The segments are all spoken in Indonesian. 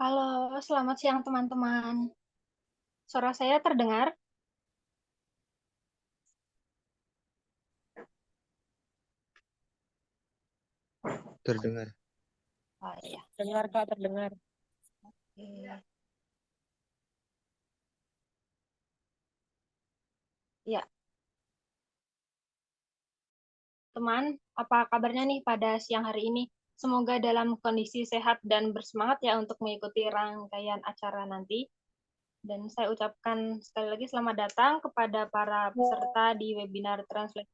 Halo, selamat siang teman-teman. Suara saya terdengar? Terdengar. Oh iya. Dengar Kak, terdengar. Oke. Ya, teman, apa kabarnya nih pada siang hari ini? Semoga dalam kondisi sehat dan bersemangat ya untuk mengikuti rangkaian acara nanti. Dan saya ucapkan sekali lagi selamat datang kepada para peserta di webinar Translate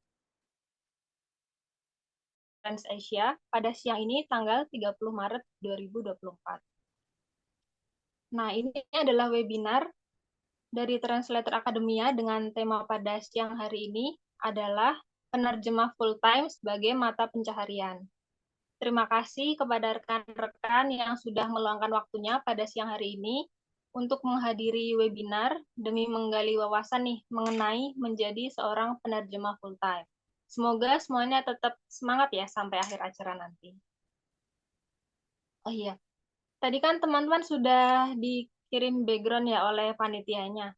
Trans Asia pada siang ini tanggal 30 Maret 2024. Nah, ini adalah webinar dari Translator Academia dengan tema pada siang hari ini adalah penerjemah full-time sebagai mata pencaharian. Terima kasih kepada rekan-rekan yang sudah meluangkan waktunya pada siang hari ini untuk menghadiri webinar demi menggali wawasan nih mengenai menjadi seorang penerjemah full-time. Semoga semuanya tetap semangat ya sampai akhir acara nanti. Oh iya, tadi kan teman-teman sudah dikirim background ya oleh panitianya.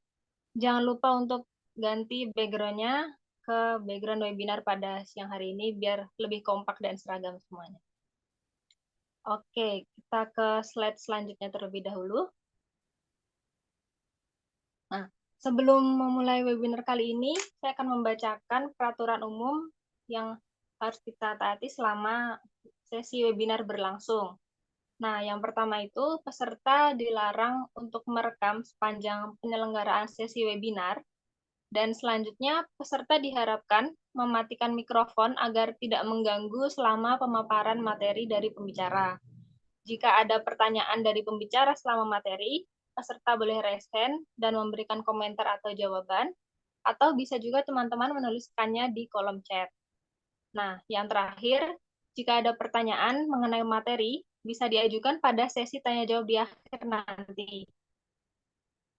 Jangan lupa untuk ganti background-nya ke background webinar pada siang hari ini biar lebih kompak dan seragam semuanya. Oke, kita ke slide selanjutnya terlebih dahulu. Nah, sebelum memulai webinar kali ini, saya akan membacakan peraturan umum yang harus kita taati selama sesi webinar berlangsung. Nah, yang pertama itu peserta dilarang untuk merekam sepanjang penyelenggaraan sesi webinar. Dan selanjutnya, peserta diharapkan mematikan mikrofon agar tidak mengganggu selama pemaparan materi dari pembicara. Jika ada pertanyaan dari pembicara selama materi, peserta boleh raise hand dan memberikan komentar atau jawaban, atau bisa juga teman-teman menuliskannya di kolom chat. Nah, yang terakhir, jika ada pertanyaan mengenai materi, bisa diajukan pada sesi tanya jawab di akhir nanti.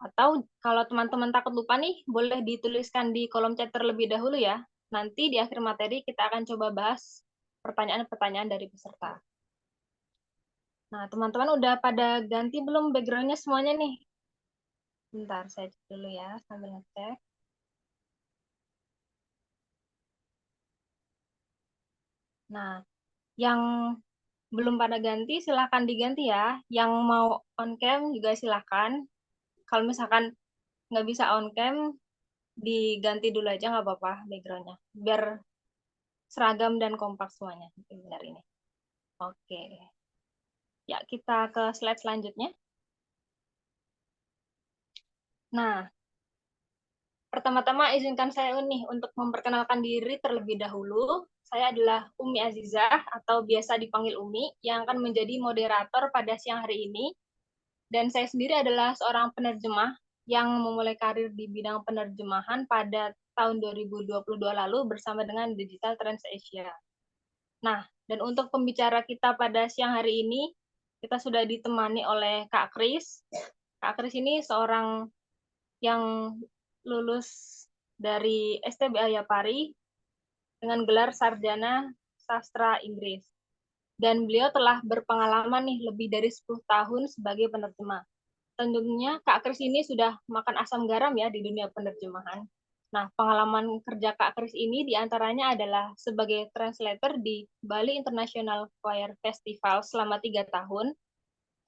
Atau kalau teman-teman takut lupa nih, boleh dituliskan di kolom chat terlebih dahulu ya. Nanti di akhir materi kita akan coba bahas pertanyaan-pertanyaan dari peserta. Nah, teman-teman udah pada ganti belum background-nya semuanya nih? Bentar, saya cek dulu ya sambil ngecek. Nah, yang belum pada ganti silahkan diganti ya. Yang mau on cam juga silahkan. Kalau misalkan nggak bisa on cam, diganti dulu aja nggak apa-apa background-nya. Biar seragam dan kompak semuanya. Benar ini. Oke. Ya, kita ke slide selanjutnya. Nah, pertama-tama izinkan saya nih untuk memperkenalkan diri terlebih dahulu. Saya adalah Umi Azizah atau biasa dipanggil Umi yang akan menjadi moderator pada siang hari ini. Dan saya sendiri adalah seorang penerjemah yang memulai karir di bidang penerjemahan pada tahun 2022 lalu bersama dengan Digital Trans Asia. Nah, dan untuk pembicara kita pada siang hari ini, kita sudah ditemani oleh Kak Kris. Kak Kris ini seorang yang lulus dari STBA Yapari dengan gelar Sarjana Sastra Inggris. Dan beliau telah berpengalaman nih lebih dari 10 tahun sebagai penerjemah. Tentunya Kak Kris ini sudah makan asam garam ya di dunia penerjemahan. Nah, pengalaman kerja Kak Kris ini diantaranya adalah sebagai translator di Bali International Choir Festival selama 3 tahun,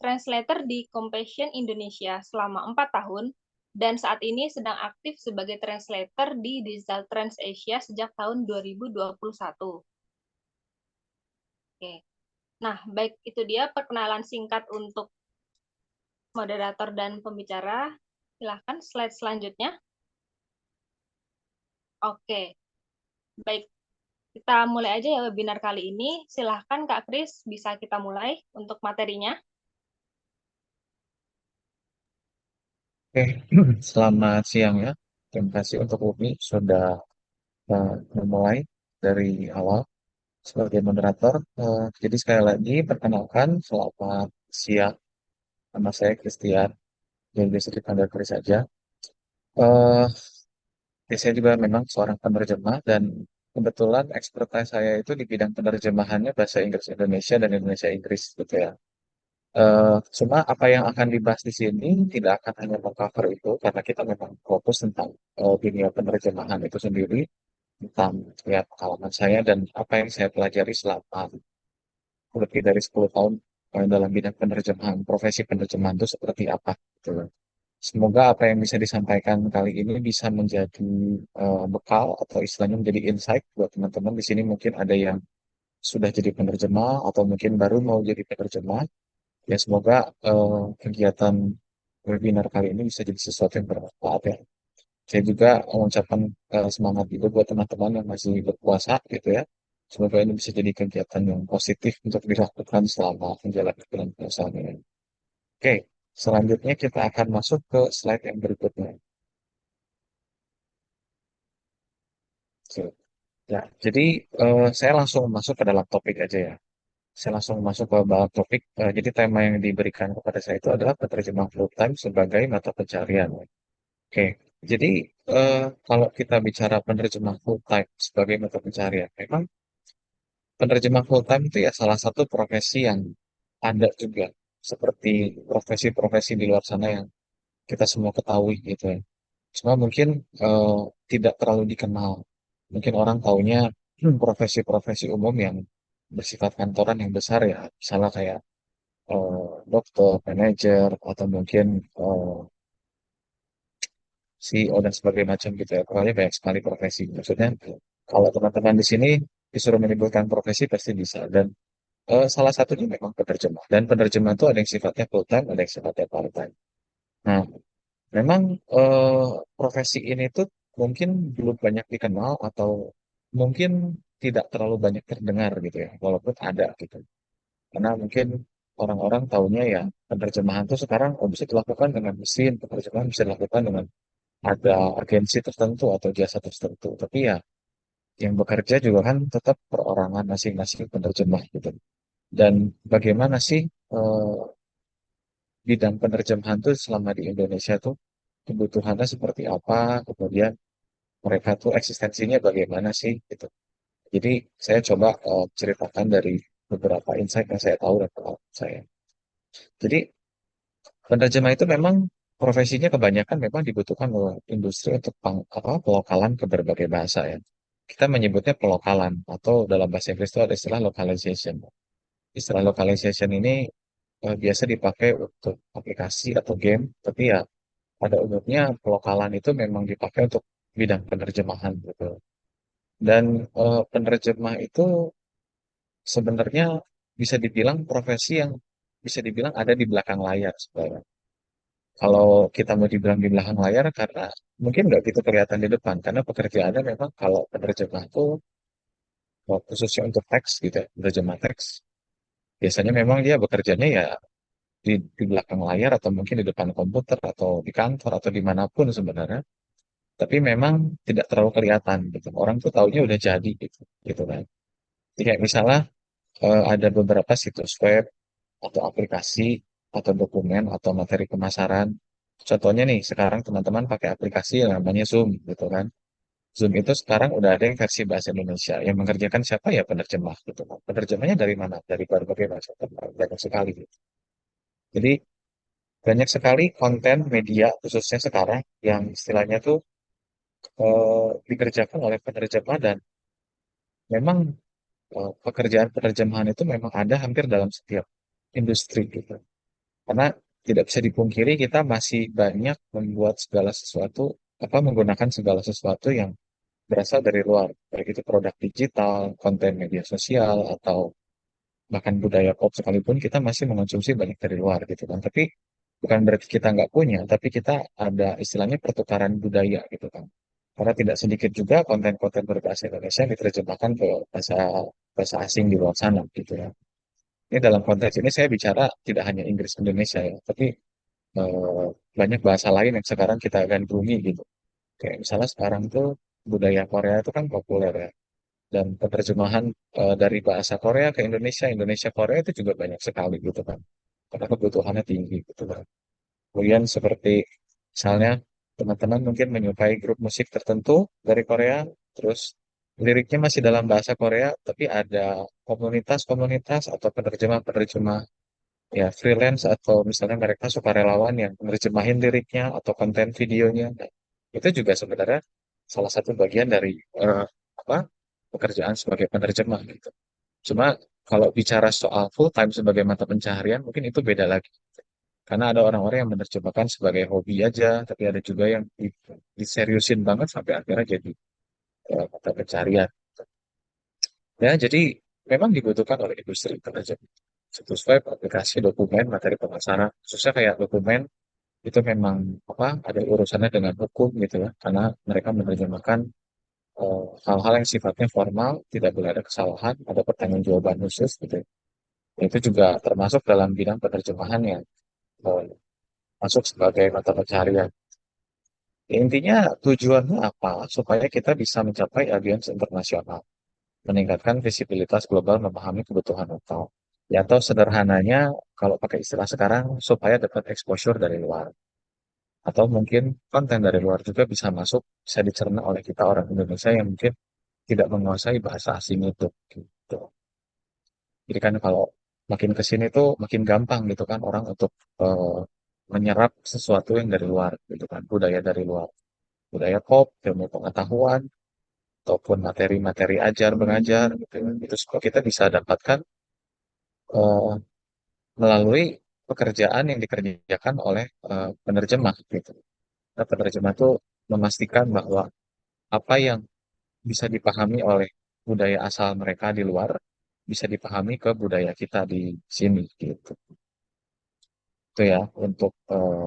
translator di Compassion Indonesia selama 4 tahun, dan saat ini sedang aktif sebagai translator di Digital Trans Asia sejak tahun 2021. Oke. Nah, baik itu dia perkenalan singkat untuk moderator dan pembicara. Silahkan slide selanjutnya. Oke, baik. Kita mulai aja ya webinar kali ini. Silahkan Kak Kris, bisa kita mulai untuk materinya. Oke, selamat siang ya. Terima kasih untuk Umi sudah memulai dari awal sebagai moderator. Jadi sekali lagi perkenalkan, selamat siang. Nama saya Christian, yang biasa dipanggil Chris saja. Eh, saya juga memang seorang penerjemah dan kebetulan expertise saya itu di bidang penerjemahannya bahasa Inggris Indonesia dan Indonesia Inggris gitu ya. Cuma apa yang akan dibahas di sini tidak akan hanya mengcover itu, karena kita memang fokus tentang dunia penerjemahan itu sendiri, tentang ya pengalaman saya dan apa yang saya pelajari selama lebih dari 10 tahun dalam bidang penerjemahan, profesi penerjemahan itu seperti apa gitu loh. Semoga apa yang bisa disampaikan kali ini bisa menjadi bekal atau istilahnya menjadi insight buat teman-teman di sini. Mungkin ada yang sudah jadi penerjemah atau mungkin baru mau jadi penerjemah. Ya semoga kegiatan webinar kali ini bisa jadi sesuatu yang bermanfaat ya. Saya juga mengucapkan semangat juga buat teman-teman yang masih berpuasa gitu ya. Semoga ini bisa jadi kegiatan yang positif untuk dilakukan selama menjalankan bulan puasa ini. Oke, selanjutnya kita akan masuk ke slide yang berikutnya. Oke. Ya, jadi saya langsung masuk ke dalam topik aja ya. Saya langsung masuk ke dalam topik. Jadi tema yang diberikan kepada saya itu adalah penerjemah full time sebagai mata pencarian. Oke, jadi kalau kita bicara penerjemah full time sebagai mata pencarian, memang penerjemah full time itu ya salah satu profesi yang ada juga, seperti profesi-profesi di luar sana yang kita semua ketahui gitu ya. Cuma mungkin eh, tidak terlalu dikenal. Mungkin orang taunya profesi-profesi umum yang bersifat kantoran yang besar ya, misalnya kayak dokter, manajer, atau mungkin CEO dan sebagainya macam gitu ya. Pokoknya banyak sekali profesi. Maksudnya kalau teman-teman di sini disuruh menyebutkan profesi pasti bisa. Dan salah satunya memang penerjemah. Dan penerjemah itu ada yang sifatnya full time, ada yang sifatnya part time. Nah, memang profesi ini tuh mungkin belum banyak dikenal atau mungkin tidak terlalu banyak terdengar gitu ya, walaupun ada gitu. Karena mungkin orang-orang taunya ya penerjemahan tuh sekarang bisa dilakukan dengan mesin, penerjemahan bisa dilakukan dengan ada agensi tertentu atau jasa tertentu. Tapi ya yang bekerja juga kan tetap perorangan masing-masing penerjemah gitu. Dan bagaimana sih eh, bidang penerjemahan tuh selama di Indonesia tuh kebutuhannya seperti apa, kemudian mereka tuh eksistensinya bagaimana sih gitu. Jadi saya coba ceritakan dari beberapa insight yang saya tahu dan pengalaman saya. Jadi penerjemah itu memang profesinya kebanyakan memang dibutuhkan oleh industri untuk pelokalan ke berbagai bahasa ya. Kita menyebutnya pelokalan atau dalam bahasa Inggris itu ada istilah localization. Istilah localization ini biasa dipakai untuk aplikasi atau game, tapi ya pada umumnya pelokalan itu memang dipakai untuk bidang penerjemahan gitu. Dan penerjemah itu sebenarnya bisa dibilang profesi yang bisa dibilang ada di belakang layar sebenarnya. Kalau kita mau dibilang di belakang layar karena mungkin nggak gitu kelihatan di depan karena pekerjaannya memang kalau penerjemah itu khususnya untuk teks gitu ya, penerjemah teks biasanya memang dia bekerjanya ya di belakang layar atau mungkin di depan komputer atau di kantor atau dimanapun sebenarnya tapi memang tidak terlalu kelihatan gitu orang tuh taunya udah jadi gitu gitu kan. Jadi kayak misalnya ada beberapa situs web atau aplikasi atau dokumen atau materi pemasaran. Contohnya nih, sekarang teman-teman pakai aplikasi yang namanya Zoom, gitu kan. Zoom itu sekarang udah ada yang versi bahasa Indonesia. Yang mengerjakan siapa ya penerjemah, gitu kan. Penerjemahnya dari mana? Dari berbagai bahasa, banyak sekali. Gitu. Jadi banyak sekali konten media, khususnya sekarang, yang istilahnya tuh dikerjakan oleh penerjemah dan memang pekerjaan penerjemahan itu memang ada hampir dalam setiap industri gitu. Karena tidak bisa dipungkiri kita masih banyak membuat segala sesuatu, menggunakan segala sesuatu yang berasal dari luar. Baik itu produk digital, konten media sosial, atau bahkan budaya pop sekalipun kita masih mengonsumsi banyak dari luar gitu kan. Tapi bukan berarti kita nggak punya, tapi kita ada istilahnya pertukaran budaya gitu kan. Karena tidak sedikit juga konten-konten berbahasa Indonesia yang diterjemahkan ke bahasa bahasa asing di luar sana gitu ya. Ini dalam konteks ini saya bicara tidak hanya Inggris Indonesia ya, tapi eh, banyak bahasa lain yang sekarang kita gandrungi gitu. Kayak misalnya sekarang tuh budaya Korea itu kan populer ya. Dan penerjemahan dari bahasa Korea ke Indonesia, Indonesia Korea itu juga banyak sekali gitu kan. Karena kebutuhannya tinggi gitu kan. Kemudian seperti misalnya teman-teman mungkin menyukai grup musik tertentu dari Korea, terus liriknya masih dalam bahasa Korea, tapi ada komunitas-komunitas atau penerjemah-penerjemah ya freelance atau misalnya mereka sukarelawan yang menerjemahin liriknya atau konten videonya. Nah, itu juga sebenarnya salah satu bagian dari apa pekerjaan sebagai penerjemah gitu. Cuma kalau bicara soal full time sebagai mata pencaharian mungkin itu beda lagi. Karena ada orang-orang yang menerjemahkan sebagai hobi aja, tapi ada juga yang diseriusin banget sampai akhirnya jadi mata pencaharian. Ya, jadi memang dibutuhkan oleh industri penerjemah. Situs web, aplikasi, dokumen, materi pemasaran, khususnya kayak dokumen itu memang apa ada urusannya dengan hukum gitu ya, karena mereka menerjemahkan hal-hal yang sifatnya formal, tidak boleh ada kesalahan, ada pertanggungjawaban khusus gitu. Ya. Itu juga termasuk dalam bidang penerjemahan yang eh, masuk sebagai mata pencaharian. Ya, intinya tujuannya apa? Supaya kita bisa mencapai audiens internasional, meningkatkan visibilitas global, memahami kebutuhan lokal. Ya, atau sederhananya, kalau pakai istilah sekarang, supaya dapat exposure dari luar. Atau mungkin konten dari luar juga bisa masuk, bisa dicerna oleh kita orang Indonesia yang mungkin tidak menguasai bahasa asing itu. Gitu. Jadi kan kalau makin ke sini tuh makin gampang gitu kan orang untuk eh, menyerap sesuatu yang dari luar gitu kan, budaya dari luar. Budaya pop, ilmu pengetahuan, ataupun materi-materi ajar mengajar gitu ya. Itu semua kita bisa dapatkan eh, melalui pekerjaan yang dikerjakan oleh penerjemah gitu. Nah, penerjemah itu memastikan bahwa apa yang bisa dipahami oleh budaya asal mereka di luar bisa dipahami ke budaya kita di sini gitu. Itu ya untuk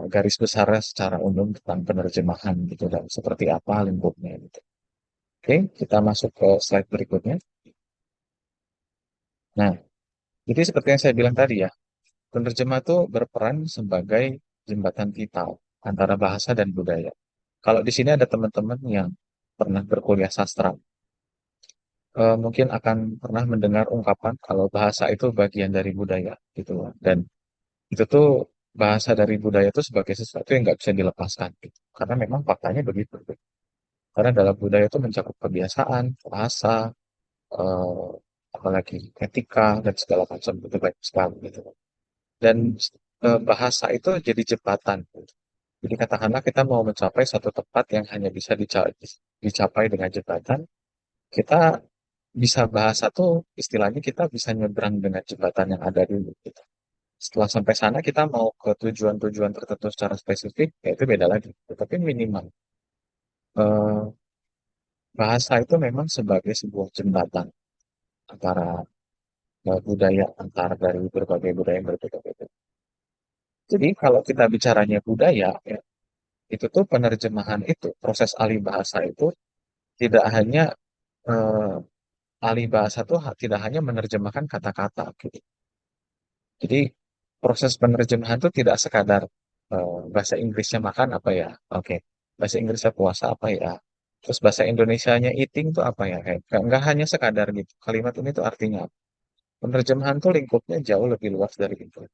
garis besarnya secara umum tentang penerjemahan gitu dan seperti apa lingkupnya gitu. Oke, kita masuk ke slide berikutnya. Nah, jadi seperti yang saya bilang tadi ya, penerjemah itu berperan sebagai jembatan vital antara bahasa dan budaya. Kalau di sini ada teman-teman yang pernah berkuliah sastra, mungkin akan pernah mendengar ungkapan kalau bahasa itu bagian dari budaya gitu loh. Dan itu tuh bahasa dari budaya itu sebagai sesuatu yang nggak bisa dilepaskan gitu. Karena memang faktanya begitu. Gitu. Karena dalam budaya itu mencakup kebiasaan, bahasa, eh, apalagi etika dan segala macam itu banyak sekali gitu. Dan bahasa itu jadi jembatan. Gitu. Jadi katakanlah kita mau mencapai satu tempat yang hanya bisa dicapai dengan jembatan, kita bisa bahasa tuh istilahnya kita bisa nyebrang dengan jembatan yang ada dulu. Gitu. Setelah sampai sana kita mau ke tujuan-tujuan tertentu secara spesifik, ya itu beda lagi. Tetapi minimal eh, bahasa itu memang sebagai sebuah jembatan antara budaya antar dari berbagai budaya yang berbeda-beda. Jadi kalau kita bicaranya budaya, ya, itu tuh penerjemahan itu, proses alih bahasa itu tidak hanya eh, alih bahasa tuh tidak hanya menerjemahkan kata-kata, gitu. Jadi proses penerjemahan itu tidak sekadar bahasa Inggrisnya makan apa ya, oke, bahasa Inggrisnya puasa apa ya, terus bahasa Indonesianya eating tuh apa ya, kayak nggak hanya sekadar gitu. Kalimat ini tuh artinya apa. Penerjemahan tuh lingkupnya jauh lebih luas dari itu.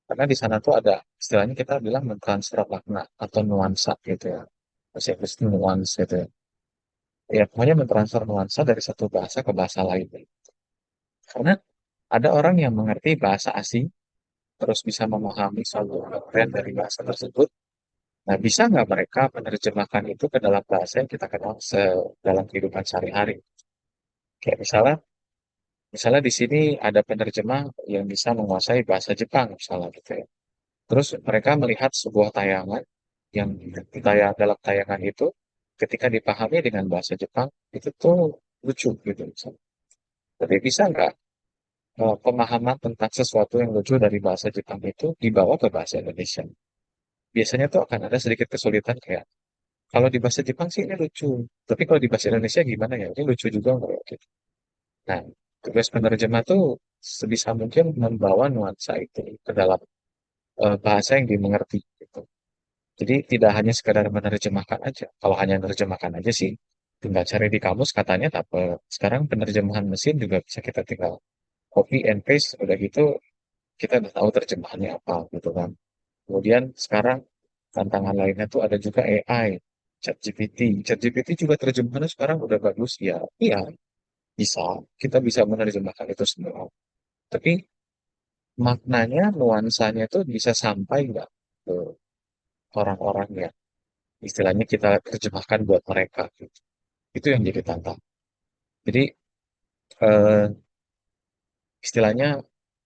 Karena di sana tuh ada istilahnya kita bilang mentransfer makna atau nuansa gitu ya. Bahasa Inggris itu nuance gitu ya. Ya, pokoknya mentransfer nuansa dari satu bahasa ke bahasa lain. Karena ada orang yang mengerti bahasa asing, terus bisa memahami suatu bagian dari bahasa tersebut. Nah, bisa nggak mereka menerjemahkan itu ke dalam bahasa yang kita kenal dalam kehidupan sehari-hari? Kayak misalnya di sini ada penerjemah yang bisa menguasai bahasa Jepang, misalnya gitu ya. Terus mereka melihat sebuah tayangan yang dalam tayangan itu ketika dipahami dengan bahasa Jepang itu tuh lucu gitu misalnya. Tapi bisa nggak pemahaman tentang sesuatu yang lucu dari bahasa Jepang itu dibawa ke bahasa Indonesia? Biasanya tuh akan ada sedikit kesulitan kayak kalau di bahasa Jepang sih ini lucu, tapi kalau di bahasa Indonesia gimana ya? Ini lucu juga nggak ya? Gitu. Nah, tugas penerjemah tuh sebisa mungkin membawa nuansa itu ke dalam bahasa yang dimengerti. Gitu. Jadi tidak hanya sekadar menerjemahkan aja. Kalau hanya menerjemahkan aja sih, tinggal cari di kamus katanya dapat. Sekarang penerjemahan mesin juga bisa kita tinggal copy and paste, udah gitu kita udah tahu terjemahannya apa gitu kan. Kemudian sekarang tantangan lainnya tuh ada juga AI, ChatGPT. ChatGPT juga terjemahannya sekarang udah bagus ya. Iya, bisa. Kita bisa menerjemahkan itu semua. Tapi maknanya, nuansanya itu bisa sampai nggak ke orang-orang yang istilahnya kita terjemahkan buat mereka gitu. Itu yang jadi tantangan. Jadi eh, istilahnya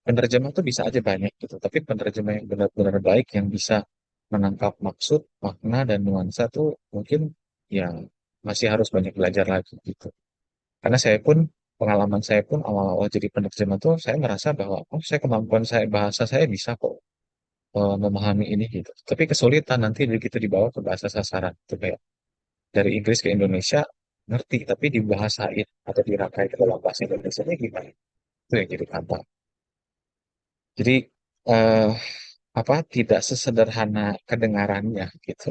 penerjemah tuh bisa aja banyak gitu, tapi penerjemah yang benar-benar baik yang bisa menangkap maksud, makna dan nuansa tuh mungkin yang masih harus banyak belajar lagi gitu. Karena saya pun pengalaman saya pun awal-awal jadi penerjemah tuh saya merasa bahwa oh saya kemampuan saya bahasa saya bisa kok memahami ini gitu. Tapi kesulitan nanti begitu dibawa ke bahasa sasaran itu kayak dari Inggris ke Indonesia ngerti tapi dibahasain atau dirakai ke dalam bahasa Indonesia nya gimana? Itu yang jadi tantangan. Jadi eh, apa tidak sesederhana kedengarannya gitu.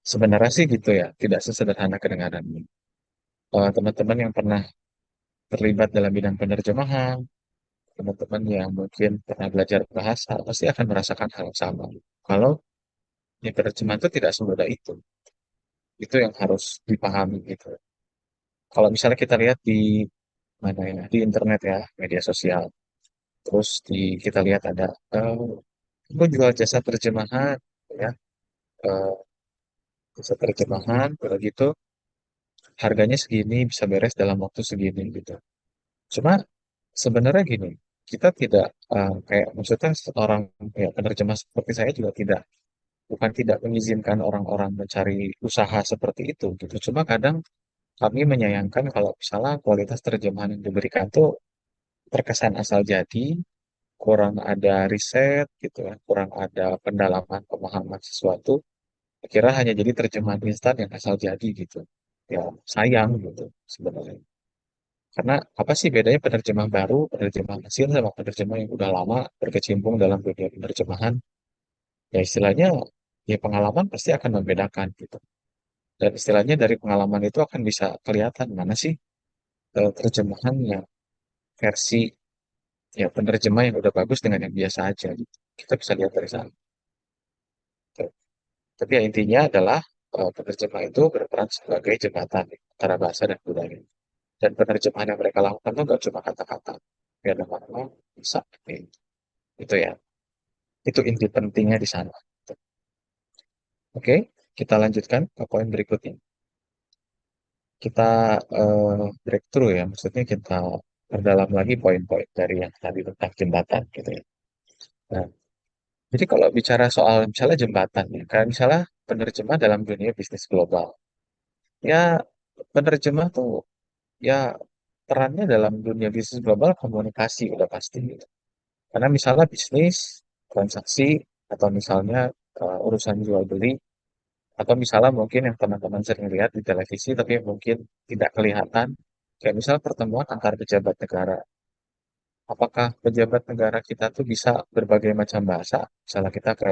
Sebenarnya sih gitu ya, tidak sesederhana kedengarannya. Teman-teman yang pernah terlibat dalam bidang penerjemahan, teman-teman yang mungkin pernah belajar bahasa, pasti akan merasakan hal yang sama. Kalau ya, penerjemahan itu tidak semudah itu. Itu yang harus dipahami gitu. Kalau misalnya kita lihat di mana ya, di internet ya, media sosial, terus kita lihat ada, aku jual jasa terjemahan, ya, eh, jasa terjemahan, kalau gitu harganya segini bisa beres dalam waktu segini gitu. Cuma sebenarnya gini, kita tidak kayak maksudnya seorang kayak penerjemah seperti saya juga bukan tidak mengizinkan orang-orang mencari usaha seperti itu gitu. Cuma kadang kami menyayangkan kalau misalnya kualitas terjemahan yang diberikan tuh terkesan asal jadi, kurang ada riset gitu ya, kurang ada pendalaman pemahaman sesuatu, kira hanya jadi terjemahan instan yang asal jadi gitu. Ya sayang gitu sebenarnya. Karena apa sih bedanya penerjemah baru, penerjemah mesin sama penerjemah yang udah lama berkecimpung dalam dunia penerjemahan? Ya istilahnya, ya pengalaman pasti akan membedakan gitu. Dan istilahnya dari pengalaman itu akan bisa kelihatan mana sih terjemahan yang versi ya penerjemah yang udah bagus dengan yang biasa aja gitu. Kita bisa lihat dari sana. Gitu. Tapi ya intinya adalah penerjemah itu berperan sebagai jembatan antara bahasa dan budaya. Dan penerjemahan yang mereka lakukan itu nggak cuma kata-kata. Ya ada makna, bisa. Itu ya. Itu inti pentingnya di sana. Oke, kita lanjutkan ke poin berikutnya. Kita breakthrough ya, maksudnya kita perdalam lagi poin-poin dari yang tadi tentang jembatan gitu ya. Nah, jadi kalau bicara soal misalnya jembatan ya, kayak misalnya penerjemah dalam dunia bisnis global, ya penerjemah tuh ya perannya dalam dunia bisnis global komunikasi udah pasti gitu. Karena misalnya bisnis, transaksi, atau misalnya urusan jual beli, atau misalnya mungkin yang teman-teman sering lihat di televisi tapi mungkin tidak kelihatan, kayak misalnya pertemuan antar pejabat negara. Apakah pejabat negara kita tuh bisa berbagai macam bahasa? Misalnya kita ke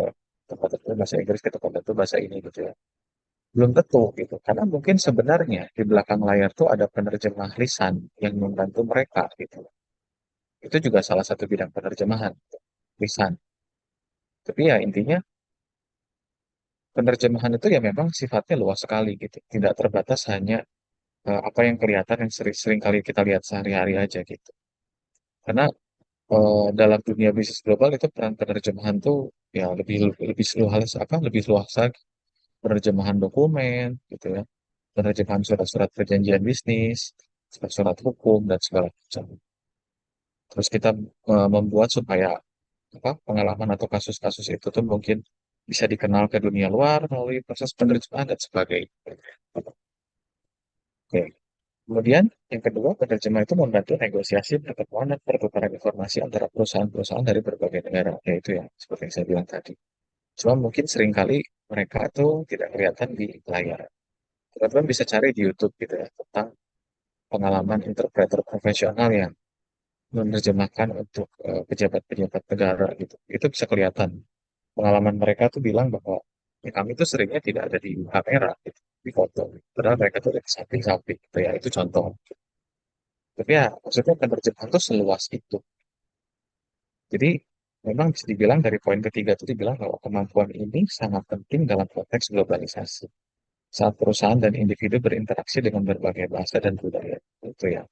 tempat tertentu bahasa Inggris, ke tempat tertentu bahasa ini gitu ya. Belum tentu gitu. Karena mungkin sebenarnya di belakang layar tuh ada penerjemah lisan yang membantu mereka gitu. Itu juga salah satu bidang penerjemahan, gitu, lisan. Tapi ya intinya penerjemahan itu ya memang sifatnya luas sekali gitu. Tidak terbatas hanya apa yang kelihatan yang sering kali kita lihat sehari-hari aja gitu. Karena dalam dunia bisnis global itu peran penerjemahan tuh ya lebih lebih luas apa lebih luas lagi. Penerjemahan dokumen gitu ya, penerjemahan surat-surat perjanjian bisnis, surat-surat hukum dan segala macam. Terus kita membuat supaya apa pengalaman atau kasus-kasus itu tuh mungkin bisa dikenal ke dunia luar melalui proses penerjemahan dan sebagainya. Oke. Kemudian yang kedua, penerjemah itu membantu negosiasi, pertemuan, dan pertukaran informasi antara perusahaan-perusahaan dari berbagai negara. Yaitu ya, seperti yang saya bilang tadi. Cuma mungkin seringkali mereka itu tidak kelihatan di layar. Teman-teman bisa cari di YouTube gitu ya, tentang pengalaman interpreter profesional yang menerjemahkan untuk pejabat-pejabat negara gitu. Itu bisa kelihatan. Pengalaman mereka tuh bilang bahwa ya, kami tuh seringnya tidak ada di kamera, gitu, di foto. Padahal mereka tuh ada di samping-samping. Gitu ya, itu contoh. Tapi ya, maksudnya penerjemahan tuh seluas itu. Jadi, memang bisa dibilang dari poin ketiga itu dibilang bahwa kemampuan ini sangat penting dalam konteks globalisasi. Saat perusahaan dan individu berinteraksi dengan berbagai bahasa dan budaya. Itu ya,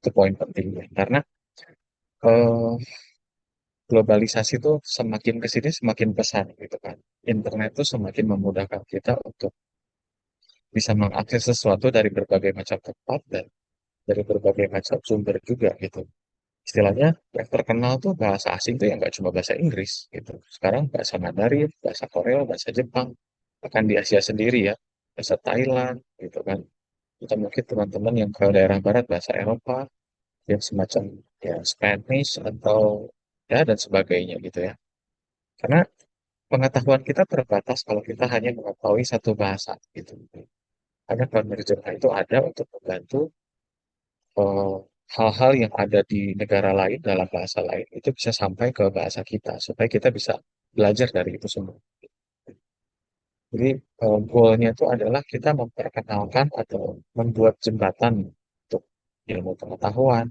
itu poin pentingnya. Karena eh, globalisasi itu semakin ke sini semakin pesat gitu kan. Internet tuh semakin memudahkan kita untuk bisa mengakses sesuatu dari berbagai macam tempat dan dari berbagai macam sumber juga gitu. Istilahnya yang terkenal tuh bahasa asing tuh yang nggak cuma bahasa Inggris gitu. Sekarang bahasa Mandarin, bahasa Korea, bahasa Jepang, bahkan di Asia sendiri ya, bahasa Thailand gitu kan. Kita mungkin teman-teman yang ke daerah barat bahasa Eropa, yang semacam ya Spanish atau ya dan sebagainya gitu ya. Karena pengetahuan kita terbatas kalau kita hanya mengetahui satu bahasa gitu. Karena penerjemah itu ada untuk membantu eh, hal-hal yang ada di negara lain dalam bahasa lain itu bisa sampai ke bahasa kita supaya kita bisa belajar dari itu semua. Jadi goalnya itu adalah kita memperkenalkan atau membuat jembatan untuk ilmu pengetahuan,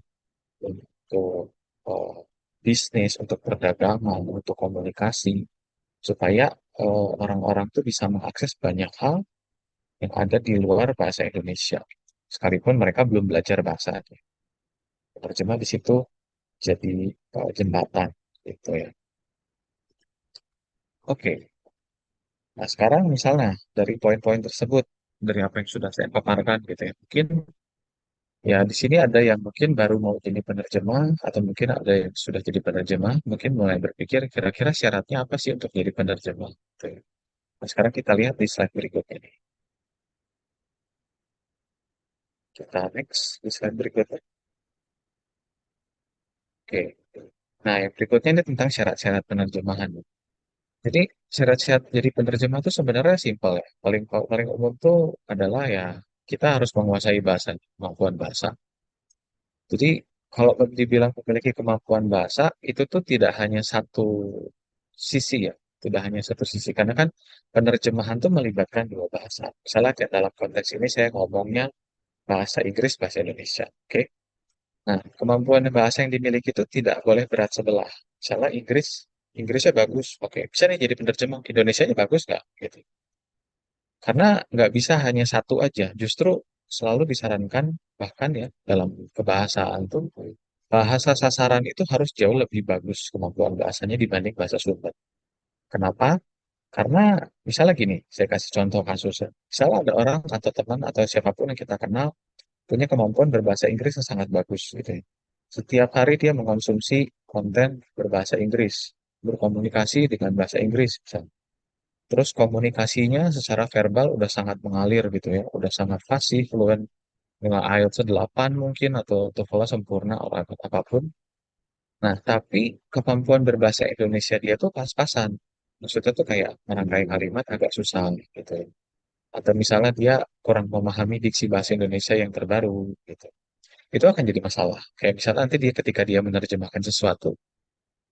untuk eh, bisnis, untuk perdagangan, untuk komunikasi, supaya orang-orang tuh bisa mengakses banyak hal yang ada di luar bahasa Indonesia. Sekalipun mereka belum belajar bahasanya. Terjemah di situ jadi jembatan gitu ya. Oke. Nah, sekarang misalnya dari poin-poin tersebut, dari apa yang sudah saya paparkan gitu ya. Mungkin ya di sini ada yang mungkin baru mau jadi penerjemah atau mungkin ada yang sudah jadi penerjemah, mungkin mulai berpikir kira-kira syaratnya apa sih untuk jadi penerjemah gitu ya. Nah, sekarang kita lihat di slide berikutnya nih. Kita next di slide berikutnya. Oke. Nah, yang berikutnya ini tentang syarat-syarat penerjemahan. Jadi syarat-syarat jadi penerjemah itu sebenarnya simpel ya. Paling paling umum tuh adalah ya kita harus menguasai bahasa, kemampuan bahasa. Jadi kalau dibilang memiliki kemampuan bahasa itu tuh tidak hanya satu sisi ya, tidak hanya satu sisi karena kan penerjemahan tuh melibatkan dua bahasa. Misalnya kayak dalam konteks ini saya ngomongnya bahasa Inggris, bahasa Indonesia. Oke. Nah, kemampuan bahasa yang dimiliki itu tidak boleh berat sebelah. Misalnya Inggrisnya bagus, oke. Bisa nih jadi penerjemah, Indonesianya bagus nggak? Gitu. Karena nggak bisa hanya satu aja. Justru selalu disarankan, bahkan ya, dalam kebahasaan tuh, bahasa sasaran itu harus jauh lebih bagus kemampuan bahasanya dibanding bahasa sumber. Kenapa? Karena misalnya gini, saya kasih contoh kasusnya. Misalnya ada orang atau teman atau siapapun yang kita kenal punya kemampuan berbahasa Inggris yang sangat bagus gitu ya. Setiap hari dia mengkonsumsi konten berbahasa Inggris, berkomunikasi dengan bahasa Inggris misalnya. Terus komunikasinya secara verbal udah sangat mengalir gitu ya, udah sangat fasih, fluent dengan IELTS 8 mungkin atau TOEFL sempurna atau apapun. Nah, tapi kemampuan berbahasa Indonesia dia tuh pas-pasan. Maksudnya tuh kayak merangkai kalimat agak susah gitu ya. Atau misalnya dia kurang memahami diksi bahasa Indonesia yang terbaru gitu. Itu akan jadi masalah. Kayak misalnya nanti dia ketika dia menerjemahkan sesuatu,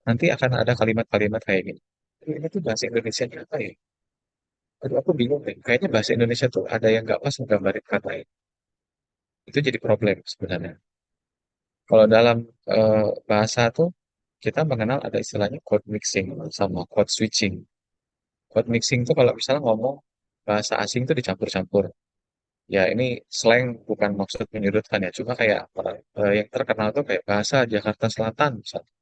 nanti akan ada kalimat-kalimat kayak gini. Ini tuh bahasa Indonesia apa ya? Aduh, aku bingung deh. Kayaknya bahasa Indonesia tuh ada yang nggak pas menggambarin kata ini. Itu jadi problem sebenarnya. Kalau dalam bahasa tuh kita mengenal ada istilahnya code mixing sama code switching. Code mixing tuh kalau misalnya ngomong bahasa asing tuh dicampur-campur. Ya ini slang bukan maksud menyudutkan ya. Cuma kayak yang terkenal tuh kayak bahasa Jakarta Selatan misalnya.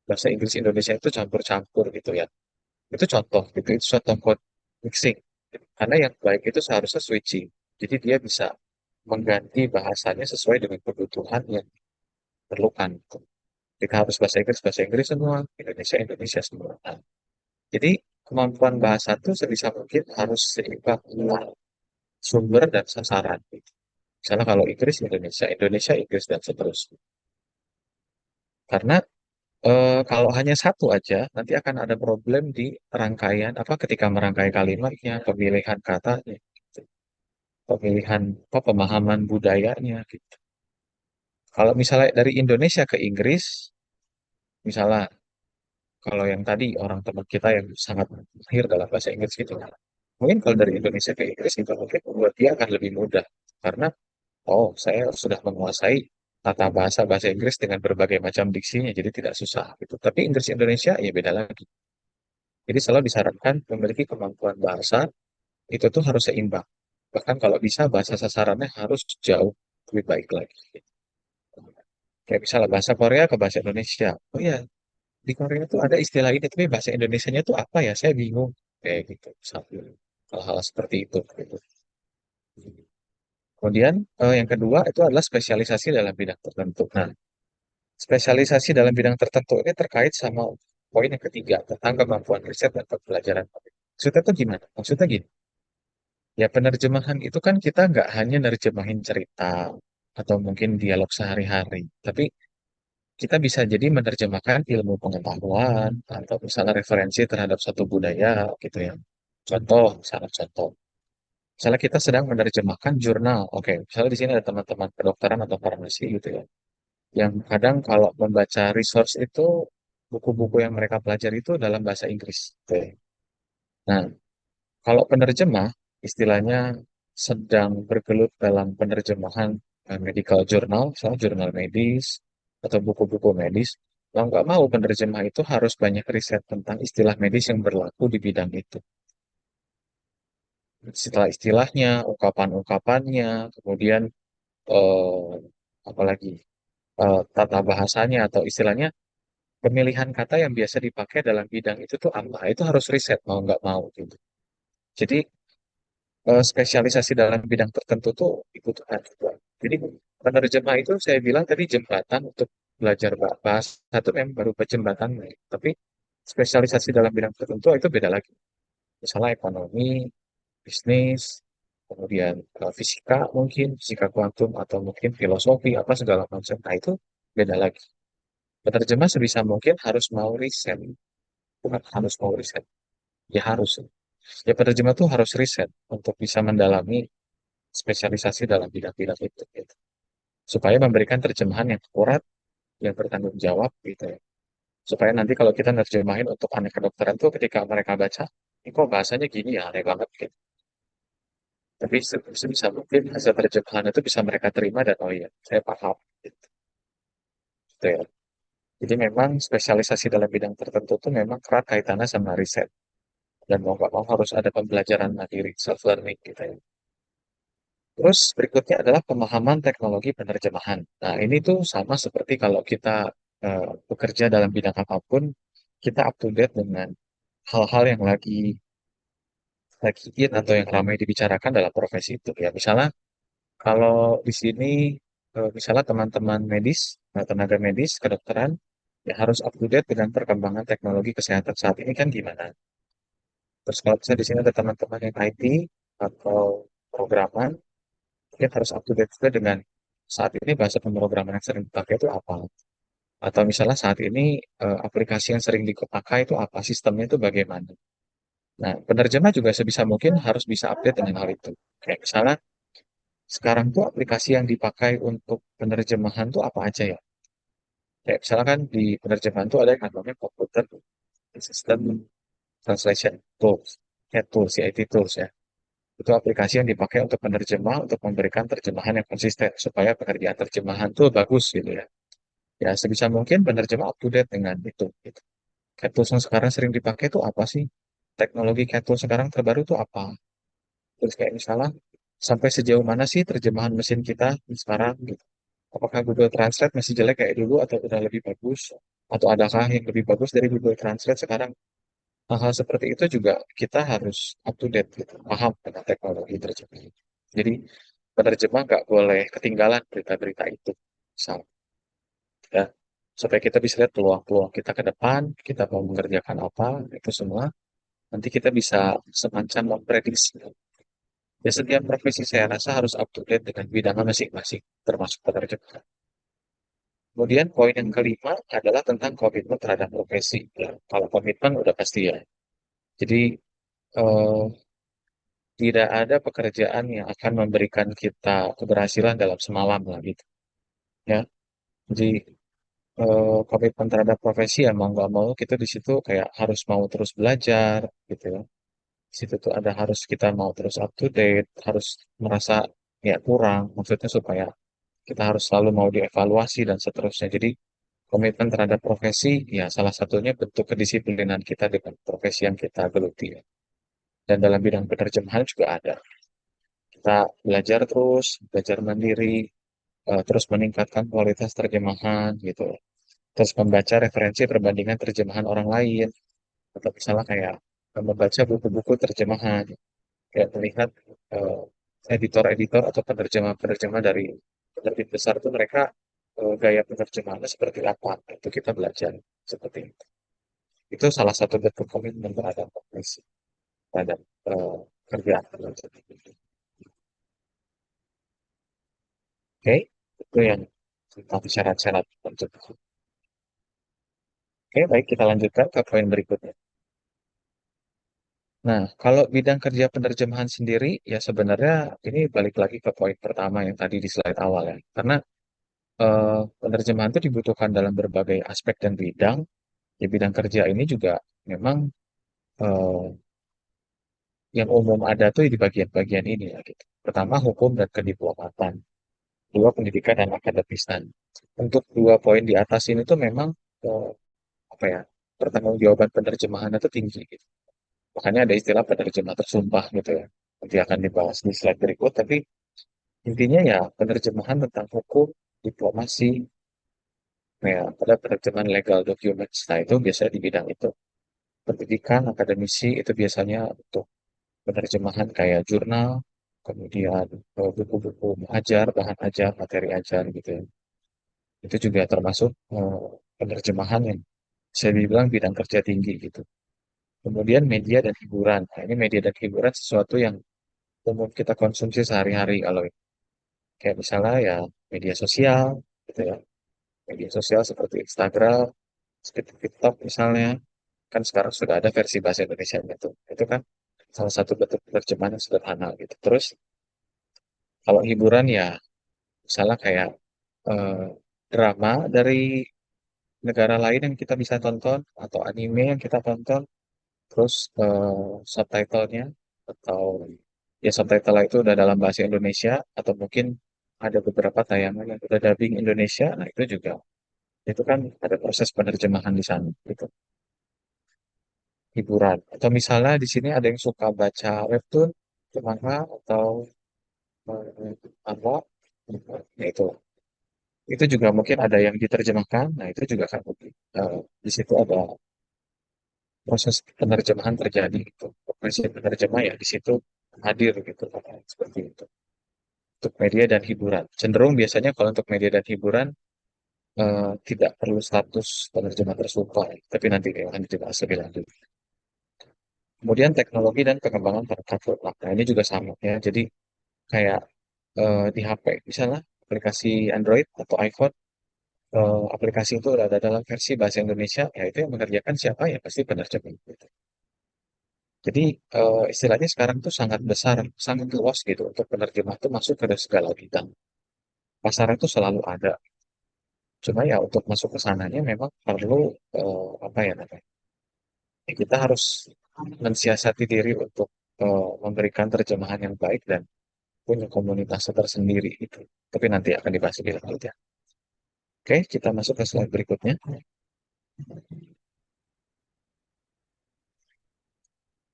Bahasa Inggris Indonesia itu campur-campur gitu ya. Itu contoh gitu. Itu contoh code mixing. Karena yang baik itu seharusnya switching. Jadi dia bisa mengganti bahasanya sesuai dengan kebutuhan yang perlukan. Kita harus bahasa Inggris semua, Indonesia, Indonesia semua. Nah, jadi kemampuan bahasa itu sebisa mungkin harus seimbang antara sumber dan sasaran. Misalnya kalau Inggris, Indonesia, Indonesia, Inggris, dan seterusnya. Karena kalau hanya satu aja, nanti akan ada problem di rangkaian, apa ketika merangkai kalimatnya, pemilihan katanya, pemilihan apa, pemahaman budayanya. Gitu. Kalau misalnya dari Indonesia ke Inggris, misalnya kalau yang tadi orang teman kita yang sangat mahir dalam bahasa Inggris gitu, mungkin kalau dari Indonesia ke Inggris itu mungkin buat dia akan lebih mudah karena oh saya sudah menguasai tata bahasa bahasa Inggris dengan berbagai macam diksinya jadi tidak susah gitu. Tapi Inggris Indonesia ya beda lagi. Jadi selalu disarankan memiliki kemampuan bahasa itu tuh harus seimbang. Bahkan kalau bisa bahasa sasarannya harus jauh lebih baik lagi. Kayak misalnya bahasa Korea ke bahasa Indonesia. Oh iya, di Korea tuh ada istilah ini, tapi bahasa Indonesianya tuh apa ya? Saya bingung. Kayak gitu. Satu hal-hal seperti itu. Gitu. Kemudian yang kedua itu adalah spesialisasi dalam bidang tertentu. Nah, spesialisasi dalam bidang tertentu ini terkait sama poin yang ketiga tentang kemampuan riset dan pembelajaran. Maksudnya tuh gimana? Maksudnya gini, ya penerjemahan itu kan kita nggak hanya nerjemahin cerita atau mungkin dialog sehari-hari, tapi kita bisa jadi menerjemahkan ilmu pengetahuan atau misalnya referensi terhadap satu budaya gitu ya. Contoh, misalnya contoh. Misalnya kita sedang menerjemahkan jurnal. Oke, misalnya di sini ada teman-teman kedokteran atau farmasi gitu ya. Yang kadang kalau membaca resource itu buku-buku yang mereka pelajari itu dalam bahasa Inggris. Gitu ya. Nah, kalau penerjemah istilahnya sedang bergelut dalam penerjemahan medical journal, misalnya jurnal medis atau buku-buku medis, mau nggak mau penerjemah itu harus banyak riset tentang istilah medis yang berlaku di bidang itu. Istilah-istilahnya, ungkapan-ungkapannya, kemudian eh, apalagi tata bahasanya atau istilahnya pemilihan kata yang biasa dipakai dalam bidang itu tuh apa? Itu harus riset mau nggak mau gitu. Jadi spesialisasi dalam bidang tertentu tuh dibutuhkan juga. Jadi penerjemah itu saya bilang tadi jembatan untuk belajar bahasa itu memang baru jembatan, tapi spesialisasi dalam bidang tertentu itu beda lagi. Misalnya ekonomi, bisnis, kemudian fisika mungkin, fisika kuantum atau mungkin filosofi apa segala macam. Nah itu beda lagi. Penerjemah sebisa mungkin harus mau riset, bukan harus mau riset, ya harus. Ya penerjemah tuh harus riset untuk bisa mendalami spesialisasi dalam bidang-bidang itu, gitu. Supaya memberikan terjemahan yang akurat, yang bertanggung jawab gitu ya. Supaya nanti kalau kita nerjemahin untuk anak kedokteran tuh ketika mereka baca, ini kok bahasanya gini ya, aneh banget gitu. Tapi sebisa mungkin hasil terjemahan itu bisa mereka terima dan oh iya, saya paham gitu. Gitu ya. Jadi memang spesialisasi dalam bidang tertentu tuh memang erat kaitannya sama riset. Dan mau nggak mau harus ada pembelajaran mandiri, self-learning gitu ya. Terus berikutnya adalah pemahaman teknologi penerjemahan. Nah, ini tuh sama seperti kalau kita bekerja dalam bidang apapun, kita up to date dengan hal-hal yang lagi in atau yang ramai dibicarakan dalam profesi itu. Ya, misalnya kalau di sini, misalnya teman-teman medis, tenaga medis, kedokteran, ya harus up to date dengan perkembangan teknologi kesehatan saat ini kan gimana. Terus kalau misalnya di sini ada teman-teman yang IT atau programan, kita harus up to date juga dengan saat ini bahasa pemrograman yang sering dipakai itu apa. Atau misalnya saat ini aplikasi yang sering dipakai itu apa, sistemnya itu bagaimana. Nah, penerjemah juga sebisa mungkin harus bisa update dengan hal itu. Kayak misalnya sekarang tuh aplikasi yang dipakai untuk penerjemahan tuh apa aja ya. Kayak misalnya kan di penerjemahan tuh ada yang namanya Computer System Translation Tools, CAT Tools, CIT Tools ya. Itu aplikasi yang dipakai untuk penerjemah untuk memberikan terjemahan yang konsisten supaya pekerjaan terjemahan tuh bagus gitu ya. Ya sebisa mungkin penerjemah up to date dengan itu. Gitu. CAT tools yang sekarang sering dipakai itu apa sih? Teknologi CAT tools sekarang terbaru itu apa? Terus kayak misalnya sampai sejauh mana sih terjemahan mesin kita sekarang gitu. Apakah Google Translate masih jelek kayak dulu atau udah lebih bagus? Atau adakah yang lebih bagus dari Google Translate sekarang? Hal-hal seperti itu juga kita harus up to date gitu, paham dengan teknologi terjemahan. Jadi penerjemah nggak boleh ketinggalan berita-berita itu. Misal, ya, supaya kita bisa lihat peluang-peluang kita ke depan, kita mau mengerjakan apa, itu semua, nanti kita bisa semacam memprediksi. Ya, setiap profesi saya rasa harus up to date dengan bidangnya masing-masing, termasuk penerjemahan. Kemudian poin yang kelima adalah tentang komitmen terhadap profesi. Ya, kalau komitmen udah pasti ya. Jadi eh, tidak ada pekerjaan yang akan memberikan kita keberhasilan dalam semalam lah gitu. Ya, jadi komitmen terhadap profesi ya mau nggak mau kita di situ kayak harus mau terus belajar gitu ya. Di situ tuh ada harus kita mau terus up to date, harus merasa ya kurang, maksudnya supaya kita harus selalu mau dievaluasi dan seterusnya. Jadi komitmen terhadap profesi ya salah satunya bentuk kedisiplinan kita dengan profesi yang kita geluti ya. Dan dalam bidang penerjemahan juga ada. Kita belajar terus, belajar mandiri, terus meningkatkan kualitas terjemahan gitu. terus membaca referensi perbandingan terjemahan orang lain, atau misalnya kayak membaca buku-buku terjemahan, kayak melihat eh, editor-editor atau penerjemah-penerjemah dari penerbit besar itu mereka gaya penerjemahannya seperti apa, itu kita belajar seperti itu. Itu salah satu bentuk komitmen terhadap profesi, terhadap eh, kerjaan. Oke, itu yang tentang syarat-syarat untuk. Oke, baik kita lanjutkan ke poin berikutnya. Nah, kalau bidang kerja penerjemahan sendiri, ya sebenarnya ini balik lagi ke poin pertama yang tadi di slide awal ya. Karena penerjemahan itu dibutuhkan dalam berbagai aspek dan bidang. Di bidang kerja ini juga memang eh, yang umum ada tuh di bagian-bagian ini ya gitu. Pertama, hukum dan kediplomatan. Dua, pendidikan dan akademisan. Untuk dua poin di atas ini tuh memang eh, apa ya, pertanggungjawaban penerjemahan itu tinggi gitu. Makanya ada istilah penerjemah tersumpah gitu ya. Nanti akan dibahas di slide berikut, tapi intinya ya penerjemahan tentang hukum, diplomasi, ya, ada penerjemahan legal documents. Nah, itu biasanya di bidang itu. Pendidikan, akademisi itu biasanya untuk penerjemahan kayak jurnal, kemudian buku-buku ajar, bahan ajar, materi ajar gitu ya. Itu juga termasuk penerjemahan yang saya bilang bidang kerja tinggi gitu. Kemudian media dan hiburan. Nah, ini media dan hiburan sesuatu yang umum kita konsumsi sehari-hari kalau ini. Kayak misalnya ya media sosial gitu ya. Media sosial seperti Instagram, seperti TikTok misalnya. Kan sekarang sudah ada versi bahasa Indonesia itu. Itu kan salah satu bentuk penerjemahan yang sederhana gitu. Terus kalau hiburan ya misalnya kayak eh, drama dari negara lain yang kita bisa tonton atau anime yang kita tonton, terus subtitlenya atau ya subtitle itu udah dalam bahasa Indonesia atau mungkin ada beberapa tayangan yang udah dubbing Indonesia, nah itu juga itu kan ada proses penerjemahan di sana gitu, hiburan. Atau misalnya di sini ada yang suka baca webtoon, manga atau apa, ya itu juga mungkin ada yang diterjemahkan, nah itu juga kan mungkin di situ ada proses penerjemahan terjadi gitu. Profesi penerjemah ya di situ hadir gitu, seperti itu. Untuk media dan hiburan. Cenderung biasanya kalau untuk media dan hiburan tidak perlu status penerjemah tersumpah, tapi nanti akan dibahas lebih lanjut. Kemudian teknologi dan pengembangan perangkat lunak. Nah, ini juga sama ya. Jadi kayak di HP misalnya aplikasi Android atau iPhone, aplikasi itu udah ada dalam versi bahasa Indonesia, ya itu yang mengerjakan siapa ya pasti penerjemah. Gitu. Jadi istilahnya sekarang tuh sangat besar, sangat luas gitu untuk penerjemah itu masuk ke segala bidang. Pasarnya itu selalu ada. Cuma ya untuk masuk ke sananya memang perlu apa ya namanya? Ya, kita harus mensiasati diri untuk memberikan terjemahan yang baik dan punya komunitas tersendiri itu. Tapi nanti akan dibahas lebih lanjut ya. Oke, kita masuk ke slide berikutnya.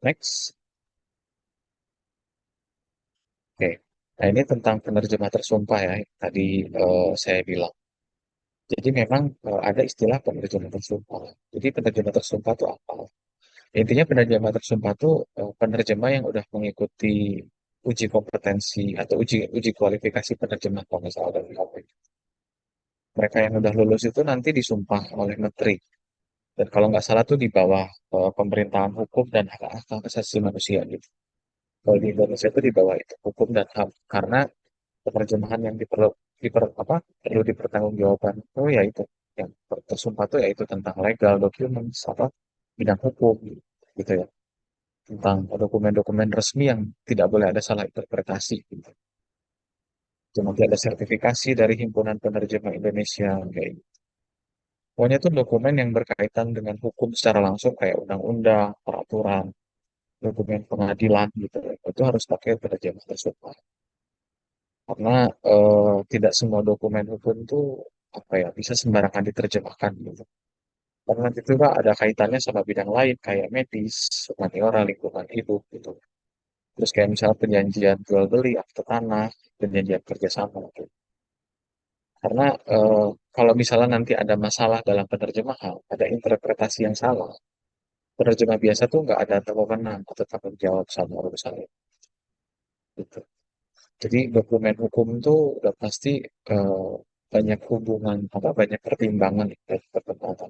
Next. Oke. Nah, ini tentang penerjemah tersumpah ya, yang tadi saya bilang. Jadi memang ada istilah penerjemah tersumpah. Jadi penerjemah tersumpah itu apa? Intinya penerjemah tersumpah itu penerjemah yang udah mengikuti uji kompetensi atau uji uji kualifikasi penerjemah kalau nggak salah dari KPK. Mereka yang udah lulus itu nanti disumpah oleh menteri. Dan kalau nggak salah tuh di bawah pemerintahan hukum dan hak asasi manusia gitu. Kalau di Indonesia itu di bawah itu hukum dan HAM. Karena penerjemahan yang apa, perlu dipertanggungjawabkan itu yaitu yang tersumpah itu yaitu tentang legal documents apa bidang hukum gitu ya, tentang dokumen-dokumen resmi yang tidak boleh ada salah interpretasi gitu. Cuma ada sertifikasi dari Himpunan Penerjemah Indonesia kayak gitu. Pokoknya itu dokumen yang berkaitan dengan hukum secara langsung kayak undang-undang, peraturan, dokumen pengadilan gitu. Itu harus pakai penerjemah tersumpah. Karena tidak semua dokumen hukum itu apa ya bisa sembarangan diterjemahkan gitu. Karena nanti juga ada kaitannya sama bidang lain kayak medis, humaniora, lingkungan hidup gitu. Terus kayak misalnya perjanjian jual beli, akte tanah, perjanjian kerjasama gitu. Karena kalau misalnya nanti ada masalah dalam penerjemahan, ada interpretasi yang salah, penerjemah biasa tuh nggak ada wewenang atau tanggung jawab sama urusan itu. Gitu. Jadi dokumen hukum tuh udah pasti eh, banyak hubungan, apa banyak pertimbangan dan pertentangan.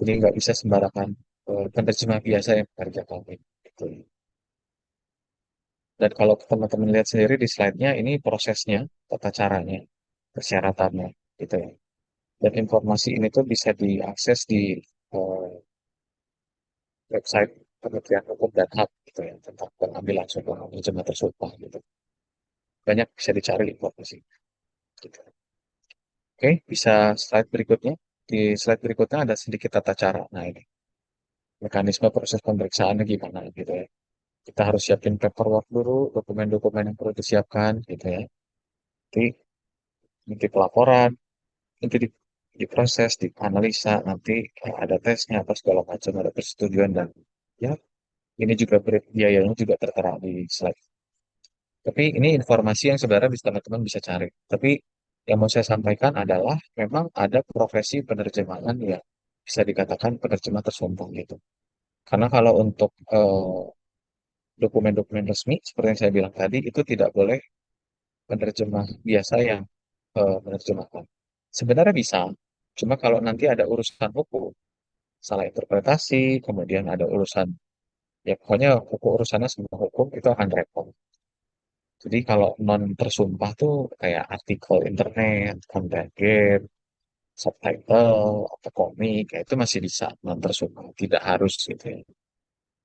Jadi nggak bisa sembarangan penerjemah biasa yang mengerjakan ini. Gitu. Dan kalau teman-teman lihat sendiri di slide-nya, ini prosesnya, tata caranya, persyaratannya, gitu ya. Dan informasi ini tuh bisa diakses di eh, website Kementerian Hukum dan HAM gitu ya, tentang pengambilan sumpah penerjemah tersumpah gitu. Banyak bisa dicari informasi. Gitu. Oke, bisa slide berikutnya. Di slide berikutnya ada sedikit tata cara. Nah ini, mekanisme proses pemeriksaannya gimana gitu ya. Kita harus siapin paperwork dulu, dokumen-dokumen yang perlu disiapkan gitu ya. Nanti, nanti pelaporan, nanti diproses, dianalisa, nanti ada tesnya atau segala macam, ada persetujuan dan ya ini juga biayanya juga tertera di slide. Tapi ini informasi yang sebenarnya bisa teman-teman bisa cari. Tapi yang mau saya sampaikan adalah memang ada profesi penerjemahan yang bisa dikatakan penerjemah tersumpah gitu. Karena kalau untuk dokumen-dokumen resmi seperti yang saya bilang tadi itu tidak boleh penerjemah biasa yang menerjemahkan. Sebenarnya bisa, cuma kalau nanti ada urusan hukum, salah interpretasi, kemudian ada urusan ya pokoknya hukum urusannya semua hukum itu akan repot. Jadi kalau non tersumpah tuh kayak artikel internet, konten game, subtitle, atau komik, ya itu masih bisa non tersumpah. Tidak harus gitu ya.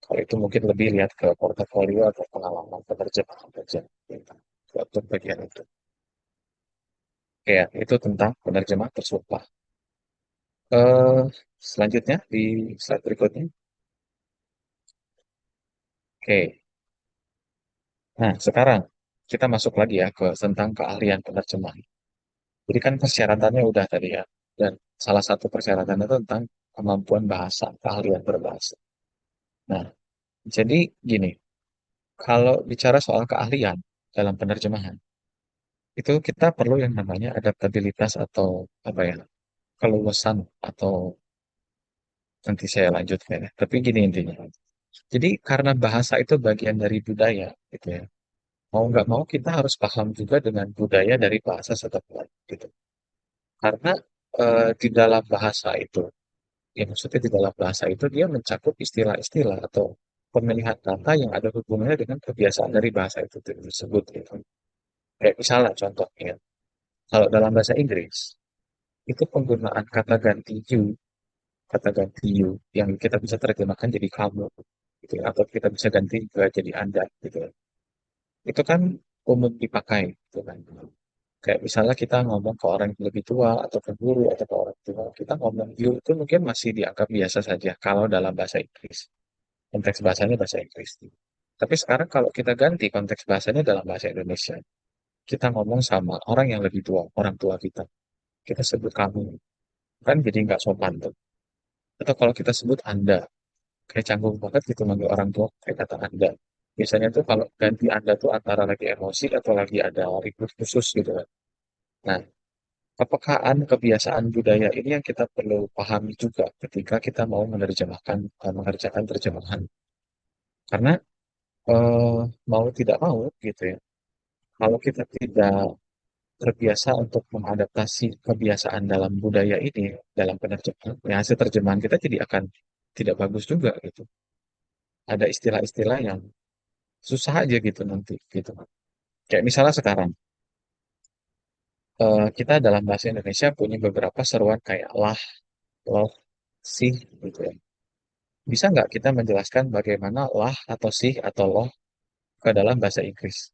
Kalau itu mungkin lebih lihat ke portofolio atau pengalaman penerjemahan saja. Gitu. Untuk bagian itu. Ya, itu tentang penerjemah tersumpah. Eh, selanjutnya di slide berikutnya. Oke. Nah, sekarang kita masuk lagi ya ke tentang keahlian penerjemah. Jadi kan persyaratannya udah tadi ya. Dan salah satu persyaratannya itu tentang kemampuan bahasa, keahlian berbahasa. Nah, jadi gini, kalau bicara soal keahlian dalam penerjemahan, itu kita perlu yang namanya adaptabilitas atau apa ya, keluasan atau nanti saya lanjutkan ya. Tapi gini intinya. Jadi karena bahasa itu bagian dari budaya, gitu ya. Mau nggak mau kita harus paham juga dengan budaya dari bahasa setempat, gitu. Karena di dalam bahasa itu ya maksudnya di dalam bahasa itu dia mencakup istilah-istilah atau pemilihan kata yang ada hubungannya dengan kebiasaan dari bahasa itu tersebut gitu. Kayak misalnya contohnya, kalau dalam bahasa Inggris, itu penggunaan kata ganti you, kata ganti you, yang kita bisa terjemahkan jadi kamu, gitu ya, atau kita bisa ganti juga jadi Anda, gitu ya. Itu kan umum dipakai, gitu kan. Kayak misalnya kita ngomong ke orang yang lebih tua, atau ke guru, atau ke orang tua, kita ngomong you itu mungkin masih dianggap biasa saja kalau dalam bahasa Inggris. Konteks bahasanya bahasa Inggris. Tapi sekarang kalau kita ganti konteks bahasanya dalam bahasa Indonesia, kita ngomong sama orang yang lebih tua, orang tua kita sebut kamu, kan jadi nggak sopan tuh. Atau kalau kita sebut Anda, kayak canggung banget gitu manggil orang tua kayak kata Anda. Biasanya tuh kalau ganti Anda tuh antara lagi emosi atau lagi ada ribut khusus gitu kan. Nah, kepekaan kebiasaan budaya ini yang kita perlu pahami juga ketika kita mau menerjemahkan, mengerjakan terjemahan. Karena eh, mau tidak mau gitu ya. Kalau kita tidak terbiasa untuk mengadaptasi kebiasaan dalam budaya ini, dalam penerjemahan, ya hasil terjemahan kita jadi akan tidak bagus juga gitu. Ada istilah-istilah yang susah aja gitu nanti gitu. Kayak misalnya sekarang, kita dalam bahasa Indonesia punya beberapa seruan kayak lah, loh, sih gitu ya. Bisa nggak kita menjelaskan bagaimana lah atau sih atau loh ke dalam bahasa Inggris?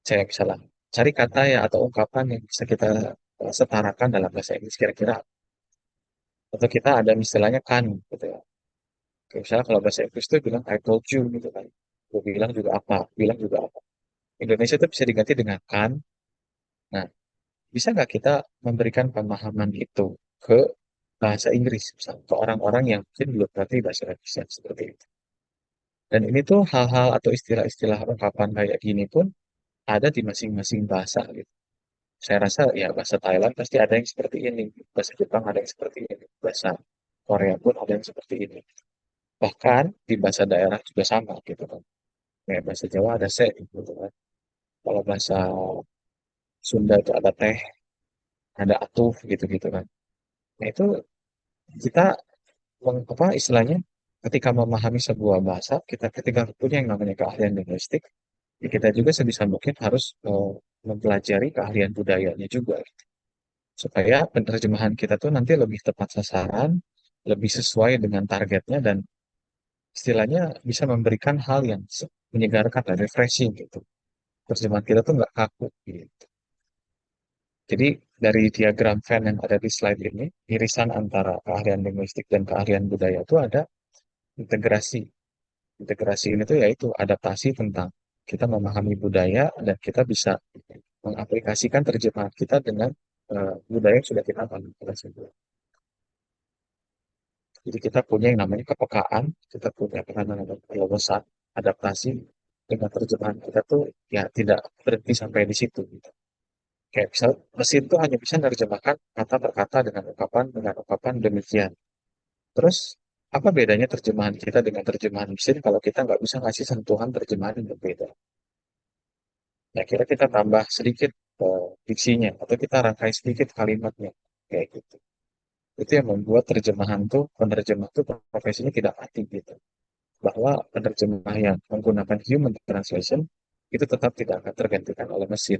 Saya misalnya cari kata ya atau ungkapan yang bisa kita setarakan dalam bahasa Inggris kira-kira. Atau kita ada istilahnya kan gitu ya. Kayak misalnya kalau bahasa Inggris itu bilang I told you gitu kan. Gue bilang juga apa, bilang juga apa. Indonesia itu bisa diganti dengan kan. Nah, bisa nggak kita memberikan pemahaman itu ke bahasa Inggris, misalnya ke orang-orang yang mungkin belum ngerti bahasa Indonesia seperti itu. Dan ini tuh hal-hal atau istilah-istilah ungkapan kayak gini pun ada di masing-masing bahasa gitu. Saya rasa ya bahasa Thailand pasti ada yang seperti ini, bahasa Jepang ada yang seperti ini, bahasa Korea pun ada yang seperti ini. Bahkan di bahasa daerah juga sama gitu kan. Kayak bahasa Jawa ada se gitu kan. Kalau bahasa Sunda itu ada teh, ada atuh gitu-gitu kan. Nah itu kita apa istilahnya ketika memahami sebuah bahasa, kita ketika punya yang namanya keahlian linguistik, ya kita juga sebisa mungkin harus mempelajari keahlian budayanya juga supaya penerjemahan kita tuh nanti lebih tepat sasaran, lebih sesuai dengan targetnya dan istilahnya bisa memberikan hal yang menyegarkan dan refreshing gitu. Terjemahan kita tuh nggak kaku gitu. Jadi dari diagram Venn yang ada di slide ini, irisan antara keahlian linguistik dan keahlian budaya itu ada integrasi. Integrasi ini tuh yaitu adaptasi tentang kita memahami budaya dan kita bisa mengaplikasikan terjemahan kita dengan budaya yang sudah kita pahami. Jadi kita punya yang namanya kepekaan, kita punya apa namanya keleluasan, adaptasi dengan terjemahan kita tuh ya tidak berhenti sampai di situ. Gitu. Kayak misal mesin tuh hanya bisa menerjemahkan kata per kata dengan ungkapan demikian. Terus apa bedanya terjemahan kita dengan terjemahan mesin kalau kita nggak bisa ngasih sentuhan terjemahan yang berbeda? Ya kira kita tambah sedikit diksinya atau kita rangkai sedikit kalimatnya kayak gitu. Itu yang membuat terjemahan tuh penerjemah tuh profesinya tidak mati gitu. Bahwa penerjemah yang menggunakan human translation itu tetap tidak akan tergantikan oleh mesin.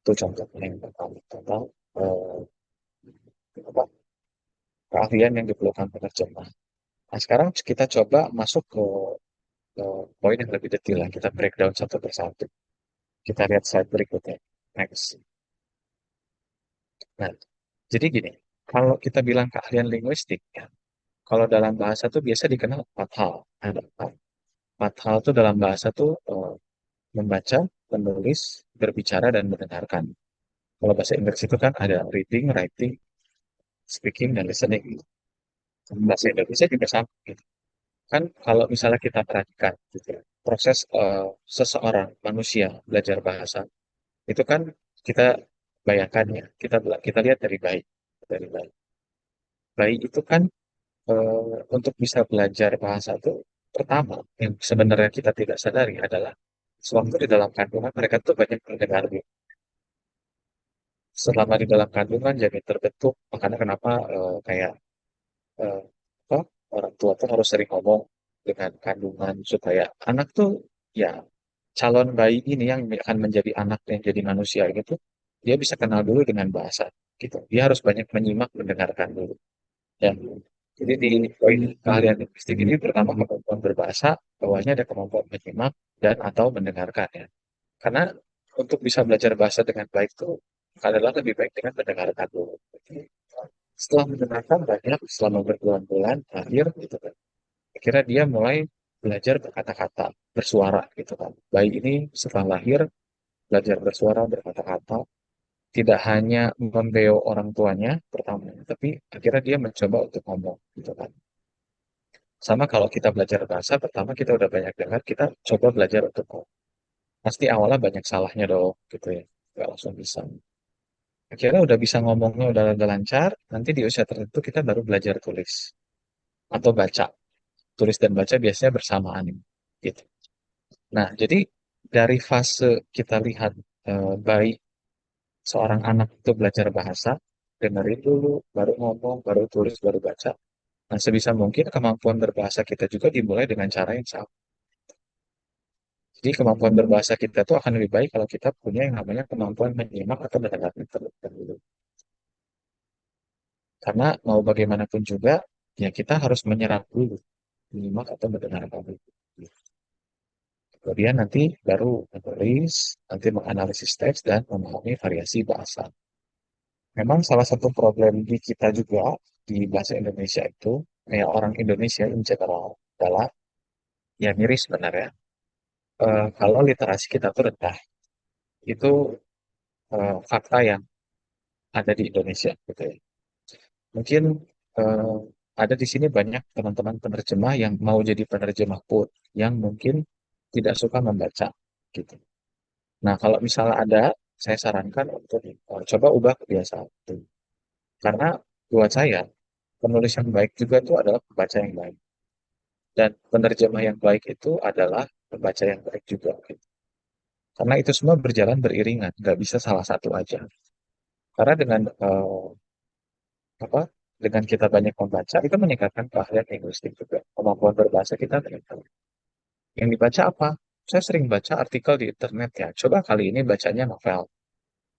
Itu contohnya yang pertama tentang eh, apa, keahlian yang diperlukan penerjemah. Nah, sekarang kita coba masuk ke poin yang lebih detail. Kita breakdown satu persatu. Kita lihat slide berikutnya. Next. Nah, jadi gini, kalau kita bilang keahlian linguistik, ya, kalau dalam bahasa tuh biasa dikenal empat hal. Ada empat. Empat hal tuh dalam bahasa tuh membaca, menulis, berbicara, dan mendengarkan. Kalau bahasa Inggris itu kan ada reading, writing, speaking, dan listening. Bahasa Indonesia juga sama. Gitu. Kan kalau misalnya kita perhatikan gitu, ya, proses seseorang manusia belajar bahasa itu kan kita bayangkan ya, kita lihat dari bayi, dari bayi. Bayi itu kan untuk bisa belajar bahasa itu pertama yang sebenarnya kita tidak sadari adalah sewaktu di dalam kandungan mereka tuh banyak mendengar selama di dalam kandungan jadi terbentuk makanya kenapa kayak eh, apa, orang tua tuh harus sering ngomong dengan kandungan supaya anak tuh ya calon bayi ini yang akan menjadi anak yang jadi manusia gitu dia bisa kenal dulu dengan bahasa gitu dia harus banyak menyimak mendengarkan dulu ya jadi di poin keahlian linguistik ini pertama kemampuan berbahasa bawahnya ada kemampuan menyimak dan atau mendengarkan ya karena untuk bisa belajar bahasa dengan baik itu adalah lebih baik dengan mendengarkan dulu. Setelah mendengarkan banyak, selama berbulan-bulan, akhir gitu kan. Akhirnya dia mulai belajar berkata-kata, bersuara gitu kan. Bayi ini setelah lahir, belajar bersuara, berkata-kata, tidak hanya membeo orang tuanya pertama, tapi akhirnya dia mencoba untuk ngomong gitu kan. Sama kalau kita belajar bahasa, pertama kita udah banyak dengar, kita coba belajar untuk ngomong. Pasti awalnya banyak salahnya dong, gitu ya. Nggak langsung bisa. Akhirnya udah bisa ngomongnya udah lancar, nanti di usia tertentu kita baru belajar tulis atau baca. Tulis dan baca biasanya bersamaan gitu. Nah, jadi dari fase kita lihat baik seorang anak itu belajar bahasa, dengerin dulu, baru ngomong, baru tulis, baru baca. Nah, sebisa mungkin kemampuan berbahasa kita juga dimulai dengan cara yang sama. Jadi kemampuan berbahasa kita tuh akan lebih baik kalau kita punya yang namanya kemampuan menyimak atau mendengar terlebih dahulu. Karena mau bagaimanapun juga, ya kita harus menyerap dulu, menyimak atau mendengar dulu. Kemudian nanti baru menulis, nanti menganalisis teks dan memahami variasi bahasa. Memang salah satu problem di kita juga di bahasa Indonesia itu, ya orang Indonesia in general adalah ya miris sebenarnya. Kalau literasi kita tuh rendah, itu fakta yang ada di Indonesia gitu ya. Mungkin eh, ada di sini banyak teman-teman penerjemah yang mau jadi penerjemah pun yang mungkin tidak suka membaca gitu. Nah, kalau misalnya ada, saya sarankan untuk coba ubah kebiasaan itu. Karena buat saya, penulis yang baik juga itu adalah pembaca yang baik. Dan penerjemah yang baik itu adalah pembaca yang baik juga, gitu. Karena itu semua berjalan beriringan, nggak bisa salah satu aja. Karena dengan apa? Dengan kita banyak membaca, itu meningkatkan keahlian linguistik juga. Kemampuan berbahasa kita meningkat. Yang dibaca apa? Saya sering baca artikel di internet ya. Coba kali ini bacanya novel.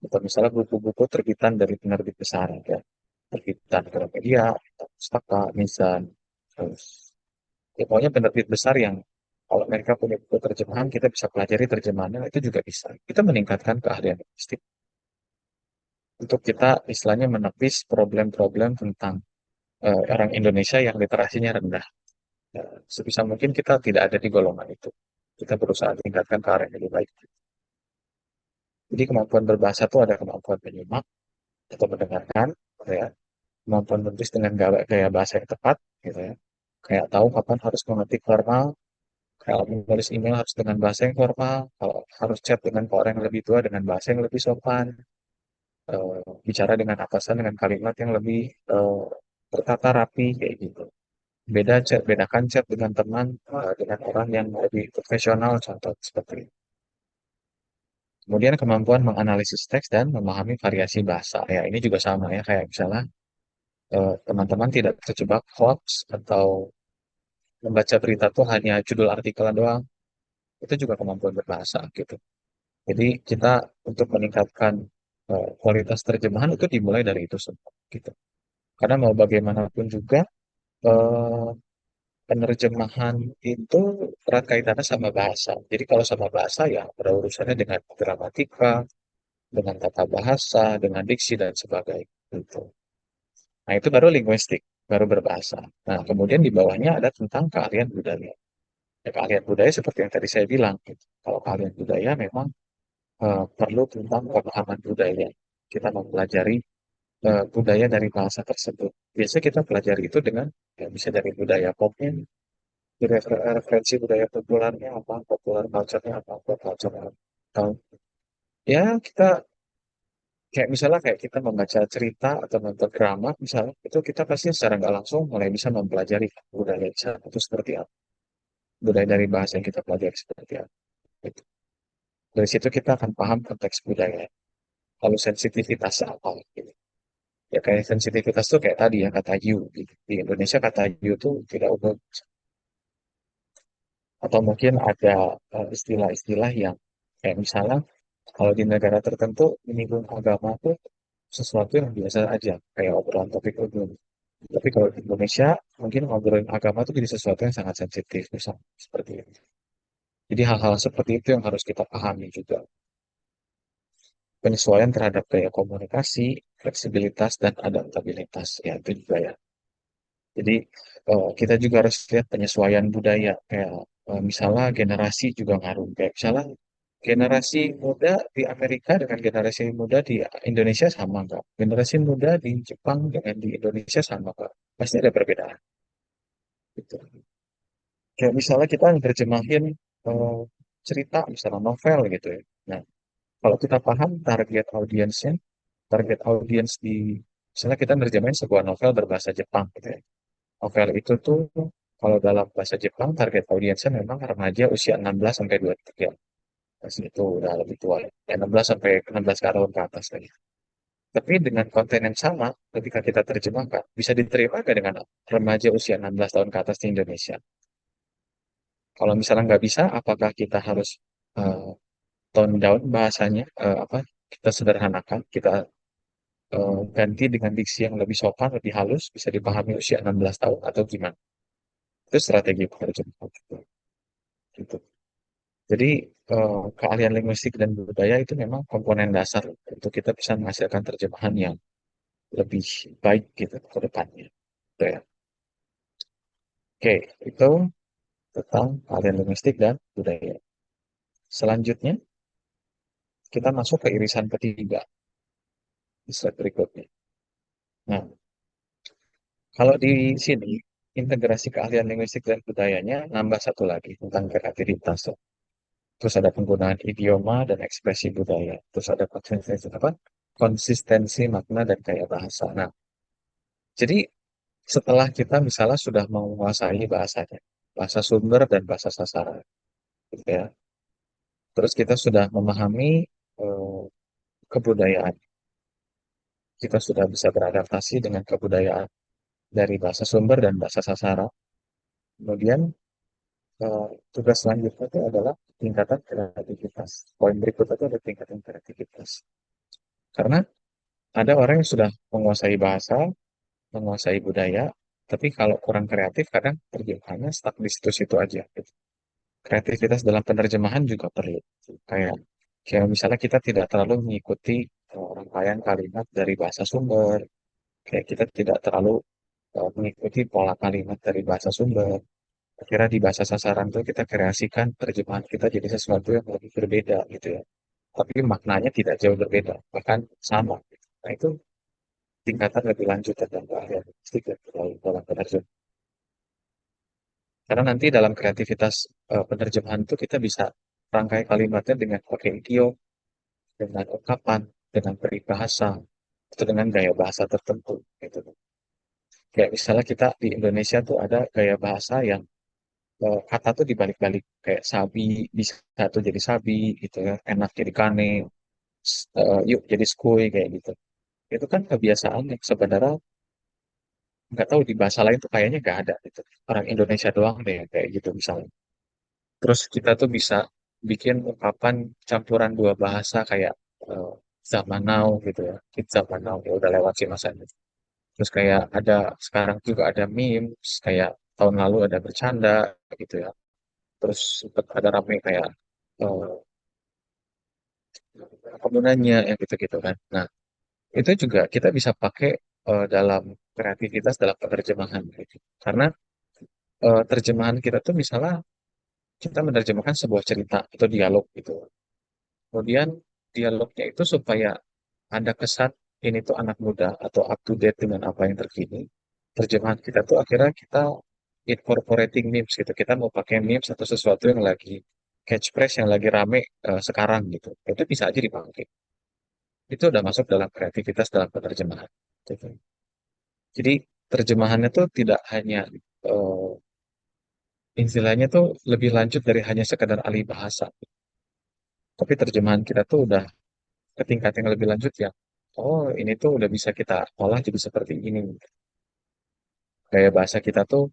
Atau misalnya buku-buku terbitan dari penerbit besar ya. Terbitan Gramedia, Pustaka, Mizan, terus ya, pokoknya penerbit besar yang kalau mereka punya buku terjemahan, kita bisa pelajari terjemahannya, itu juga bisa. Kita meningkatkan keahlian linguistik untuk kita istilahnya menepis problem-problem tentang orang Indonesia yang literasinya rendah. Ya, sebisa mungkin kita tidak ada di golongan itu. Kita berusaha tingkatkan ke arah yang lebih baik. Jadi kemampuan berbahasa itu ada kemampuan menyimak atau mendengarkan, gitu ya. Kemampuan menulis dengan gaya bahasa yang tepat, gitu ya. Kayak tahu kapan harus mengetik formal, kalau menulis email harus dengan bahasa yang formal, kalau harus chat dengan orang yang lebih tua dengan bahasa yang lebih sopan, bicara dengan atasan dengan kalimat yang lebih eh, tertata rapi kayak gitu. Bedakan chat dengan teman dengan orang yang lebih profesional, contoh seperti itu. Kemudian kemampuan menganalisis teks dan memahami variasi bahasa. Ya, ini juga sama ya, kayak misalnya teman-teman tidak terjebak hoax atau membaca berita tuh hanya judul artikel doang. Itu juga kemampuan berbahasa gitu. Jadi kita untuk meningkatkan kualitas terjemahan itu dimulai dari itu semua gitu. Karena mau bagaimanapun juga eh, penerjemahan itu erat kaitannya sama bahasa. Jadi kalau sama bahasa ya berurusannya dengan gramatika, dengan tata bahasa, dengan diksi dan sebagainya. Gitu. Nah itu baru linguistik, baru berbahasa. Nah kemudian di bawahnya ada tentang keahlian budaya. Ya, keahlian budaya seperti yang tadi saya bilang. Gitu. Kalau keahlian budaya memang perlu tentang pemahaman budaya. Kita mempelajari budaya dari bahasa tersebut. Biasanya kita pelajari itu dengan ya, bisa dari budaya popnya, referensi budaya populernya apa, popular culture-nya apa, pop culture-nya apa. Atau ya kita kayak misalnya kayak kita membaca cerita atau nonton drama misalnya, itu kita pasti secara nggak langsung mulai bisa mempelajari budaya di sana itu seperti apa. Budaya dari bahasa yang kita pelajari seperti apa. Gitu. Dari situ kita akan paham konteks budaya. Lalu sensitivitas apa gitu. Ya kayak sensitivitas tuh kayak tadi ya kata you gitu. Di Indonesia kata you tuh tidak umum atau mungkin ada istilah-istilah yang kayak misalnya kalau di negara tertentu menyinggung agama tuh sesuatu yang biasa aja kayak obrolan topik umum. Tapi kalau di Indonesia mungkin ngobrolin agama tuh jadi sesuatu yang sangat sensitif misalnya seperti itu. Jadi hal-hal seperti itu yang harus kita pahami juga. Penyesuaian terhadap gaya komunikasi, fleksibilitas dan adaptabilitas ya itu juga ya. Jadi kita juga harus lihat penyesuaian budaya kayak misalnya generasi juga ngaruh kayak misalnya generasi muda di Amerika dengan generasi muda di Indonesia sama nggak? Generasi muda di Jepang dengan di Indonesia sama nggak? Pasti ada perbedaan. Gitu. Kayak misalnya kita nerjemahin eh, cerita misalnya novel gitu ya. Nah, kalau kita paham target audiens di misalnya kita nerjemahin sebuah novel berbahasa Jepang gitu ya. Novel itu tuh kalau dalam bahasa Jepang target audiensnya memang remaja usia 16 sampai 23. Pas itu udah lebih tua ya. Ya, 16 sampai 16 tahun ke atas lagi. Tapi dengan konten yang sama, ketika kita terjemahkan, bisa diterima nggak dengan remaja usia 16 tahun ke atas di Indonesia? Kalau misalnya nggak bisa, apakah kita harus eh, tone down bahasanya, apa kita sederhanakan, kita ganti dengan diksi yang lebih sopan, lebih halus, bisa dipahami usia 16 tahun atau gimana? Itu strategi penerjemahan gitu. Gitu. Jadi keahlian linguistik dan budaya itu memang komponen dasar untuk kita bisa menghasilkan terjemahan yang lebih baik gitu ke depannya. Gitu ya. Oke, itu tentang keahlian linguistik dan budaya. Selanjutnya, kita masuk ke irisan ketiga di slide berikutnya. Nah, kalau di sini, integrasi keahlian linguistik dan budayanya nambah satu lagi tentang kreativitas. terus ada penggunaan idioma dan ekspresi budaya, terus ada konsistensi apa? Konsistensi makna dan gaya bahasa. Nah, jadi setelah kita misalnya sudah menguasai bahasanya, bahasa sumber dan bahasa sasaran, gitu ya. Terus kita sudah memahami eh, kebudayaan, kita sudah bisa beradaptasi dengan kebudayaan dari bahasa sumber dan bahasa sasaran. Kemudian tugas selanjutnya itu adalah tingkatan kreativitas. Poin berikutnya itu ada tingkatan kreativitas. Karena ada orang yang sudah menguasai bahasa, menguasai budaya, tapi kalau kurang kreatif kadang terjemahannya stuck di situ-situ aja, gitu. Kreativitas dalam penerjemahan juga perlu. Kayak, kayak misalnya kita tidak terlalu mengikuti rangkaian kalimat dari bahasa sumber, kayak kita tidak terlalu mengikuti pola kalimat dari bahasa sumber. Akhirnya di bahasa sasaran itu kita kreasikan terjemahan kita jadi sesuatu yang lebih berbeda gitu ya. Tapi maknanya tidak jauh berbeda, bahkan sama. Nah itu tingkatan lebih lanjut tentang keahlian linguistik dan dalam penerjemahan. Karena nanti dalam kreativitas penerjemahan itu kita bisa rangkai kalimatnya dengan pakai idiom, dengan ungkapan, dengan peribahasa, atau dengan gaya bahasa tertentu. Gitu. Kayak misalnya kita di Indonesia tuh ada gaya bahasa yang kata tuh dibalik-balik. Kayak sabi, bisa tuh jadi sabi, gitu ya. Enak jadi kane, yuk jadi skuy, kayak gitu. Itu kan kebiasaan yang sebenarnya nggak tahu di bahasa lain tuh kayaknya nggak ada gitu. Orang Indonesia doang deh yang kayak gitu misalnya. Terus kita tuh bisa bikin ungkapan campuran dua bahasa kayak eh, zaman now gitu ya. Kita zaman now ya udah lewat sih masanya. Terus kayak ada sekarang juga ada memes kayak tahun lalu ada bercanda gitu ya. Terus sempet ada rame kayak eh, kamu nanya yang gitu-gitu kan. Nah, itu juga kita bisa pakai dalam kreativitas dalam penerjemahan gitu. Karena terjemahan kita tuh misalnya kita menerjemahkan sebuah cerita atau dialog gitu. Kemudian dialognya itu supaya ada kesan ini tuh anak muda atau up to date dengan apa yang terkini. Terjemahan kita tuh akhirnya kita incorporating memes gitu. Kita mau pakai memes atau sesuatu yang lagi catchphrase yang lagi rame sekarang gitu. Itu bisa aja dipakai. Itu udah masuk dalam kreativitas dalam penerjemahan. Gitu. Jadi terjemahannya tuh tidak hanya eh, istilahnya tuh lebih lanjut dari hanya sekedar alih bahasa. Tapi terjemahan kita tuh udah ke tingkat yang lebih lanjut ya. Oh, ini tuh udah bisa kita olah jadi seperti ini. Gaya bahasa kita tuh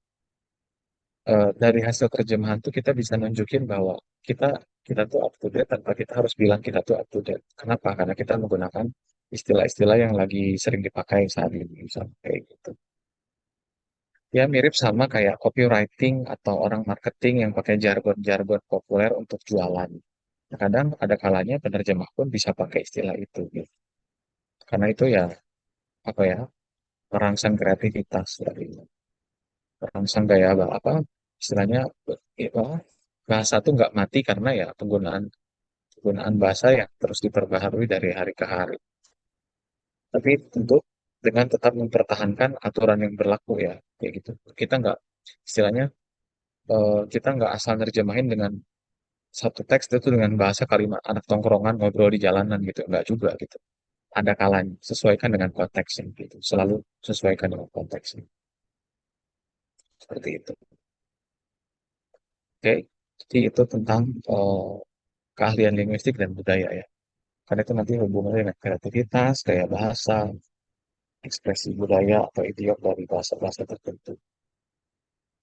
dari hasil terjemahan tuh kita bisa nunjukin bahwa kita kita tuh up to date tanpa kita harus bilang kita tuh up to date. Kenapa? Karena kita menggunakan istilah-istilah yang lagi sering dipakai saat ini, misalnya kayak gitu. Ya mirip sama kayak copywriting atau orang marketing yang pakai jargon-jargon populer untuk jualan. Kadang ada kalanya penerjemah pun bisa pakai istilah itu, gitu. Karena itu ya apa ya merangsang kreativitas dari merangsang gaya apa istilahnya apa, bahasa tuh nggak mati karena ya penggunaan penggunaan bahasa yang terus diperbaharui dari hari ke hari. Tapi tentu dengan tetap mempertahankan aturan yang berlaku ya kayak gitu. Kita nggak istilahnya kita nggak asal nerjemahin dengan satu teks itu dengan bahasa kalimat anak tongkrongan ngobrol di jalanan gitu nggak juga gitu. Ada kalanya sesuaikan dengan konteksnya gitu. Selalu sesuaikan dengan konteksnya. Seperti itu. Oke, jadi itu tentang keahlian linguistik dan budaya ya. Karena itu nanti hubungannya dengan kreativitas, gaya bahasa, ekspresi budaya atau idiom dari bahasa-bahasa tertentu.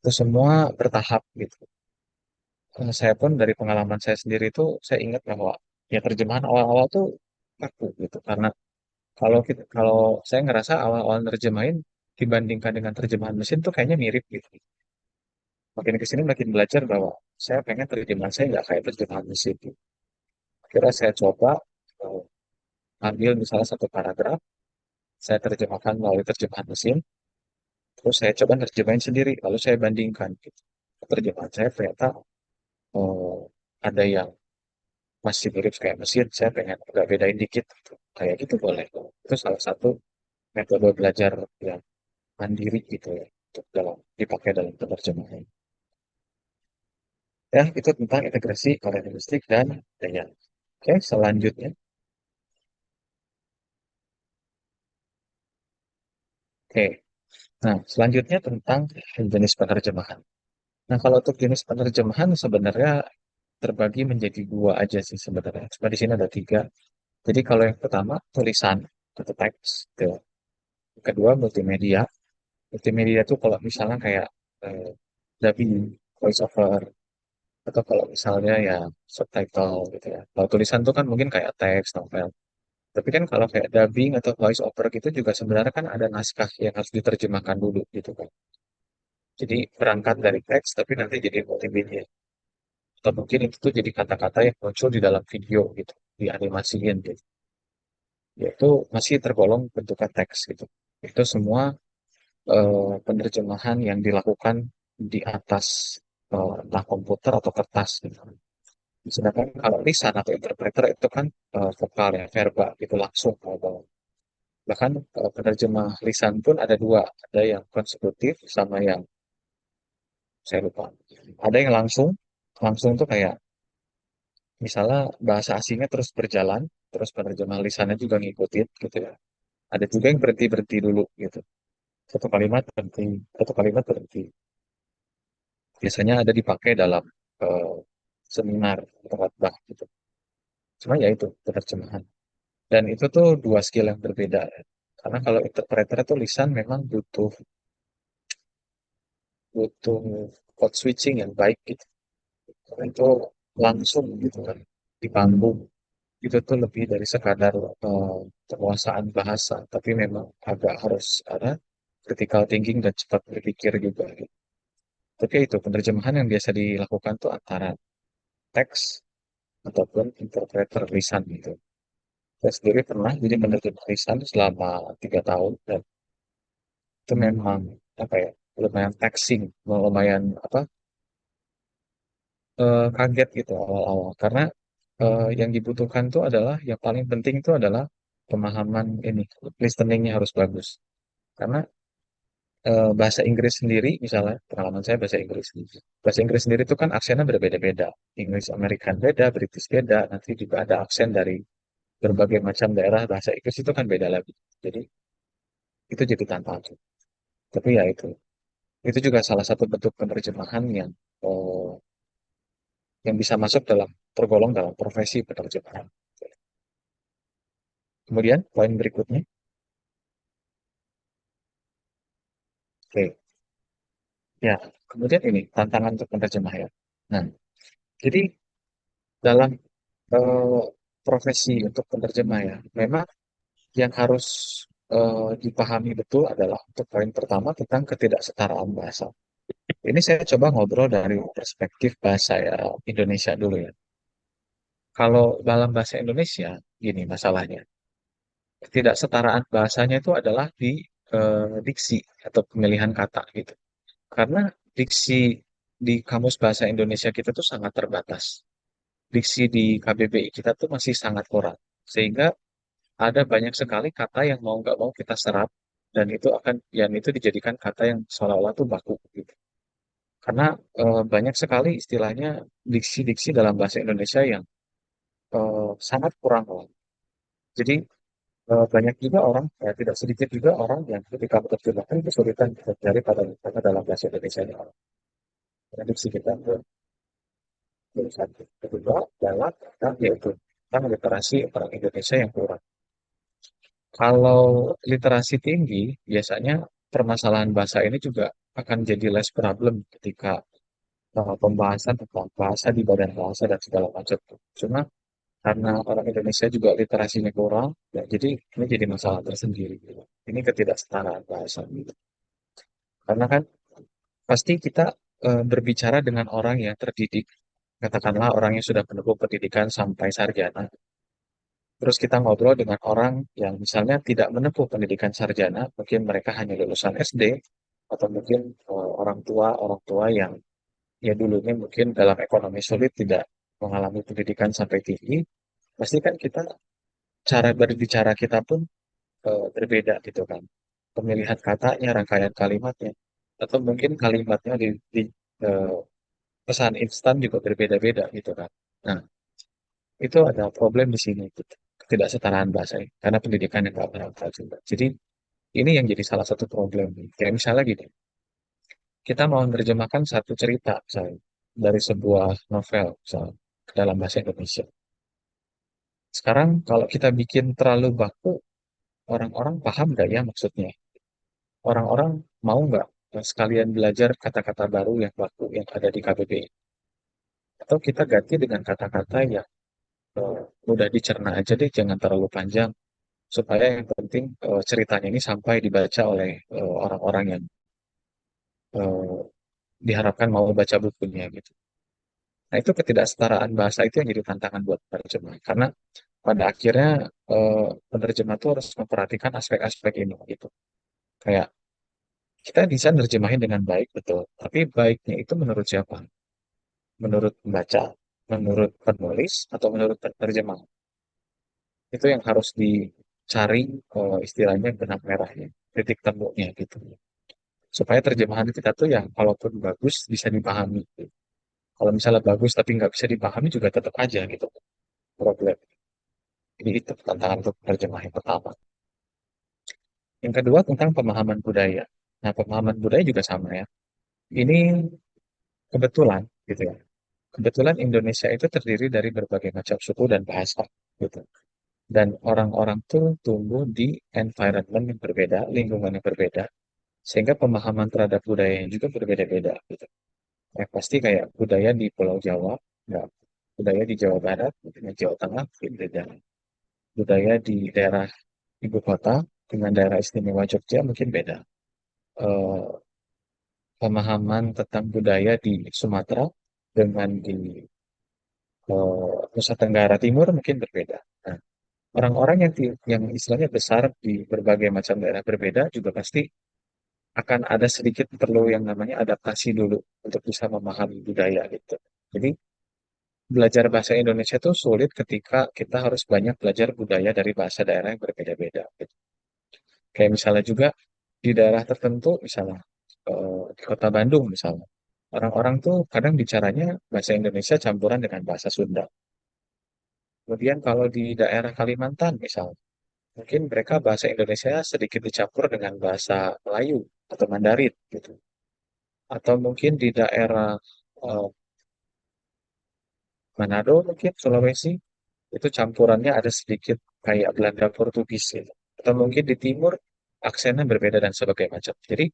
Itu semua bertahap gitu. Saya pun dari pengalaman saya sendiri itu saya ingat bahwa ya terjemahan awal-awal tuh kaku gitu. Karena kalau saya ngerasa awal-awal nerjemahin dibandingkan dengan terjemahan mesin tuh kayaknya mirip gitu. Makin ke sini makin belajar bahwa saya pengen terjemahan saya nggak kayak terjemahan mesin gitu. Akhirnya saya coba eh, ambil misalnya satu paragraf, saya terjemahkan melalui terjemahan mesin, terus saya coba terjemahin sendiri, lalu saya bandingkan. Gitu. Terjemahan saya ternyata eh, ada yang masih mirip kayak mesin, saya pengen agak bedain dikit. Gitu. Kayak gitu boleh. Itu salah satu metode belajar yang mandiri gitu ya, untuk dalam dipakai dalam penerjemahan. Ya, itu tentang integrasi linguistik dan daya. Oke, selanjutnya. Oke, nah selanjutnya tentang jenis penerjemahan. Nah, kalau untuk jenis penerjemahan sebenarnya terbagi menjadi dua aja sih sebenarnya. Cuma di sini ada tiga. Jadi kalau yang pertama tulisan atau teks, gitu. Yang kedua multimedia. Multimedia itu kalau misalnya kayak eh, dubbing, voice over, atau kalau misalnya ya subtitle gitu ya. Kalau tulisan itu kan mungkin kayak teks, novel. Tapi kan kalau kayak dubbing atau voice over gitu juga sebenarnya kan ada naskah yang harus diterjemahkan dulu gitu kan. Jadi berangkat dari teks tapi nanti jadi multimedia. Atau mungkin itu tuh jadi kata-kata yang muncul di dalam video gitu, dianimasiin gitu. Yaitu masih tergolong bentukan teks gitu. Itu semua penerjemahan yang dilakukan di atas entah komputer atau kertas gitu. Sedangkan kalau lisan atau interpreter itu kan vokal ya, verba gitu langsung ngomong. Bahkan penerjemah lisan pun ada dua, ada yang konsekutif sama yang saya lupa. Ada yang langsung, langsung tuh kayak misalnya bahasa asingnya terus berjalan, terus penerjemah lisannya juga ngikutin gitu ya. Ada juga yang berhenti-berhenti dulu gitu. Satu kalimat berhenti, satu kalimat berhenti. Biasanya ada dipakai dalam eh, seminar atau khotbah gitu. Cuma ya itu penerjemahan. Dan itu tuh dua skill yang berbeda ya. Karena kalau interpreter itu lisan memang butuh butuh code switching yang baik gitu. Karena itu langsung gitu kan di panggung. Itu tuh lebih dari sekadar penguasaan bahasa, tapi memang agak harus ada critical thinking dan cepat berpikir juga gitu. Tapi itu penerjemahan yang biasa dilakukan tuh antara teks ataupun interpreter lisan gitu. Saya sendiri pernah jadi penerjemah lisan selama 3 tahun dan itu memang apa ya lumayan taxing, lumayan apa kaget gitu awal-awal karena yang dibutuhkan tuh adalah yang paling penting itu adalah pemahaman ini listeningnya harus bagus karena bahasa Inggris sendiri misalnya pengalaman saya bahasa Inggris sendiri itu kan aksennya berbeda-beda Inggris American beda British beda nanti juga ada aksen dari berbagai macam daerah bahasa Inggris itu kan beda lagi jadi itu jadi tantangan tapi ya itu juga salah satu bentuk penerjemahan eh, yang bisa masuk dalam tergolong dalam profesi penerjemahan. Kemudian poin berikutnya, oke, ya, kemudian ini tantangan untuk penerjemah ya. Nah, jadi dalam eh, profesi untuk penerjemah ya, memang yang harus dipahami betul adalah untuk poin pertama tentang ketidaksetaraan bahasa. Ini saya coba ngobrol dari perspektif bahasa ya Indonesia dulu ya. Kalau dalam bahasa Indonesia, gini masalahnya. Ketidaksetaraan bahasanya itu adalah di diksi atau pemilihan kata gitu. Karena diksi di Kamus Bahasa Indonesia kita tuh sangat terbatas. Diksi di KBBI kita tuh masih sangat kurang. Sehingga ada banyak sekali kata yang mau nggak mau kita serap dan itu akan yang itu dijadikan kata yang seolah-olah tuh baku gitu. Karena banyak sekali istilahnya diksi-diksi dalam bahasa Indonesia yang sangat kurang. Jadi banyak juga orang, ya tidak sedikit juga orang yang ketika menerjemahkan kesulitan dari pada dalam bahasa Indonesia ini. Prediksi kita itu satu. Kedua, dalam tentang yaitu tentang literasi orang Indonesia yang kurang. Kalau literasi tinggi, biasanya permasalahan bahasa ini juga akan jadi less problem ketika pembahasan tentang bahasa di badan bahasa dan segala macam. Cuma karena orang Indonesia juga literasinya kurang, ya, jadi ini jadi masalah tersendiri. Gitu. Ini ketidaksetaraan bahasa. Gitu. Karena kan pasti kita berbicara dengan orang yang terdidik, katakanlah orang yang sudah menempuh pendidikan sampai sarjana. Terus kita ngobrol dengan orang yang misalnya tidak menempuh pendidikan sarjana, mungkin mereka hanya lulusan SD, atau mungkin orang tua yang ya dulunya mungkin dalam ekonomi sulit tidak mengalami pendidikan sampai tinggi, pasti kan kita cara berbicara kita pun berbeda gitu kan. Pemilihan katanya, rangkaian kalimatnya, atau mungkin kalimatnya pesan instan juga berbeda-beda gitu kan. Nah, itu ada problem di sini gitu. Ketidaksetaraan bahasa ini karena pendidikan yang nggak merata juga. Jadi ini yang jadi salah satu problem. Kayak misalnya gini, kita mau menerjemahkan satu cerita misalnya dari sebuah novel misalnya ke dalam bahasa Indonesia. Sekarang kalau kita bikin terlalu baku, orang-orang paham nggak ya maksudnya? Orang-orang mau nggak sekalian belajar kata-kata baru yang baku yang ada di KBBI? Atau kita ganti dengan kata-kata yang mudah dicerna aja deh, jangan terlalu panjang, supaya yang penting ceritanya ini sampai dibaca oleh orang-orang yang eh, diharapkan mau baca bukunya gitu. Nah, itu ketidaksetaraan bahasa itu yang jadi tantangan buat penerjemah. Karena pada akhirnya penerjemah itu harus memperhatikan aspek-aspek ini gitu. Kayak kita bisa nerjemahin dengan baik, betul. Tapi baiknya itu menurut siapa? Menurut pembaca, menurut penulis, atau menurut penerjemah? Itu yang harus dicari istilahnya benang merahnya, titik temunya gitu. Supaya terjemahan kita tuh yang kalaupun bagus bisa dipahami. Kalau misalnya bagus tapi nggak bisa dipahami juga tetap aja gitu problem. Jadi itu tantangan untuk terjemah yang pertama. Yang kedua tentang pemahaman budaya. Nah, pemahaman budaya juga sama ya. Ini kebetulan gitu ya. Kebetulan Indonesia itu terdiri dari berbagai macam suku dan bahasa gitu. Dan orang-orang tuh tumbuh di environment yang berbeda, lingkungan yang berbeda, sehingga pemahaman terhadap budaya yang juga berbeda-beda gitu. Yang pasti kayak budaya di Pulau Jawa, ya, budaya di Jawa Barat, dengan Jawa Tengah, mungkin beda. Budaya di daerah ibu kota dengan daerah istimewa Jogja mungkin beda. Eh, Pemahaman tentang budaya di Sumatera dengan di Nusa Tenggara Timur mungkin berbeda. Nah, orang-orang yang istilahnya besar di berbagai macam daerah berbeda juga pasti akan ada sedikit perlu yang namanya adaptasi dulu untuk bisa memahami budaya gitu. Jadi belajar bahasa Indonesia itu sulit ketika kita harus banyak belajar budaya dari bahasa daerah yang berbeda-beda, gitu. Kayak misalnya juga di daerah tertentu, misalnya di Kota Bandung misalnya, orang-orang tuh kadang bicaranya bahasa Indonesia campuran dengan bahasa Sunda. Kemudian kalau di daerah Kalimantan misalnya, mungkin mereka bahasa Indonesia sedikit dicampur dengan bahasa Melayu atau Mandarin gitu. Atau mungkin di daerah eh, Manado mungkin Sulawesi itu campurannya ada sedikit kayak Belanda Portugis gitu. Atau mungkin di timur aksennya berbeda dan sebagainya macam. Jadi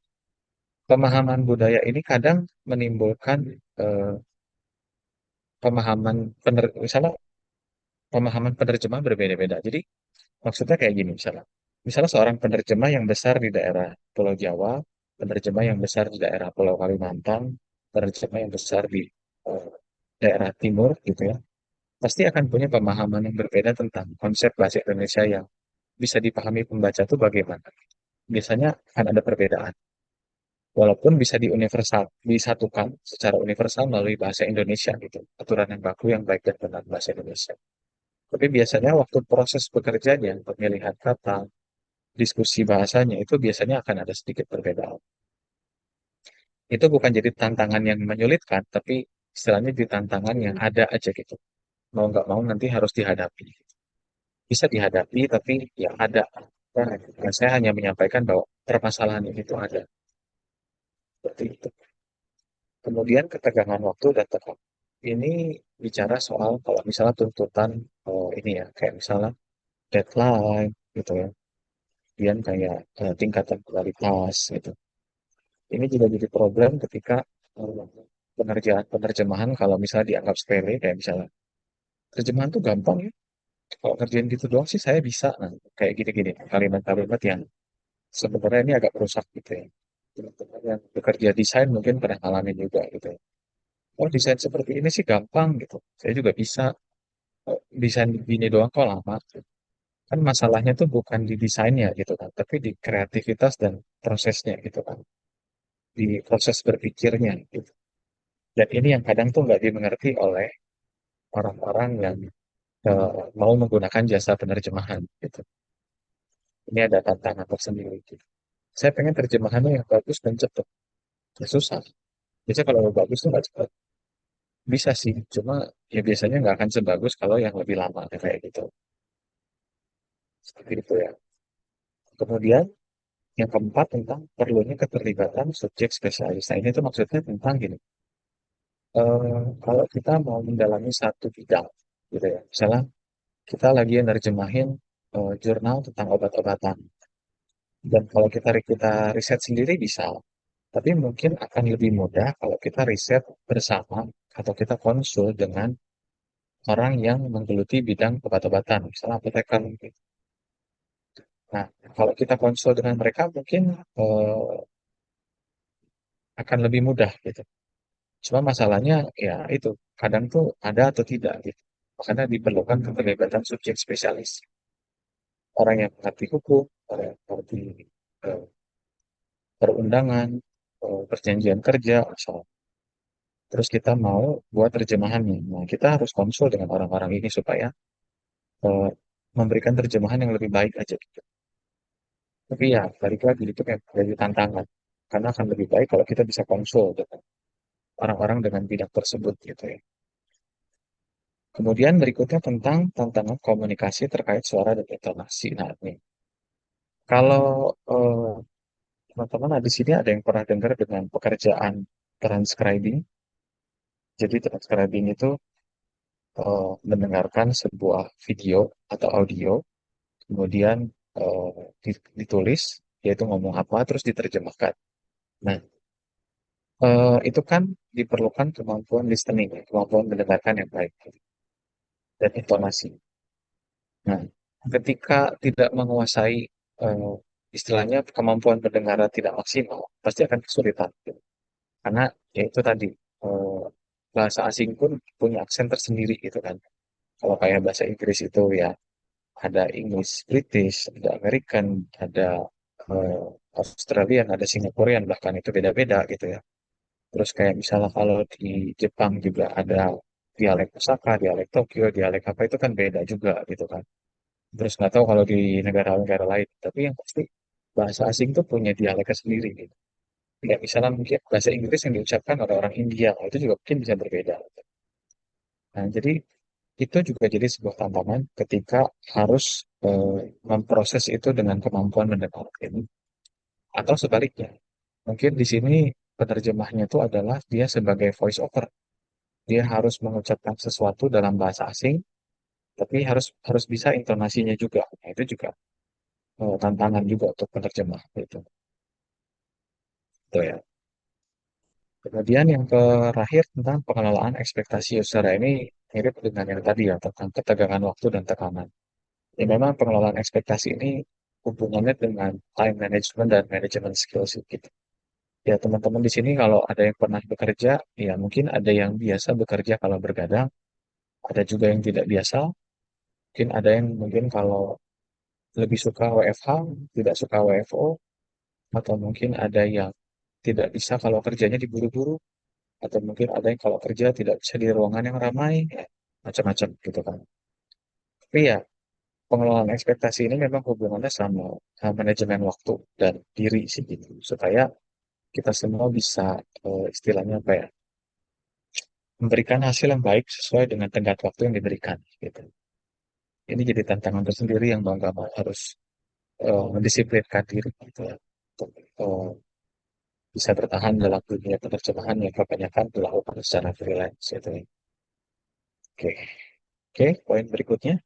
pemahaman budaya ini kadang menimbulkan eh, misalnya pemahaman penerjemah berbeda-beda. Jadi maksudnya kayak gini misalnya. Misalnya seorang penerjemah yang besar di daerah Pulau Jawa, penerjemah yang besar di daerah Pulau Kalimantan, penerjemah yang besar di eh, daerah timur gitu ya. Pasti akan punya pemahaman yang berbeda tentang konsep bahasa Indonesia yang bisa dipahami pembaca itu bagaimana. Biasanya akan ada perbedaan. Walaupun bisa disatukan secara universal melalui bahasa Indonesia gitu. Aturan yang baku yang baik dan benar bahasa Indonesia. Tapi biasanya waktu proses bekerjanya, pemilihan kata, diskusi bahasanya itu biasanya akan ada sedikit perbedaan. Itu bukan jadi tantangan yang menyulitkan, tapi istilahnya di tantangan yang ada aja gitu. Mau nggak mau nanti harus dihadapi. Bisa dihadapi, tapi ya ada. Dan saya hanya menyampaikan bahwa permasalahan itu ada. Seperti itu. Kemudian ketegangan waktu dan tekan. Ini bicara soal kalau misalnya tuntutan ini ya, kayak misalnya deadline gitu ya. Kemudian kayak tingkatan kualitas gitu. Ini juga jadi problem ketika pengerjaan penerjemahan kalau misalnya dianggap sepele kayak misalnya terjemahan tuh gampang ya. Kalau kerjaan gitu doang sih saya bisa. Nah, kayak gini-gini kalimat-kalimat yang sebenarnya ini agak rusak gitu ya. Teman-teman yang bekerja desain mungkin pernah ngalamin juga gitu ya. Oh, desain seperti ini sih gampang gitu. Saya juga bisa. Oh, desain gini doang kok lama. Kan masalahnya tuh bukan di desainnya gitu kan, tapi di kreativitas dan prosesnya gitu kan. Di proses berpikirnya gitu. Dan ini yang kadang tuh nggak dimengerti oleh orang-orang yang mau menggunakan jasa penerjemahan gitu. Ini ada tantangan tersendiri gitu. Saya pengen terjemahannya yang bagus dan cepat. Ya, susah. Biasanya kalau bagus tuh nggak cepat. bisa sih, cuma ya biasanya nggak akan sebagus kalau yang lebih lama kayak gitu. Seperti itu ya. Kemudian yang keempat tentang perlunya keterlibatan subjek spesialis. Nah ini tuh maksudnya tentang gini, kalau kita mau mendalami satu bidang, gitu ya. Misalnya kita lagi nerjemahin jurnal tentang obat-obatan. Dan kalau kita riset sendiri bisa, tapi mungkin akan lebih mudah kalau kita riset bersama atau kita konsul dengan orang yang menggeluti bidang obat-obatan, misalnya apoteker mungkin. Nah, kalau kita konsul dengan mereka mungkin eh, akan lebih mudah gitu. Cuma masalahnya ya itu kadang tuh ada atau tidak gitu. Makanya diperlukan keterlibatan subjek spesialis. Orang yang mengerti hukum, orang yang mengerti eh, perundangan, perjanjian kerja, misalnya. Terus kita mau buat terjemahannya. Nah, kita harus konsul dengan orang-orang ini supaya eh, memberikan terjemahan yang lebih baik aja gitu. Tapi ya, balik lagi itu kayak jadi tantangan. Karena akan lebih baik kalau kita bisa konsul dengan orang-orang dengan bidang tersebut gitu ya. Kemudian berikutnya tentang tantangan komunikasi terkait suara dan intonasi. Nah, ini kalau teman-teman di sini ada yang pernah dengar dengan pekerjaan transcribing. Jadi transcribing itu mendengarkan sebuah video atau audio, kemudian ditulis, yaitu ngomong apa, terus diterjemahkan. Nah, itu kan diperlukan kemampuan listening, kemampuan mendengarkan yang baik, dan intonasi. Nah, ketika tidak menguasai eh, istilahnya kemampuan pendengar tidak maksimal, pasti akan kesulitan. Gitu. Karena ya itu tadi eh, bahasa asing pun punya aksen tersendiri gitu kan. Kalau kayak bahasa Inggris itu ya ada English British, ada American, ada eh, Australian, ada Singaporean, bahkan itu beda-beda gitu ya. Terus kayak misalnya kalau di Jepang juga ada dialek Osaka, dialek Tokyo, dialek apa itu kan beda juga gitu kan. Terus nggak tahu kalau di negara-negara lain, tapi yang pasti bahasa asing tuh punya dialeknya sendiri gitu. Ya misalnya mungkin bahasa Inggris yang diucapkan oleh orang India, nah, itu juga mungkin bisa berbeda. Nah, jadi itu juga jadi sebuah tantangan ketika harus memproses itu dengan kemampuan mendengar ini. Atau sebaliknya, mungkin di sini penerjemahnya itu adalah dia sebagai voice over. Dia harus mengucapkan sesuatu dalam bahasa asing, tapi harus harus bisa intonasinya juga. Nah, itu juga tantangan juga untuk penerjemah itu. Itu ya. Kemudian yang terakhir tentang pengelolaan ekspektasi user ini mirip dengan yang tadi ya tentang ketegangan waktu dan tekanan. Ya memang pengelolaan ekspektasi ini hubungannya dengan time management dan manajemen skills gitu. Ya teman-teman di sini kalau ada yang pernah bekerja, ya mungkin ada yang biasa bekerja kalau bergadang, ada juga yang tidak biasa, mungkin ada yang mungkin kalau lebih suka WFH, tidak suka WFO, atau mungkin ada yang tidak bisa kalau kerjanya diburu-buru, atau mungkin ada yang kalau kerja tidak bisa di ruangan yang ramai, ya, macam-macam gitu kan. Tapi ya pengelolaan ekspektasi ini memang hubungannya sama manajemen waktu dan diri sih gitu supaya kita semua bisa istilahnya apa ya memberikan hasil yang baik sesuai dengan tenggat waktu yang diberikan gitu. Ini jadi tantangan tersendiri yang mau nggak mau harus mendisiplinkan diri gitu ya untuk bisa bertahan dalam dunia penerjemahan yang kebanyakan dilakukan secara freelance gitu ya. Oke, oke, poin berikutnya.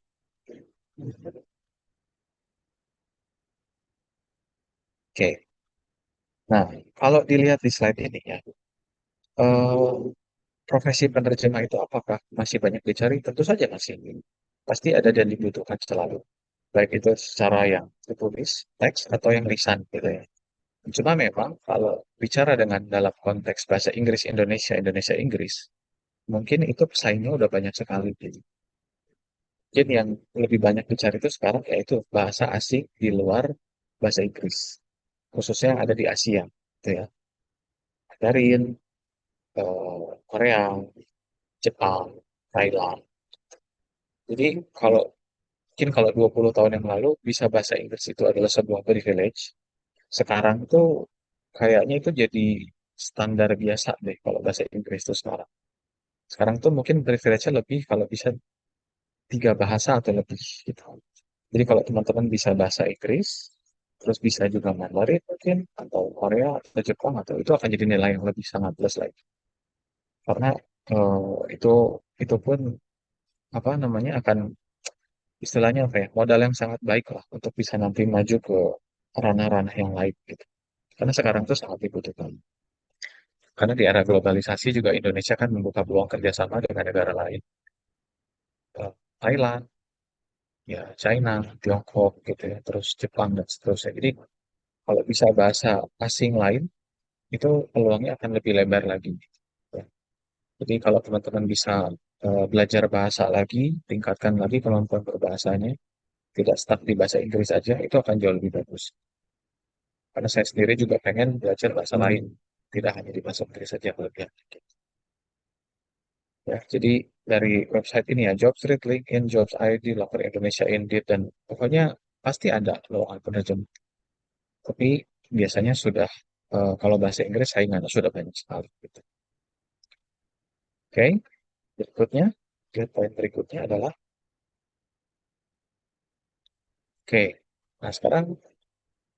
Oke, nah kalau dilihat di slide ini ya, eh, profesi penerjemah itu apakah masih banyak dicari? Tentu saja masih. Pasti ada dan dibutuhkan selalu. Baik itu secara yang tertulis, teks, atau yang lisan gitu ya. Cuma memang kalau bicara dengan dalam konteks bahasa Inggris Indonesia, Indonesia Inggris, mungkin itu pesaingnya udah banyak sekali. Gitu. Mungkin yang lebih banyak dicari itu sekarang yaitu bahasa asing di luar bahasa Inggris. Khususnya yang ada di Asia. Gitu ya. Mandarin, Korea, Jepang, Thailand. Jadi kalau mungkin kalau 20 tahun yang lalu bisa bahasa Inggris itu adalah sebuah privilege. Sekarang tuh kayaknya itu jadi standar biasa deh kalau bahasa Inggris itu sekarang. Sekarang tuh mungkin privilege-nya lebih kalau bisa 3 bahasa atau lebih gitu. Jadi kalau teman-teman bisa bahasa Inggris, terus bisa juga Mandarin mungkin, atau Korea, atau Jepang, atau itu akan jadi nilai yang lebih sangat plus lagi. Karena itu pun apa namanya akan istilahnya apa ya modal yang sangat baik lah untuk bisa nanti maju ke ranah-ranah yang lain gitu. Karena sekarang tuh sangat dibutuhkan. Karena di era globalisasi juga Indonesia kan membuka peluang kerjasama dengan negara lain, Thailand, ya China, Tiongkok gitu ya, terus Jepang dan seterusnya. Jadi kalau bisa bahasa asing lain itu peluangnya akan lebih lebar lagi. Ya. Jadi kalau teman-teman bisa belajar bahasa lagi, tingkatkan lagi kemampuan berbahasanya, tidak stuck di bahasa Inggris aja, itu akan jauh lebih bagus. Karena saya sendiri juga pengen belajar bahasa lain, tidak hanya di bahasa Inggris saja kelebihan. Ya, jadi dari website ini ya, Jobstreet, LinkedIn, Jobs ID, Loker Indonesia, Indeed, dan pokoknya pasti ada lowongan penerjemah. Tapi biasanya sudah, kalau bahasa Inggris saingannya sudah banyak sekali. Gitu. Oke, berikutnya, poin berikutnya adalah, oke, nah sekarang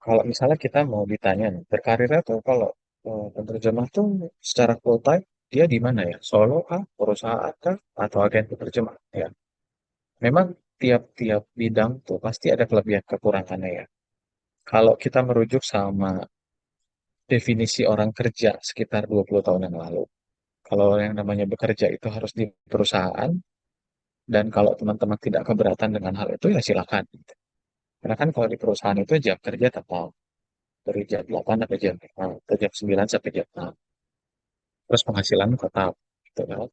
kalau misalnya kita mau ditanya nih, berkarirnya tuh kalau penerjemah tuh secara full time, dia di mana ya? Solo kah? Perusahaan kah? Atau agen penerjemah? Ya, memang tiap-tiap bidang tuh pasti ada kelebihan kekurangannya ya. Kalau kita merujuk sama definisi orang kerja sekitar 20 tahun yang lalu, kalau yang namanya bekerja itu harus di perusahaan, dan kalau teman-teman tidak keberatan dengan hal itu ya silakan. Karena kan kalau di perusahaan itu jam kerja tetap dari jam 8 sampai jam 5, atau jam 9 sampai jam 6. Terus penghasilan tetap, gitu kan.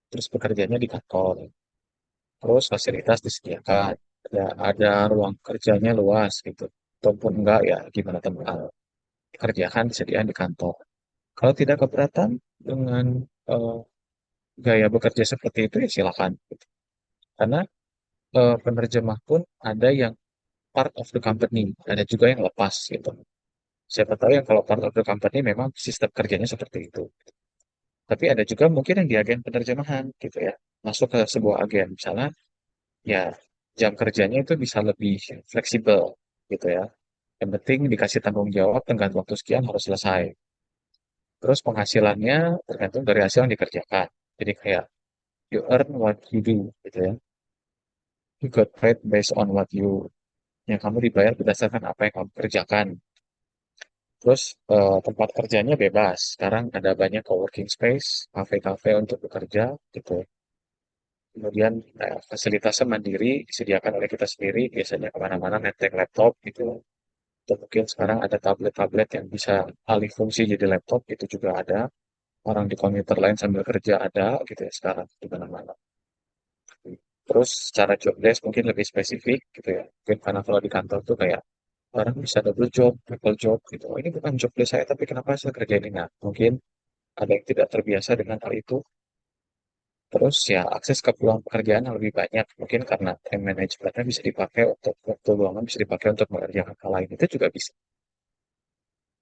Terus pekerjaannya di kantor. Terus fasilitas disediakan. Ada ruang kerjanya luas gitu. Ataupun enggak ya gimana teman kerjaan disediakan di kantor. Kalau tidak keberatan dengan eh, gaya bekerja seperti itu ya silakan. Gitu. Karena penerjemah pun ada yang part of the company, ada juga yang lepas gitu. Siapa tahu yang kalau part of the company memang sistem kerjanya seperti itu. Tapi ada juga mungkin yang di agen penerjemahan gitu ya. Masuk ke sebuah agen, misalnya ya jam kerjanya itu bisa lebih fleksibel gitu ya. Yang penting dikasih tanggung jawab tenggat waktu sekian harus selesai. Terus penghasilannya tergantung dari hasil yang dikerjakan. Jadi kayak you earn what you do gitu ya. You got paid based on what you yang kamu dibayar berdasarkan apa yang kamu kerjakan. Terus tempat kerjanya bebas. Sekarang ada banyak coworking space, kafe-kafe untuk bekerja gitu. Kemudian fasilitasnya mandiri, disediakan oleh kita sendiri, biasanya kemana-mana nenteng laptop gitu. Atau mungkin sekarang ada tablet-tablet yang bisa alih fungsi jadi laptop, itu juga ada. Orang di komuter lain sambil kerja ada gitu ya sekarang di mana-mana. Terus secara job desk mungkin lebih spesifik gitu ya. Mungkin karena kalau di kantor tuh kayak orang bisa double job, triple job gitu. Oh, ini bukan job desk saya, tapi kenapa saya kerja ini? Nah, mungkin ada yang tidak terbiasa dengan hal itu. Terus ya akses ke peluang pekerjaan yang lebih banyak. Mungkin karena time managementnya bisa dipakai untuk waktu luangan bisa dipakai untuk mengerjakan hal lain. Itu juga bisa.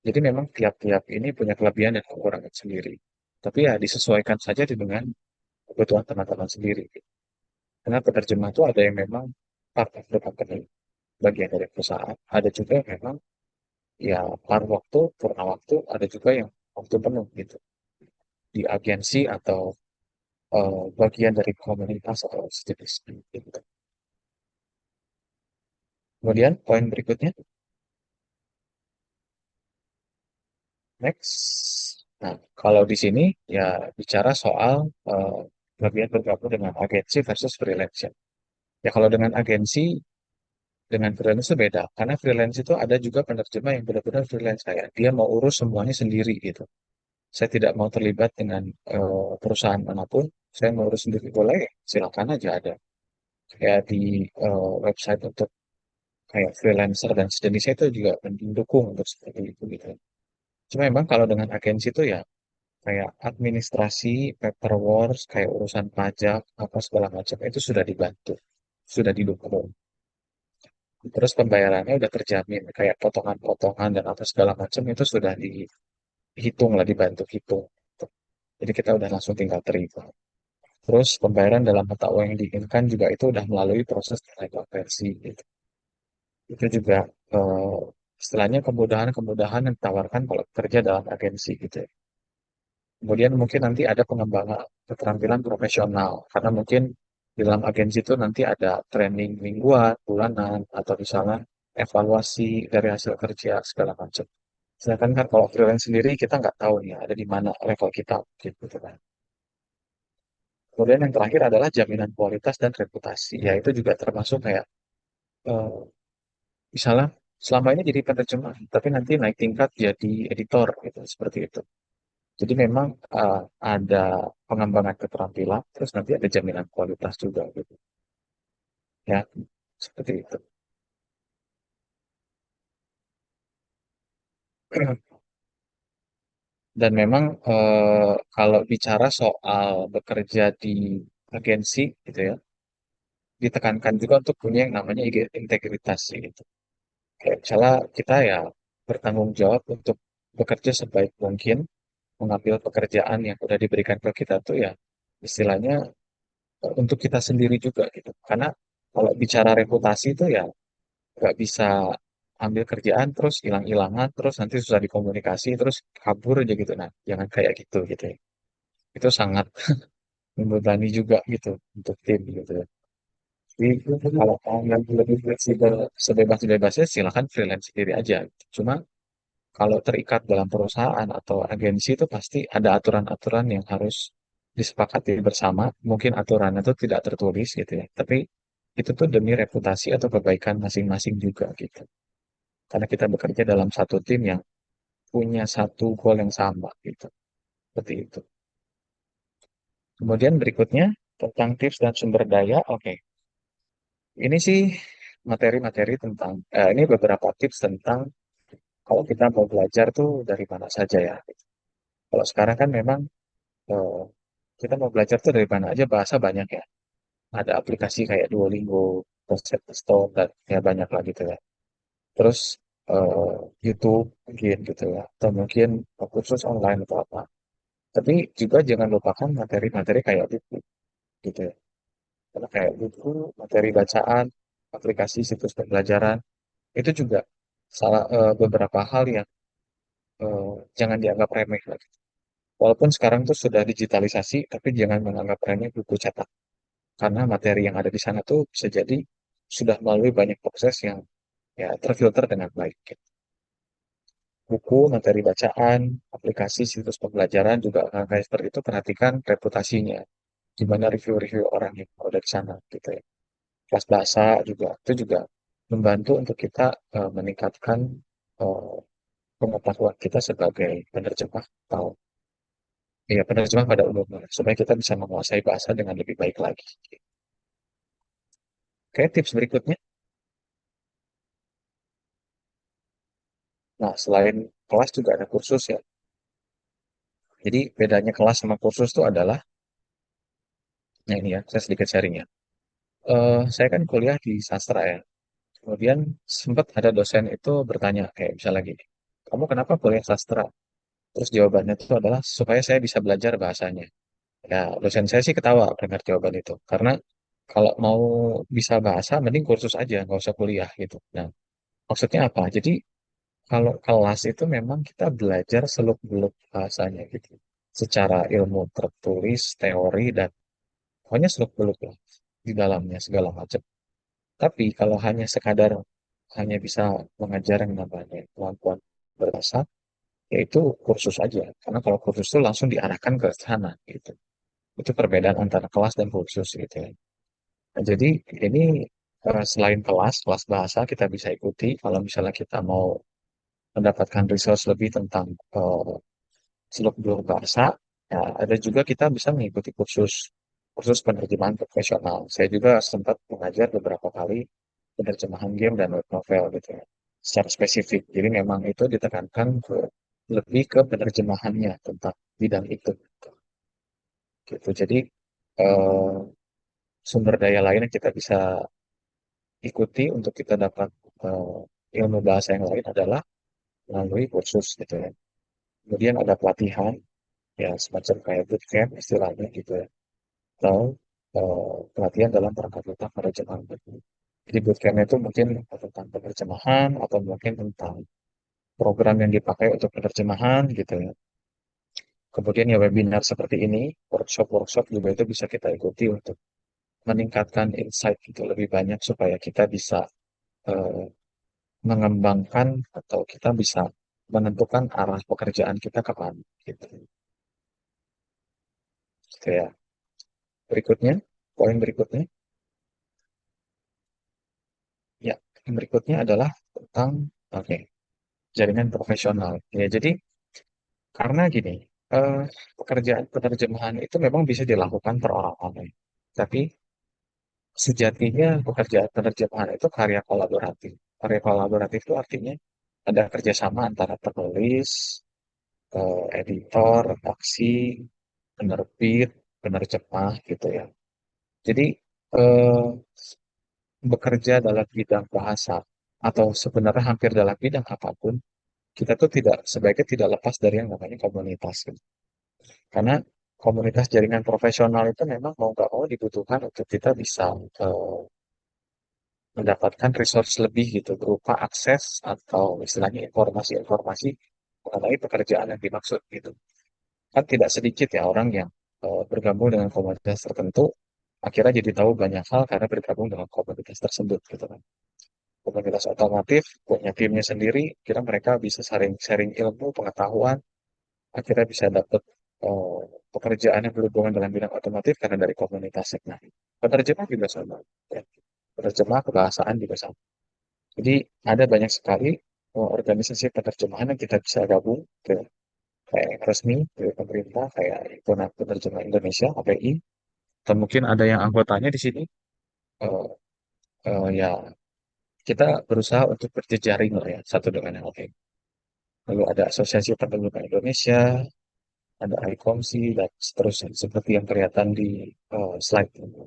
Jadi memang tiap-tiap ini punya kelebihan dan kekurangan sendiri. Tapi ya disesuaikan saja dengan kebutuhan teman-teman sendiri. Karena penerjemah itu ada yang memang part of the company, bagian dari perusahaan. Ada juga yang memang ya paruh waktu, purna waktu, ada juga yang waktu penuh gitu. Di agensi atau bagian dari komunitas atau sejenis gitu. Kemudian poin berikutnya, next. Nah, kalau di sini ya bicara soal kelebihan bergabung dengan agensi versus freelance. Ya kalau dengan agensi, dengan freelance itu beda. Karena freelance itu ada juga penerjemah yang benar-benar freelance kayak dia mau urus semuanya sendiri gitu. Saya tidak mau terlibat dengan perusahaan manapun. Saya mau urus sendiri boleh, silakan aja ada. Kayak di website untuk kayak freelancer dan sejenisnya itu juga mendukung untuk seperti itu gitu. Cuma memang kalau dengan agensi itu ya kayak administrasi, paperwork, kayak urusan pajak, apa segala macam itu sudah dibantu, sudah didukung. Terus pembayarannya udah terjamin, kayak potongan-potongan dan apa segala macam itu sudah dihitung lah, dibantu hitung. Jadi kita udah langsung tinggal terima. Terus pembayaran dalam mata uang yang diinginkan juga itu udah melalui proses nilai konversi gitu. Itu juga eh, istilahnya kemudahan-kemudahan yang ditawarkan kalau kerja dalam agensi gitu ya. Kemudian mungkin nanti ada pengembangan keterampilan profesional karena mungkin di dalam agensi itu nanti ada training mingguan, bulanan, atau misalnya evaluasi dari hasil kerja segala macam. Sedangkan kan kalau freelance sendiri kita nggak tahu nih ada di mana level kita gitu kan. Kemudian yang terakhir adalah jaminan kualitas dan reputasi. Ya itu juga termasuk kayak eh, misalnya selama ini jadi penerjemah, tapi nanti naik tingkat jadi editor gitu, seperti itu. Jadi memang ada pengembangan keterampilan, terus nanti ada jaminan kualitas juga gitu. Ya, seperti itu. Dan memang kalau bicara soal bekerja di agensi gitu ya, ditekankan juga untuk punya yang namanya integritas gitu. Kayak misalnya kita ya bertanggung jawab untuk bekerja sebaik mungkin, mengambil pekerjaan yang udah diberikan ke kita tuh ya istilahnya untuk kita sendiri juga gitu. Karena kalau bicara reputasi itu ya nggak bisa ambil kerjaan terus hilang-hilangan terus nanti susah dikomunikasi terus kabur aja gitu. Nah, jangan kayak gitu gitu ya. Itu sangat membebani juga gitu untuk tim gitu ya. Jadi kalau mau yang lebih fleksibel sebebas-bebasnya silakan freelance sendiri aja. Cuma kalau terikat dalam perusahaan atau agensi itu pasti ada aturan-aturan yang harus disepakati bersama. Mungkin aturannya itu tidak tertulis gitu ya. Tapi itu tuh demi reputasi atau kebaikan masing-masing juga gitu. Karena kita bekerja dalam satu tim yang punya satu goal yang sama gitu. Seperti itu. Kemudian berikutnya tentang tips dan sumber daya. Oke, ini sih materi-materi tentang ini beberapa tips tentang kalau kita mau belajar tuh dari mana saja ya. Kalau sekarang kan memang eh, kita mau belajar tuh dari mana aja bahasa banyak ya. Ada aplikasi kayak Duolingo, Stone, dan ya banyak lah gitu ya. Terus eh, YouTube mungkin gitu ya. Atau mungkin kursus online atau apa. Tapi juga jangan lupakan materi-materi kayak buku gitu ya. Karena kayak buku, materi bacaan, aplikasi situs pembelajaran, itu juga beberapa hal yang jangan dianggap remeh lagi. Walaupun sekarang tuh sudah digitalisasi, tapi jangan menganggap remeh buku cetak. Karena materi yang ada di sana tuh bisa jadi sudah melalui banyak proses yang ya terfilter dengan baik. Gitu. Buku, materi bacaan, aplikasi, situs pembelajaran juga kayak seperti itu perhatikan reputasinya. Gimana review-review orang yang ada di sana gitu ya. Kelas bahasa juga itu juga membantu untuk kita meningkatkan eh, pengetahuan kita sebagai penerjemah atau ya penerjemah pada umumnya supaya kita bisa menguasai bahasa dengan lebih baik lagi. Oke, tips berikutnya. Nah, selain kelas juga ada kursus ya. Jadi bedanya kelas sama kursus itu adalah, nah ini ya, saya sedikit sharing ya. Saya kan kuliah di sastra ya. Kemudian sempat ada dosen itu bertanya kayak misalnya gini, kamu kenapa kuliah sastra? Terus jawabannya itu adalah supaya saya bisa belajar bahasanya. Ya, dosen saya sih ketawa dengar jawaban itu. Karena kalau mau bisa bahasa, mending kursus aja, nggak usah kuliah gitu. Nah, maksudnya apa? Jadi kalau kelas itu memang kita belajar seluk-beluk bahasanya gitu. Secara ilmu tertulis, teori, dan pokoknya seluk-beluk lah di dalamnya segala macam. Tapi kalau hanya sekadar hanya bisa mengajar yang namanya kemampuan berbahasa, yaitu kursus aja. Karena kalau kursus itu langsung diarahkan ke sana gitu. Itu perbedaan antara kelas dan kursus gitu ya. Nah, jadi ini selain kelas, kelas bahasa kita bisa ikuti kalau misalnya kita mau mendapatkan resource lebih tentang seluk-beluk bahasa. Ya, ada juga kita bisa mengikuti kursus kursus penerjemahan profesional. Saya juga sempat mengajar beberapa kali penerjemahan game dan web novel gitu ya, secara spesifik. Jadi memang itu ditekankan lebih ke penerjemahannya tentang bidang itu. Gitu. Jadi eh, sumber daya lain yang kita bisa ikuti untuk kita dapat eh, ilmu bahasa yang lain adalah melalui kursus gitu ya. Kemudian ada pelatihan ya semacam kayak bootcamp istilahnya gitu ya. atau pelatihan dalam rangka tentang penerjemahan. Jadi bootcamp itu mungkin tentang penerjemahan atau mungkin tentang program yang dipakai untuk penerjemahan gitu ya. Kemudian ya webinar seperti ini, workshop-workshop juga itu bisa kita ikuti untuk meningkatkan insight itu lebih banyak supaya kita bisa eh, mengembangkan atau kita bisa menentukan arah pekerjaan kita kapan gitu. Gitu ya. Berikutnya, poin berikutnya, ya, yang berikutnya adalah tentang oke, jaringan profesional. Ya, jadi karena gini, eh, pekerjaan penerjemahan itu memang bisa dilakukan per orang-orang. Tapi sejatinya pekerjaan penerjemahan itu karya kolaboratif. Karya kolaboratif itu artinya ada kerjasama antara penulis, editor, redaksi, penerbit, penerjemah gitu ya. Jadi eh, bekerja dalam bidang bahasa atau sebenarnya hampir dalam bidang apapun, kita tuh tidak sebaiknya tidak lepas dari yang namanya komunitas gitu. Karena komunitas jaringan profesional itu memang mau nggak mau dibutuhkan untuk kita bisa eh, mendapatkan resource lebih gitu berupa akses atau istilahnya informasi-informasi mengenai pekerjaan yang dimaksud gitu. Kan tidak sedikit ya orang yang bergabung dengan komunitas tertentu akhirnya jadi tahu banyak hal karena bergabung dengan komunitas tersebut gitu kan. Komunitas otomotif punya timnya sendiri, kira mereka bisa sharing-sharing ilmu, pengetahuan, akhirnya bisa dapat eh, pekerjaan yang berhubungan dengan bidang otomotif karena dari komunitasnya. Nah, penerjemah juga sama. Ya. Penerjemah kebahasaan juga sama. Jadi ada banyak sekali organisasi penerjemahan yang kita bisa gabung ke kayak yang resmi dari pemerintah kayak Himpunan Penerjemah Indonesia (HPI) atau mungkin ada yang anggotanya di sini. Eh, ya kita berusaha untuk berjejaring lah ya satu dengan yang lain. Lalu ada Asosiasi Penerjemah Indonesia, ada ICOMSI dan seterusnya seperti yang kelihatan di slide ini.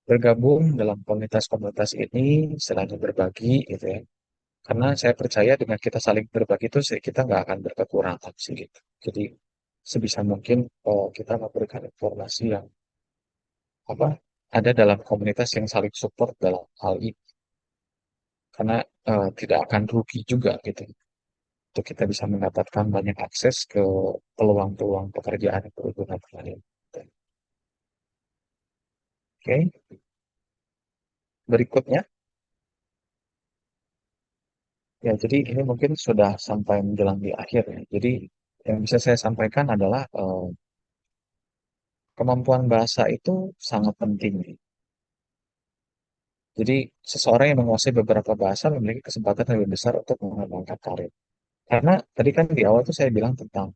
Bergabung dalam komunitas-komunitas ini selalu berbagi gitu ya. Karena saya percaya dengan kita saling berbagi itu kita nggak akan berkekurangan sih gitu. Jadi sebisa mungkin kita memberikan informasi yang apa ada dalam komunitas yang saling support dalam hal ini. Karena tidak akan rugi juga gitu. Untuk kita bisa mendapatkan banyak akses ke peluang-peluang pekerjaan yang berhubungan dengan ini. Oke, berikutnya. Ya, jadi ini mungkin sudah sampai menjelang di akhir ya. Jadi yang bisa saya sampaikan adalah kemampuan bahasa itu sangat penting. Jadi seseorang yang menguasai beberapa bahasa memiliki kesempatan yang lebih besar untuk mengembangkan karir. Karena tadi kan di awal tuh saya bilang tentang,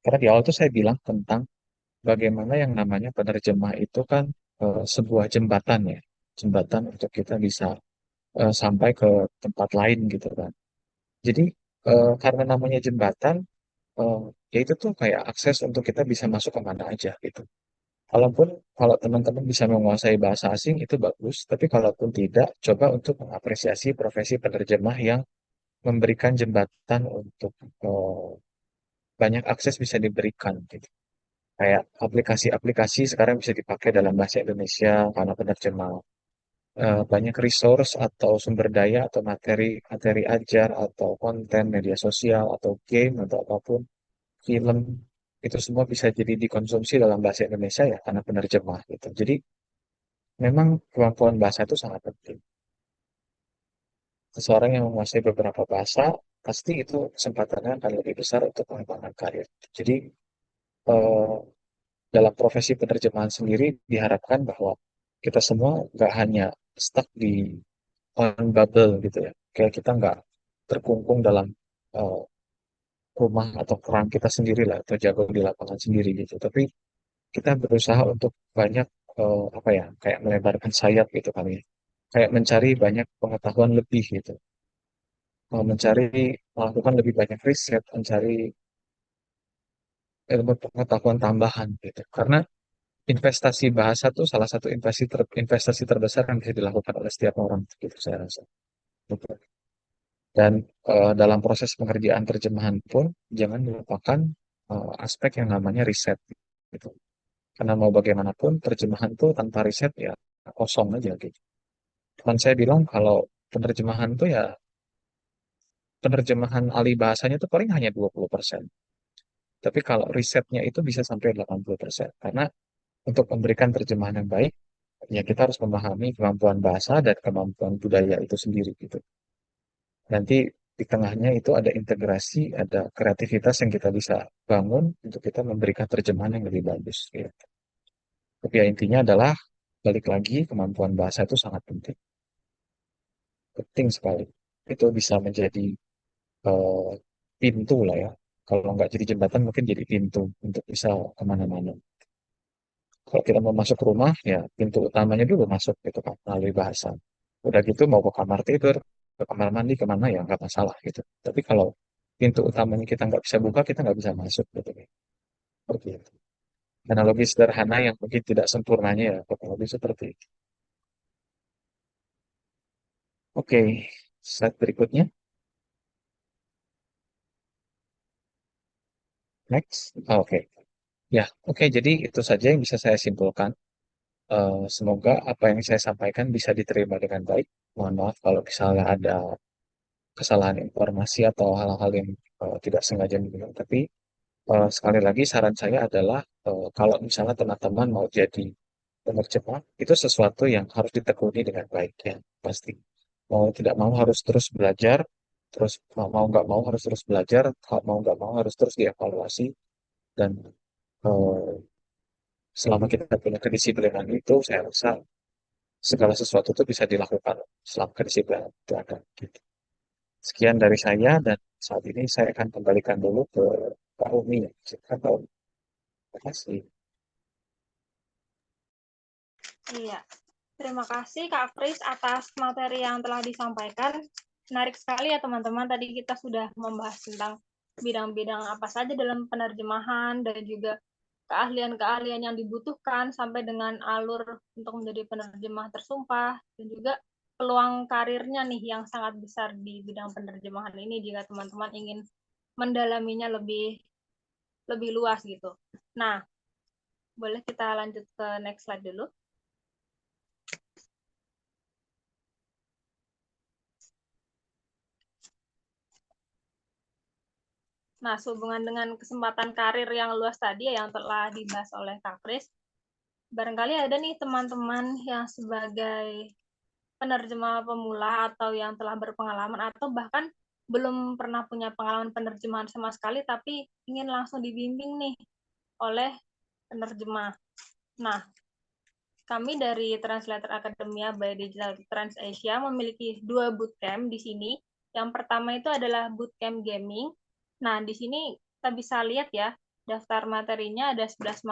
karena di awal tuh saya bilang tentang bagaimana yang namanya penerjemah itu kan sebuah jembatan ya, jembatan untuk kita bisa sampai ke tempat lain gitu kan. Jadi karena namanya jembatan, eh, ya itu tuh kayak akses untuk kita bisa masuk kemana aja gitu. Kalaupun kalau teman-teman bisa menguasai bahasa asing itu bagus, tapi kalaupun tidak, coba untuk mengapresiasi profesi penerjemah yang memberikan jembatan untuk eh, banyak akses bisa diberikan gitu. Kayak aplikasi-aplikasi sekarang bisa dipakai dalam bahasa Indonesia karena penerjemah. Banyak resource atau sumber daya atau materi materi ajar atau konten media sosial atau game atau apapun film itu semua bisa jadi dikonsumsi dalam bahasa Indonesia ya karena penerjemah gitu. Jadi memang kemampuan bahasa itu sangat penting. Seseorang yang menguasai beberapa bahasa pasti itu kesempatannya akan lebih besar untuk mengembangkan karir. Jadi eh, dalam profesi penerjemahan sendiri diharapkan bahwa kita semua nggak hanya stuck di on bubble gitu ya. Kayak kita nggak terkungkung dalam eh, rumah atau peran kita sendiri lah atau jago di lapangan sendiri gitu. Tapi kita berusaha untuk banyak apa ya kayak melebarkan sayap gitu kali ya kayak mencari banyak pengetahuan lebih gitu. Mencari melakukan lebih banyak riset mencari ilmu pengetahuan tambahan gitu karena investasi bahasa tuh salah satu investasi terbesar yang bisa dilakukan oleh setiap orang gitu saya rasa. Gitu. Dan dalam proses pengerjaan terjemahan pun jangan melupakan aspek yang namanya riset. gitu. Karena mau bagaimanapun terjemahan tuh tanpa riset ya kosong aja gitu. Cuman saya bilang kalau penerjemahan tuh ya penerjemahan alih bahasanya tuh paling hanya 20%. Tapi kalau risetnya itu bisa sampai 80%. Karena untuk memberikan terjemahan yang baik, ya kita harus memahami kemampuan bahasa dan kemampuan budaya itu sendiri gitu. Nanti di tengahnya itu ada integrasi, ada kreativitas yang kita bisa bangun untuk kita memberikan terjemahan yang lebih bagus gitu. Tapi ya intinya adalah balik lagi kemampuan bahasa itu sangat penting. Penting sekali. Itu bisa menjadi eh, pintu lah ya. Kalau nggak jadi jembatan mungkin jadi pintu untuk bisa kemana-mana. Kalau kita mau masuk rumah, ya pintu utamanya dulu masuk gitu kan, melalui bahasa. Udah gitu mau ke kamar tidur, ke kamar mandi, kemana ya nggak masalah gitu. Tapi kalau pintu utamanya kita nggak bisa buka, kita nggak bisa masuk gitu. Seperti itu. Analogi sederhana yang mungkin tidak sempurnanya ya, kurang lebih seperti itu. Oke, slide berikutnya. Next. Oke. Ya, oke. Jadi itu saja yang bisa saya simpulkan. Semoga apa yang saya sampaikan bisa diterima dengan baik. Mohon maaf kalau misalnya ada kesalahan informasi atau hal-hal yang tidak sengaja dibilang. Tapi sekali lagi saran saya adalah kalau misalnya teman-teman mau jadi penerjemah, itu sesuatu yang harus ditekuni dengan baik ya, pasti. Mau tidak mau harus terus belajar, terus mau nggak mau harus terus belajar, kalau mau nggak mau harus terus dievaluasi, dan eh, selama kita punya kedisiplinan itu, saya rasa segala sesuatu itu bisa dilakukan selama kedisiplinan itu ada. Gitu. Sekian dari saya dan saat ini saya akan kembalikan dulu ke Pak Umi. Silakan Pak Umi. Terima kasih. Iya, terima kasih Kak Kris atas materi yang telah disampaikan. Menarik sekali ya teman-teman, tadi kita sudah membahas tentang bidang-bidang apa saja dalam penerjemahan dan juga keahlian-keahlian yang dibutuhkan sampai dengan alur untuk menjadi penerjemah tersumpah dan juga peluang karirnya nih yang sangat besar di bidang penerjemahan ini jika teman-teman ingin mendalaminya lebih lebih luas gitu. Nah, boleh kita lanjut ke next slide dulu. Nah, sehubungan dengan kesempatan karir yang luas tadi yang telah dibahas oleh Kak Kris, barangkali ada nih teman-teman yang sebagai penerjemah pemula atau yang telah berpengalaman atau bahkan belum pernah punya pengalaman penerjemahan sama sekali tapi ingin langsung dibimbing nih oleh penerjemah. Nah, kami dari Translator Academia by Digital Trans Asia memiliki 2 bootcamp di sini. Yang pertama itu adalah bootcamp gaming. Nah, di sini kita bisa lihat ya, daftar materinya ada 11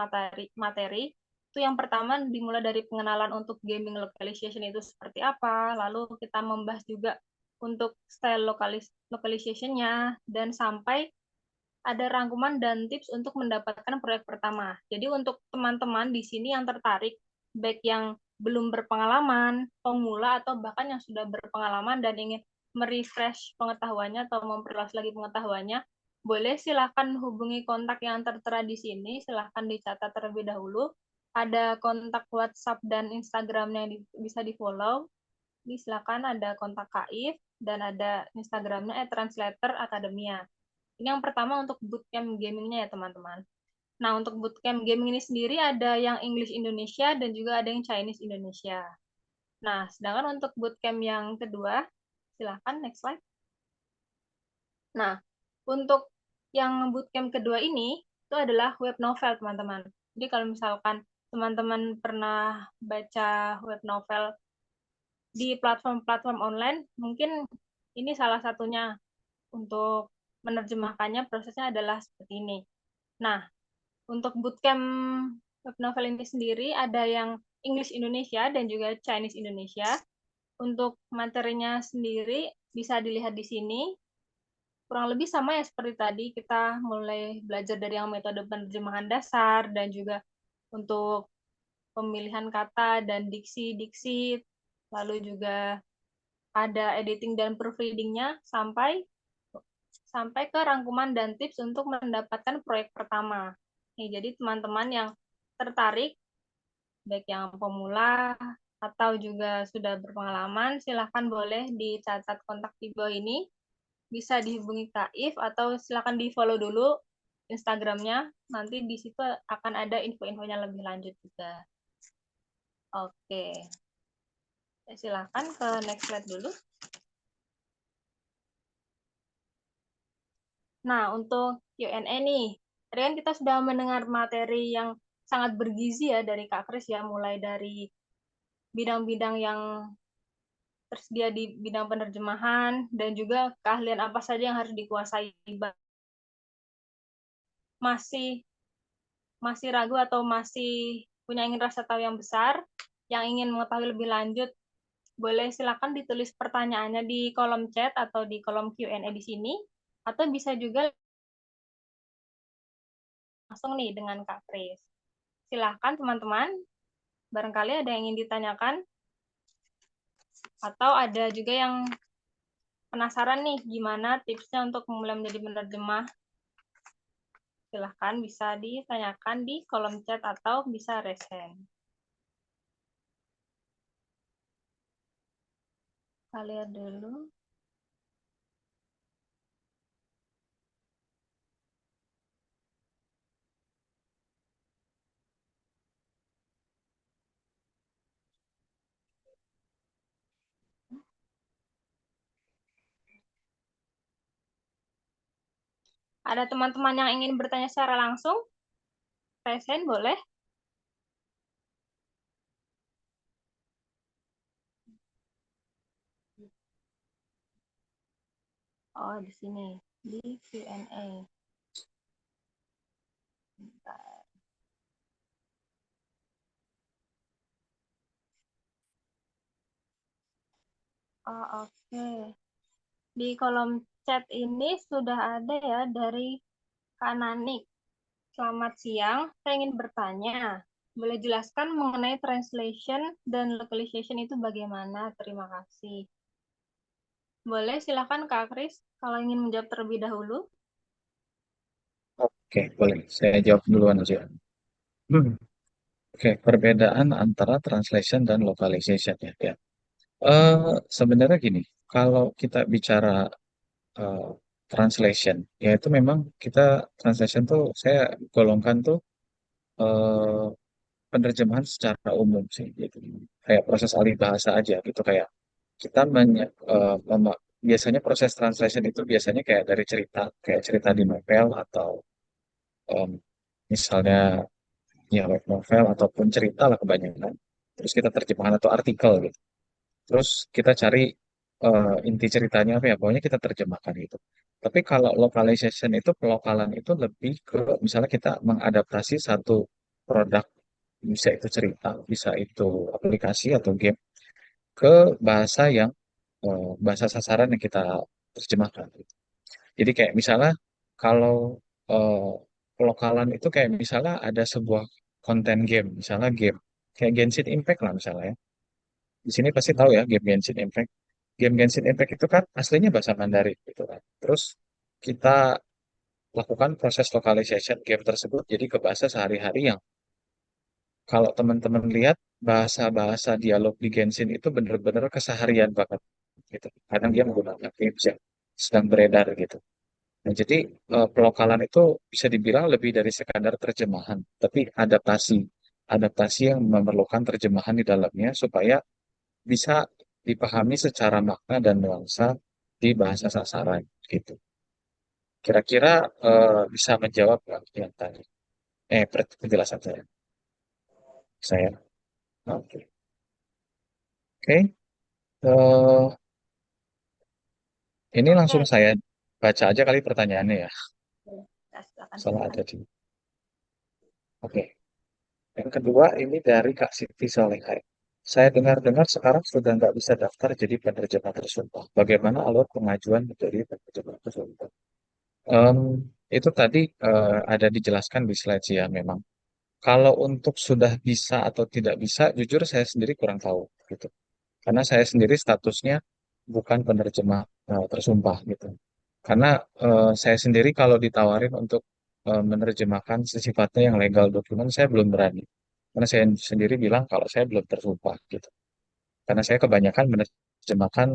materi. Itu yang pertama dimulai dari pengenalan untuk gaming localization itu seperti apa, lalu kita membahas juga untuk style localization-nya, dan sampai ada rangkuman dan tips untuk mendapatkan proyek pertama. Jadi untuk teman-teman di sini yang tertarik, baik yang belum berpengalaman, pemula, atau bahkan yang sudah berpengalaman dan ingin merefresh pengetahuannya atau memperluas lagi pengetahuannya, boleh silahkan hubungi kontak yang tertera di sini, silahkan dicatat terlebih dahulu. Ada kontak WhatsApp dan Instagramnya yang bisa di-follow. Ini silakan ada kontak Kaif dan ada Instagramnya @translator academia. Ini yang pertama untuk bootcamp gamingnya ya teman-teman. Nah untuk bootcamp gaming ini sendiri ada yang English Indonesia dan juga ada yang Chinese Indonesia. Nah sedangkan untuk bootcamp yang kedua, silahkan next slide. Nah untuk yang bootcamp kedua ini itu adalah web novel teman-teman. Jadi kalau misalkan teman-teman pernah baca web novel di platform-platform online, mungkin ini salah satunya untuk menerjemahkannya prosesnya adalah seperti ini. Nah, untuk bootcamp web novel ini sendiri ada yang English Indonesia dan juga Chinese Indonesia. Untuk materinya sendiri bisa dilihat di sini. Kurang lebih sama ya seperti tadi, kita mulai belajar dari yang metode penerjemahan dasar dan juga untuk pemilihan kata dan diksi-diksi, lalu juga ada editing dan proofreadingnya sampai sampai ke rangkuman dan tips untuk mendapatkan proyek pertama. Nih, jadi teman-teman yang tertarik, baik yang pemula atau juga sudah berpengalaman, silahkan boleh dicatat kontak di bawah ini. Bisa dihubungi Kak If atau silahkan di-follow dulu Instagramnya. Nanti di situ akan ada info-infonya lebih lanjut juga. Oke, silahkan ke next slide dulu. Nah, untuk Q&A nih, tadi kan kita sudah mendengar materi yang sangat bergizi ya dari Kak Kris ya, mulai dari bidang-bidang yang tersedia di bidang penerjemahan dan juga keahlian apa saja yang harus dikuasai. Masih masih ragu atau masih punya ingin rasa tahu yang besar, yang ingin mengetahui lebih lanjut, boleh silakan ditulis pertanyaannya di kolom chat atau di kolom Q&A di sini, atau bisa juga langsung nih dengan Kak Kris. Silahkan teman-teman, barangkali ada yang ingin ditanyakan, atau ada juga yang penasaran nih gimana tipsnya untuk memulai menjadi penerjemah. Silahkan bisa ditanyakan di kolom chat atau bisa raise hand. Kita lihat dulu. Ada teman-teman yang ingin bertanya secara langsung? Raise hand boleh. Oh, di sini. Di Q&A. Oh, oke. Di kolom chat ini sudah ada ya dari Kak Nanik. Selamat siang, saya ingin bertanya. Boleh jelaskan mengenai translation dan localization itu bagaimana? Terima kasih. Boleh, silakan Kak Kris kalau ingin menjawab terlebih dahulu. Oke, boleh. Saya jawab duluan aja. Hmm. Oke, perbedaan antara translation dan localization ya. Ya. Sebenarnya gini, kalau kita bicara eh, translation, ya itu memang kita translation tuh saya golongkan tuh eh, penerjemahan secara umum sih, gitu. Kayak proses alih bahasa aja gitu, kayak kita biasanya proses translation itu biasanya kayak cerita di novel atau em, misalnya ya web novel ataupun cerita lah kebanyakan. Terus kita terjemahkan atau artikel gitu. Terus kita cari inti ceritanya apa ya, pokoknya kita terjemahkan gitu. Tapi kalau localization itu pelokalan itu lebih ke misalnya kita mengadaptasi satu produk, bisa itu cerita, bisa itu aplikasi atau game ke bahasa yang bahasa sasaran yang kita terjemahkan. Jadi kayak misalnya kalau eh, pelokalan itu kayak misalnya ada sebuah konten game, misalnya game kayak Genshin Impact lah misalnya ya. Di sini pasti tahu ya game Genshin Impact. Game Genshin Impact itu kan aslinya bahasa Mandarin gitu kan. Terus kita lakukan proses localization game tersebut jadi ke bahasa sehari-hari yang kalau teman-teman lihat bahasa-bahasa dialog di Genshin itu bener-bener keseharian banget gitu. Kadang dia menggunakan games yang sedang beredar gitu. Nah, jadi pelokalan itu bisa dibilang lebih dari sekadar terjemahan, tapi adaptasi. Adaptasi yang memerlukan terjemahan di dalamnya supaya bisa dipahami secara makna dan nuansa di bahasa sasaran gitu. Kira-kira bisa menjawab nggak yang tadi? Penjelasan saya. Oke. Oke. Eh, ini langsung Oke, saya baca aja kali pertanyaannya ya. ya, silakan, Salah silakan. ada di. Oke. Yang kedua ini dari Kak Siti Solehai. Saya dengar-dengar sekarang sudah nggak bisa daftar jadi penerjemah tersumpah. Bagaimana alur pengajuan menjadi penerjemah tersumpah? Em, itu tadi ada dijelaskan di slide sih ya memang. Kalau untuk sudah bisa atau tidak bisa, jujur saya sendiri kurang tahu gitu. Karena saya sendiri statusnya bukan penerjemah tersumpah gitu. Karena saya sendiri kalau ditawarin untuk menerjemahkan sifatnya yang legal dokumen, saya belum berani. Karena saya sendiri bilang kalau saya belum tersumpah gitu. Karena saya kebanyakan menerjemahkan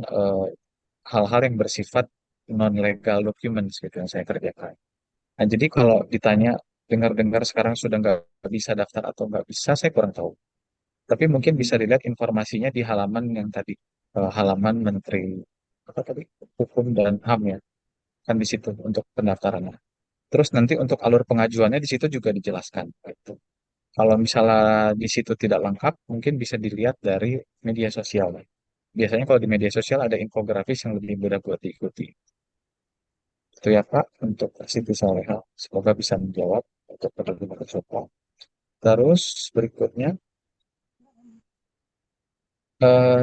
hal-hal yang bersifat non-legal documents gitu yang saya kerjakan. Nah, jadi kalau ditanya dengar-dengar sekarang sudah nggak bisa daftar atau nggak bisa, saya kurang tahu. Tapi mungkin bisa dilihat informasinya di halaman yang tadi, halaman Menteri apa tadi, Hukum dan HAM ya, kan di situ untuk pendaftarannya. Terus nanti untuk alur pengajuannya di situ juga dijelaskan. Gitu. Kalau misalnya di situ tidak lengkap, mungkin bisa dilihat dari media sosial. Biasanya kalau di media sosial ada infografis yang lebih mudah buat diikuti. Itu ya Pak, untuk Siti Soleha. Semoga bisa menjawab untuk penerima tersebut. Terus berikutnya,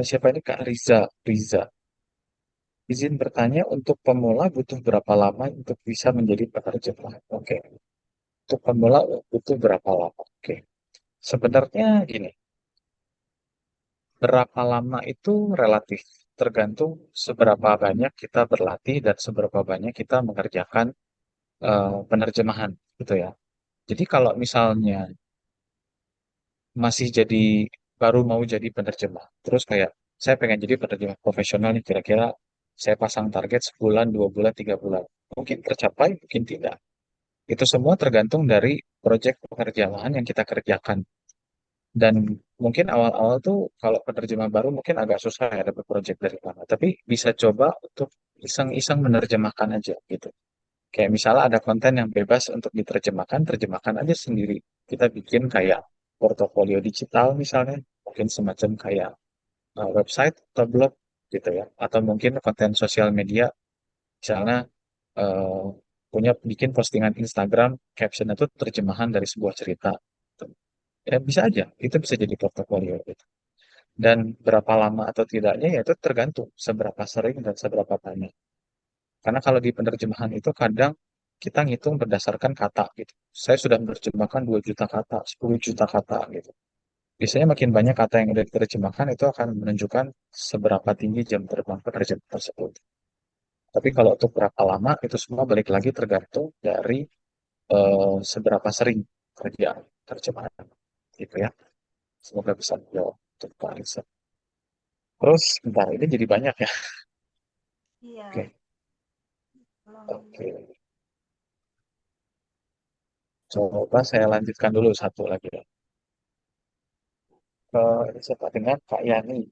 siapa ini Kak Riza? Riza. Izin bertanya, untuk pemula butuh berapa lama untuk bisa menjadi penerjemah? Oke. Untuk pemula butuh berapa lama? Oke. Sebenarnya gini, berapa lama itu relatif. Tergantung seberapa banyak kita berlatih dan seberapa banyak kita mengerjakan penerjemahan gitu ya. Jadi kalau misalnya masih jadi baru mau jadi penerjemah, terus kayak saya pengen jadi penerjemah profesional nih, kira-kira saya pasang target sebulan, 2 bulan, 3 bulan. Mungkin tercapai, mungkin tidak. Itu semua tergantung dari proyek pekerjaan yang kita kerjakan. Dan mungkin awal-awal tuh kalau penerjemah baru mungkin agak susah ya dapat proyek dari mana. Tapi bisa coba untuk iseng-iseng menerjemahkan aja gitu. Kayak misalnya ada konten yang bebas untuk diterjemahkan, terjemahkan aja sendiri. Kita bikin kayak portofolio digital misalnya, mungkin semacam kayak website atau blog gitu ya. Atau mungkin konten sosial media, misalnya eh, punya bikin postingan Instagram, caption itu terjemahan dari sebuah cerita. Ya bisa aja, itu bisa jadi portofolio gitu. Dan berapa lama atau tidaknya ya itu tergantung seberapa sering dan seberapa banyak. Karena kalau di penerjemahan itu kadang kita ngitung berdasarkan kata gitu. Saya sudah menerjemahkan 2 juta kata, 10 juta kata gitu. Biasanya makin banyak kata yang sudah diterjemahkan itu akan menunjukkan seberapa tinggi jam terbang penerjemah tersebut. Tapi kalau untuk berapa lama itu semua balik lagi tergantung dari seberapa sering kerjaan terjemahan gitu ya. Semoga bisa menjawab untuk Pak Alisa. Terus, bentar, ini jadi banyak ya. Iya, Oke, belum. oke. Coba saya lanjutkan dulu satu lagi ya. Ini siapa dengan Kak Yani.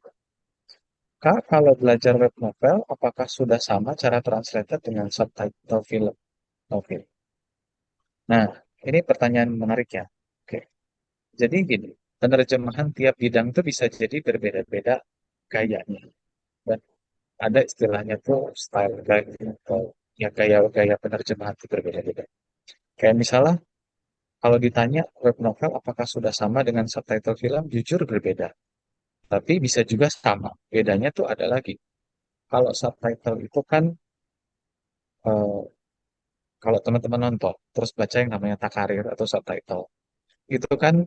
Kak, kalau belajar web novel, apakah sudah sama cara translated dengan subtitle film? Oke. Nah, ini pertanyaan menarik ya. Oke. Jadi gini, penerjemahan tiap bidang itu bisa jadi berbeda-beda gayanya. Dan ada istilahnya tuh style guide atau ya gaya-gaya penerjemahan itu berbeda-beda. Kayak misalnya, kalau ditanya web novel apakah sudah sama dengan subtitle film, jujur berbeda. Tapi bisa juga sama. Bedanya tuh ada lagi. Kalau subtitle itu kan eh, kalau teman-teman nonton terus baca yang namanya takarir atau subtitle, itu kan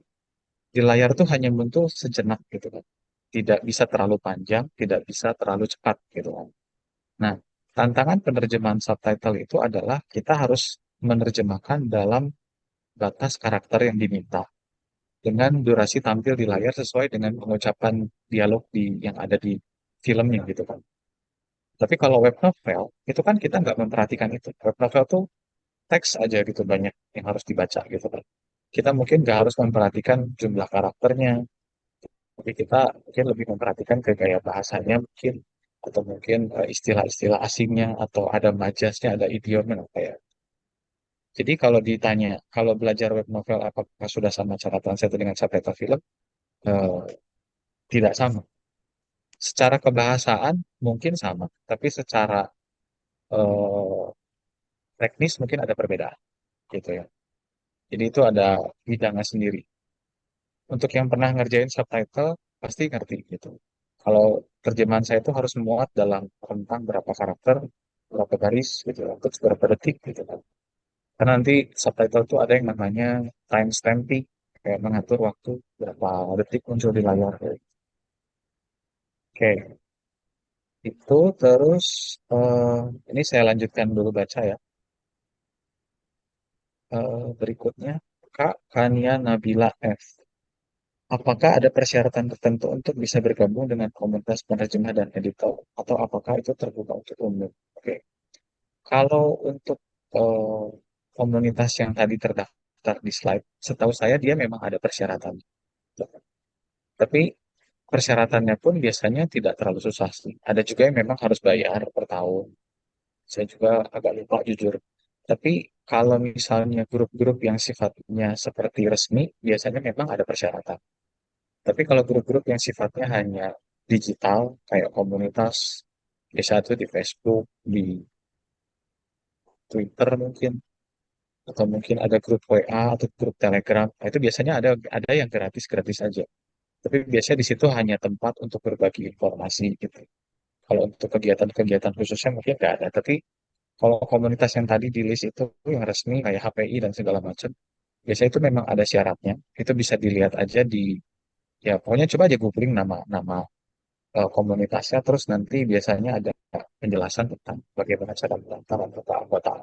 di layar tuh hanya muncul sejenak gitu kan. Tidak bisa terlalu panjang, tidak bisa terlalu cepat gitu kan. Nah, tantangan penerjemahan subtitle itu adalah kita harus menerjemahkan dalam batas karakter yang diminta dengan durasi tampil di layar sesuai dengan pengucapan dialog yang ada di filmnya gitu kan. Tapi kalau web novel, itu kan kita nggak memperhatikan itu. Web novel tuh teks aja gitu banyak yang harus dibaca gitu kan. Kita mungkin nggak harus memperhatikan jumlah karakternya, tapi kita mungkin lebih memperhatikan ke gaya bahasanya mungkin, atau mungkin istilah-istilah asingnya, atau ada majasnya, ada idiomnya apa ya. Jadi kalau ditanya, kalau belajar web novel apakah sudah sama cara translate dengan subtitle film? Eh, tidak sama. Secara kebahasaan mungkin sama, tapi secara eh, teknis mungkin ada perbedaan gitu ya. Jadi itu ada bidangnya sendiri. Untuk yang pernah ngerjain subtitle pasti ngerti gitu. Kalau terjemahan saya itu harus muat dalam rentang berapa karakter, berapa garis gitu, terus berapa detik gitu kan. Karena nanti subtitle itu ada yang namanya time stamping, kayak mengatur waktu berapa detik muncul di layar. Oke, itu terus ini saya lanjutkan dulu baca ya. Berikutnya, Kak Kania Nabila F. Apakah ada persyaratan tertentu untuk bisa bergabung dengan komunitas penerjemah dan editor, atau apakah itu terbuka untuk umum? Oke, kalau untuk eh, komunitas yang tadi terdaftar di slide, setahu saya dia memang ada persyaratan. Tapi persyaratannya pun biasanya tidak terlalu susah sih. Ada juga yang memang harus bayar per tahun. Saya juga agak lupa jujur. Tapi kalau misalnya grup-grup yang sifatnya seperti resmi, biasanya memang ada persyaratan. Tapi kalau grup-grup yang sifatnya hanya digital, kayak komunitas, biasa itu di Facebook, di Twitter mungkin, atau mungkin ada grup WA atau grup Telegram, nah, itu biasanya ada yang gratis-gratis aja. Tapi biasanya di situ hanya tempat untuk berbagi informasi gitu. Kalau untuk kegiatan-kegiatan khususnya mungkin nggak ada. Tapi kalau komunitas yang tadi di list itu yang resmi kayak HPI dan segala macam, biasanya itu memang ada syaratnya. Itu bisa dilihat aja di, ya pokoknya coba aja googling nama-nama komunitasnya, terus nanti biasanya ada penjelasan tentang bagaimana cara mendaftar anggota.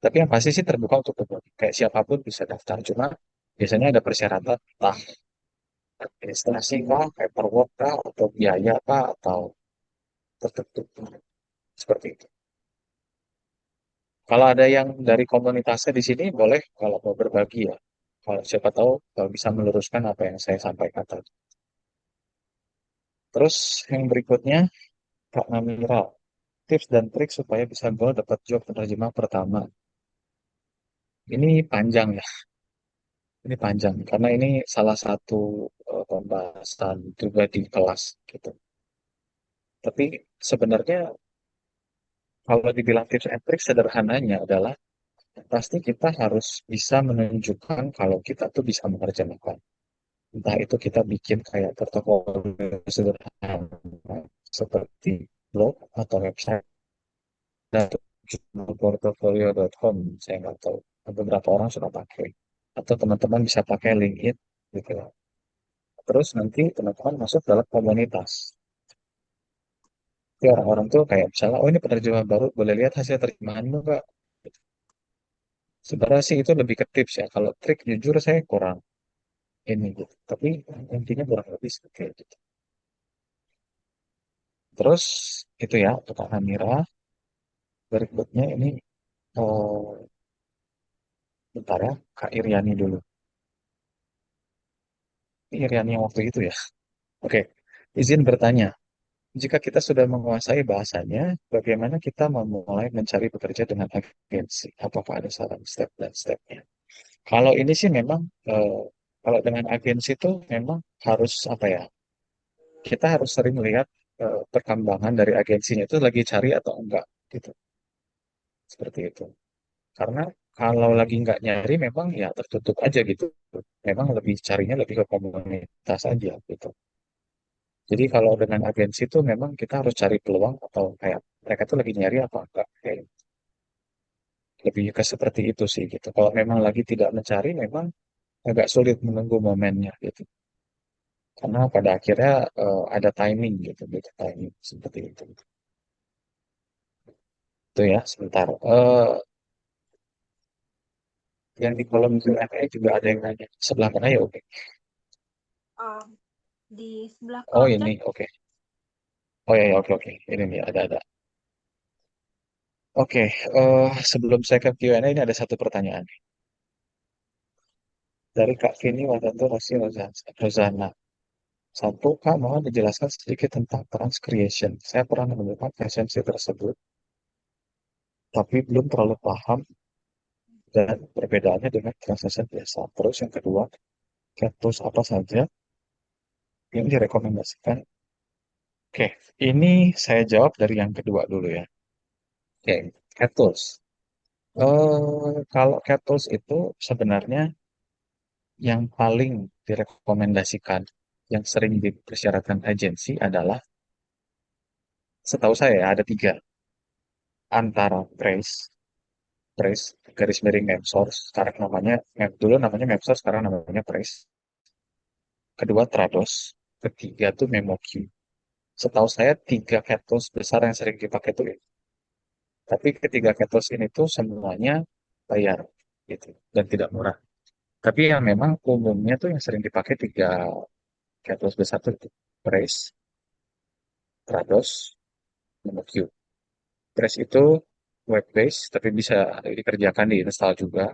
Tapi yang pasti sih terbuka untuk umum. Kayak siapapun bisa daftar. Cuma biasanya ada persyaratan entah administrasi kah, paperwork kah, atau biaya kah, atau tertentu. Seperti itu. Kalau ada yang dari komunitasnya di sini, boleh kalau mau berbagi ya. Kalau siapa tahu bisa meluruskan apa yang saya sampaikan tadi. Terus yang berikutnya, Kak Namira, tips dan trik supaya bisa goal dapat job penerjemah pertama. Ini panjang ya, ini panjang karena ini salah satu pembahasan juga di kelas gitu. Tapi sebenarnya kalau dibilang tips and trik sederhananya adalah pasti kita harus bisa menunjukkan kalau kita tuh bisa menerjemahkan. Entah itu kita bikin kayak portofolio sederhana seperti blog atau website dan portofolio.com, saya nggak tahu. Beberapa orang sudah pakai. Atau teman-teman bisa pakai LinkedIn gitu ya. Terus nanti teman-teman masuk dalam komunitas. Jadi orang-orang tuh kayak misalnya, oh ini penerjemah baru, boleh lihat hasil terjemahanmu Kak. Sebenarnya sih itu lebih ke tips ya. Kalau trik jujur saya kurang ini gitu. Tapi intinya kurang lebih seperti itu. Terus itu ya untuk Kak Namira. Berikutnya ini oh, bentar ya, Kak Iriani dulu. Ini Iriani yang waktu itu ya. Oke, izin bertanya. Jika kita sudah menguasai bahasanya, bagaimana kita memulai mencari pekerja dengan agensi? Apakah ada saran step dan stepnya? Kalau ini sih memang, kalau dengan agensi itu memang harus apa ya? Kita harus sering melihat perkembangan dari agensinya itu lagi cari atau enggak, gitu. Seperti itu. Karena kalau lagi nggak nyari, memang ya tertutup aja gitu. Memang lebih carinya lebih ke komunitas aja gitu. Jadi kalau dengan agensi itu memang kita harus cari peluang atau kayak mereka tuh lagi nyari apa enggak. Kayak lebih ke seperti itu sih gitu. Kalau memang lagi tidak mencari, memang agak sulit menunggu momennya gitu. Karena pada akhirnya ada timing gitu, gitu timing seperti itu. Itu ya, sebentar. Yang di kolom Q&A juga ada yang nanya. Sebelah mana ya, oke. Uh, di sebelah Oh kolom chat. ini, oke. Oh ya, ya, oke, oke. Ini nih, ada. Oke, sebelum saya ke Q&A, ini ada satu pertanyaan. Dari Kak Vini Wadanto Rosi Rozana. Satu, Kak, mohon dijelaskan sedikit tentang transcreation. Saya pernah menemukan esensi tersebut, tapi belum terlalu paham dan perbedaannya dengan translation biasa. Terus yang kedua, tools apa saja yang direkomendasikan? Oke, ini saya jawab dari yang kedua dulu ya. Oke, cat tools. Kalau cat tools itu sebenarnya yang paling direkomendasikan, yang sering dipersyaratkan agensi adalah, setahu saya ya, ada tiga. Antara Trace, garis miring MemSource, sekarang namanya, dulu namanya MemSource, sekarang namanya Trace. Kedua Trados, ketiga tuh MemoQ. Setahu saya tiga cat tools besar yang sering dipakai tuh ini. Tapi ketiga cat tools ini tuh semuanya bayar gitu dan tidak murah. Tapi yang memang umumnya tuh yang sering dipakai tiga catalog besar tuh itu Brace, Trados, sama Q. Brace itu web based tapi bisa dikerjakan di install juga.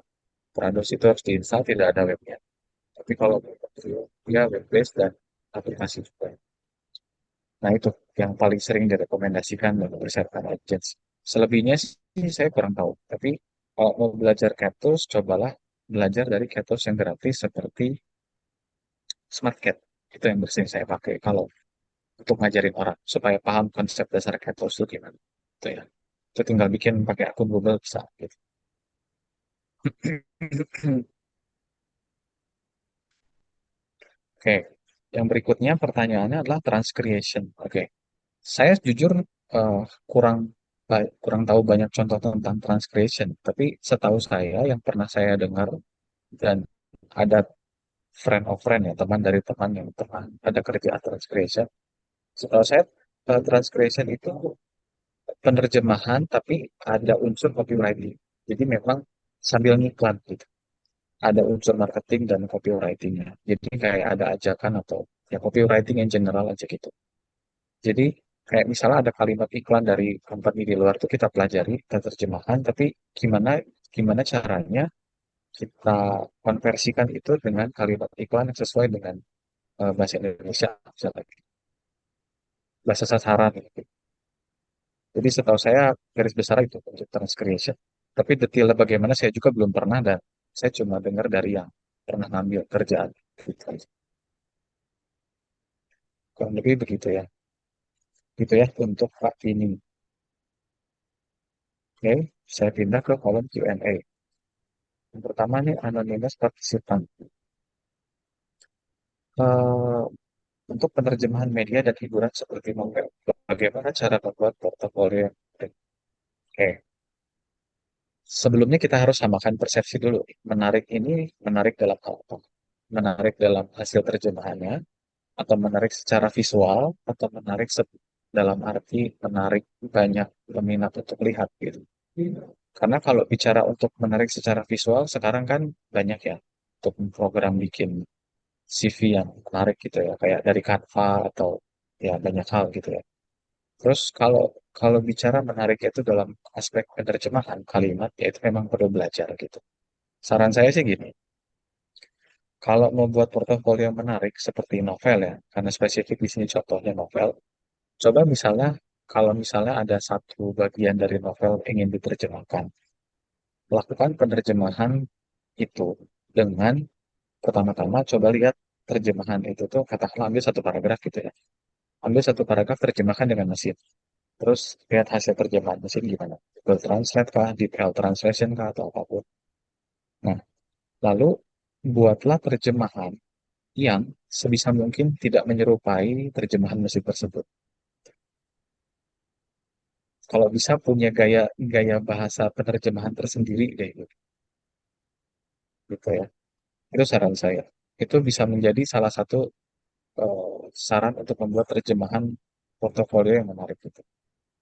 Trados itu harus diinstal tidak ada webnya. Tapi kalau Q dia web based dan aplikasi juga. Nah itu yang paling sering direkomendasikan dan dipersiapkan agents. Selebihnya sih saya kurang tahu. Tapi kalau mau belajar Ketos, cobalah belajar dari Ketos yang gratis seperti SmartCat. Itu yang sering saya pakai kalau untuk ngajarin orang supaya paham konsep dasar Ketos itu gimana. Itu ya. Itu tinggal bikin pakai akun Google bisa gitu. Oke, yang berikutnya pertanyaannya adalah transcreation. Oke, saya jujur eh, kurang kurang tahu banyak contoh tentang transcreation, tapi setahu saya yang pernah saya dengar dan ada friend of friend ya, teman dari teman yang pernah ada kerjaan transcreation. Setahu saya transcreation itu penerjemahan tapi ada unsur copywriting. Jadi memang sambil ngiklan gitu. Ada unsur marketing dan copywritingnya. Jadi kayak ada ajakan atau ya copywriting yang general aja gitu. Jadi kayak misalnya ada kalimat iklan dari company di luar tuh kita pelajari, kita terjemahkan, tapi gimana gimana caranya kita konversikan itu dengan kalimat iklan yang sesuai dengan bahasa Indonesia, misalnya bahasa sasaran gitu. Jadi setahu saya garis besar itu untuk transcreation. Tapi detailnya bagaimana saya juga belum pernah dan saya cuma dengar dari yang pernah ngambil kerjaan. Gitu. Kurang lebih begitu ya. Gitu ya untuk Pak ini. Oke, saya pindah ke kolom Q&A. Yang pertama nih anonymous participant. Eh, untuk penerjemahan media dan hiburan seperti novel, bagaimana cara membuat portofolio yang menarik? Oke, sebelumnya kita harus samakan persepsi dulu. Menarik ini menarik dalam hal apa? Menarik dalam hasil terjemahannya, atau menarik secara visual, atau menarik dalam arti menarik banyak peminat untuk lihat gitu. Karena kalau bicara untuk menarik secara visual, sekarang kan banyak ya untuk program bikin CV yang menarik gitu ya, kayak dari Canva atau ya banyak hal gitu ya. Terus kalau kalau bicara menarik itu dalam aspek penerjemahan kalimat, ya itu memang perlu belajar gitu. Saran saya sih gini, kalau mau buat portofolio yang menarik seperti novel ya, karena spesifik di sini contohnya novel, coba misalnya kalau misalnya ada satu bagian dari novel ingin diterjemahkan, lakukan penerjemahan itu dengan pertama-tama coba lihat terjemahan itu tuh katakanlah ambil satu paragraf gitu ya. Ambil satu paragraf terjemahkan dengan mesin. Terus lihat hasil terjemahan mesin gimana. Google Translate kah, DeepL Translation kah, atau apapun. Nah, lalu buatlah terjemahan yang sebisa mungkin tidak menyerupai terjemahan mesin tersebut. Kalau bisa punya gaya gaya bahasa penerjemahan tersendiri deh gitu ya. Itu saran saya. Itu bisa menjadi salah satu saran untuk membuat terjemahan portofolio yang menarik itu.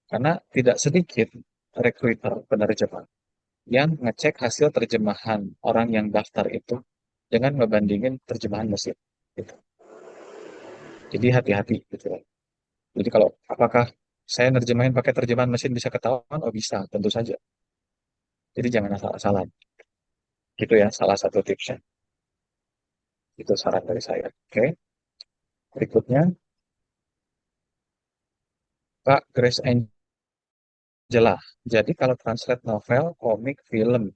Karena tidak sedikit recruiter penerjemah yang ngecek hasil terjemahan orang yang daftar itu dengan ngebandingin terjemahan mesin. Gitu. Jadi hati-hati gitu ya. Jadi kalau apakah saya nerjemahin pakai terjemahan mesin bisa ketahuan? Oh bisa, tentu saja. Jadi jangan asal-asalan. Gitu ya, salah satu tipsnya. Itu saran dari saya. Oke, berikutnya Kak Grace Angela. Jadi kalau translate novel, komik, film,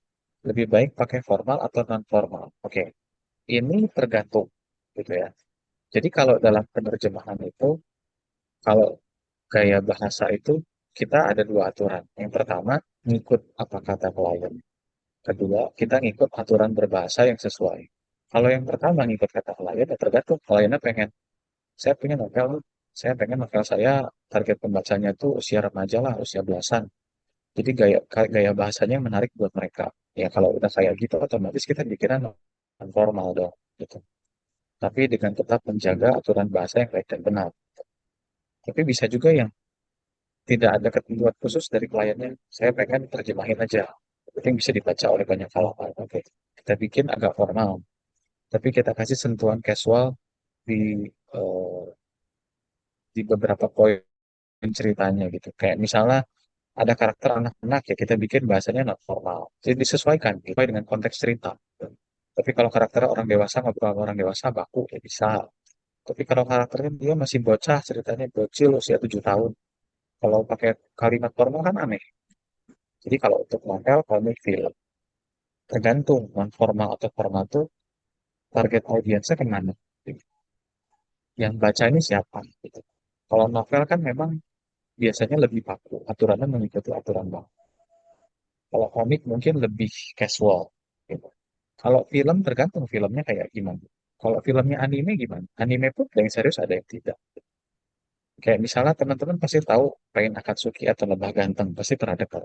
lebih baik pakai formal atau non formal? Oke, ini tergantung gitu ya. Jadi kalau dalam penerjemahan itu, kalau gaya bahasa itu kita ada dua aturan. Yang pertama, ngikut apa kata klien. Kedua, kita ngikut aturan berbahasa yang sesuai. Kalau yang pertama ngikut kata klien, ya tergantung kliennya pengen. Saya punya novel, saya pengen novel saya target pembacanya tuh usia remaja lah, usia belasan. Jadi gaya gaya bahasanya menarik buat mereka. Ya kalau udah kayak gitu, otomatis kita bikinnya non formal dong. Gitu. Tapi dengan tetap menjaga aturan bahasa yang baik dan benar. Tapi bisa juga yang tidak ada ketentuan khusus dari kliennya. Saya pengen terjemahin aja. itu yang bisa dibaca oleh banyak kalangan. Oke, kita bikin agak formal, tapi kita kasih sentuhan casual di eh, di beberapa poin ceritanya gitu. Kayak misalnya ada karakter anak-anak ya kita bikin bahasanya non formal. Jadi disesuaikan sesuai dengan konteks cerita. Tapi kalau karakter orang dewasa ngobrol sama orang dewasa baku ya bisa. Tapi kalau karakternya dia masih bocah, ceritanya bocil usia 7 tahun. Kalau pakai kalimat formal kan aneh. Jadi kalau untuk novel, komik, film, tergantung non formal atau formal tuh target audiensnya kemana. Yang baca ini siapa gitu. Kalau novel kan memang biasanya lebih baku, aturannya mengikuti aturan bang. Kalau komik mungkin lebih casual gitu. Kalau film tergantung filmnya kayak gimana. Kalau filmnya anime gimana? Anime pun ada yang serius ada yang tidak. Kayak misalnya teman-teman pasti tahu Pain Akatsuki atau Lebah Ganteng, pasti pernah dengar.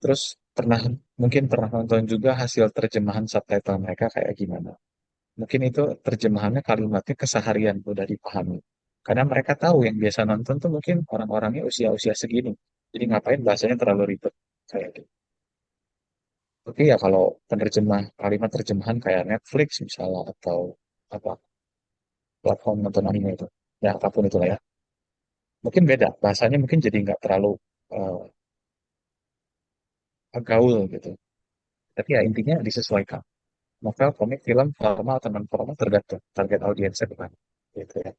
Terus pernah mungkin pernah nonton juga hasil terjemahan subtitle mereka kayak gimana. Mungkin itu terjemahannya kalimatnya keseharian udah dipahami. Karena mereka tahu yang biasa nonton tuh mungkin orang-orangnya usia-usia segini. Jadi ngapain bahasanya terlalu ribet kayak gitu. Tapi ya kalau penerjemah kalimat terjemahan kayak Netflix misalnya atau apa platform nonton anime itu, ya apapun itulah ya, mungkin beda bahasanya mungkin jadi nggak terlalu eh, gaul gitu. Tapi ya intinya disesuaikan. Novel, komik, film, formal atau non formal tergantung target audiensnya bukan. Gitu ya.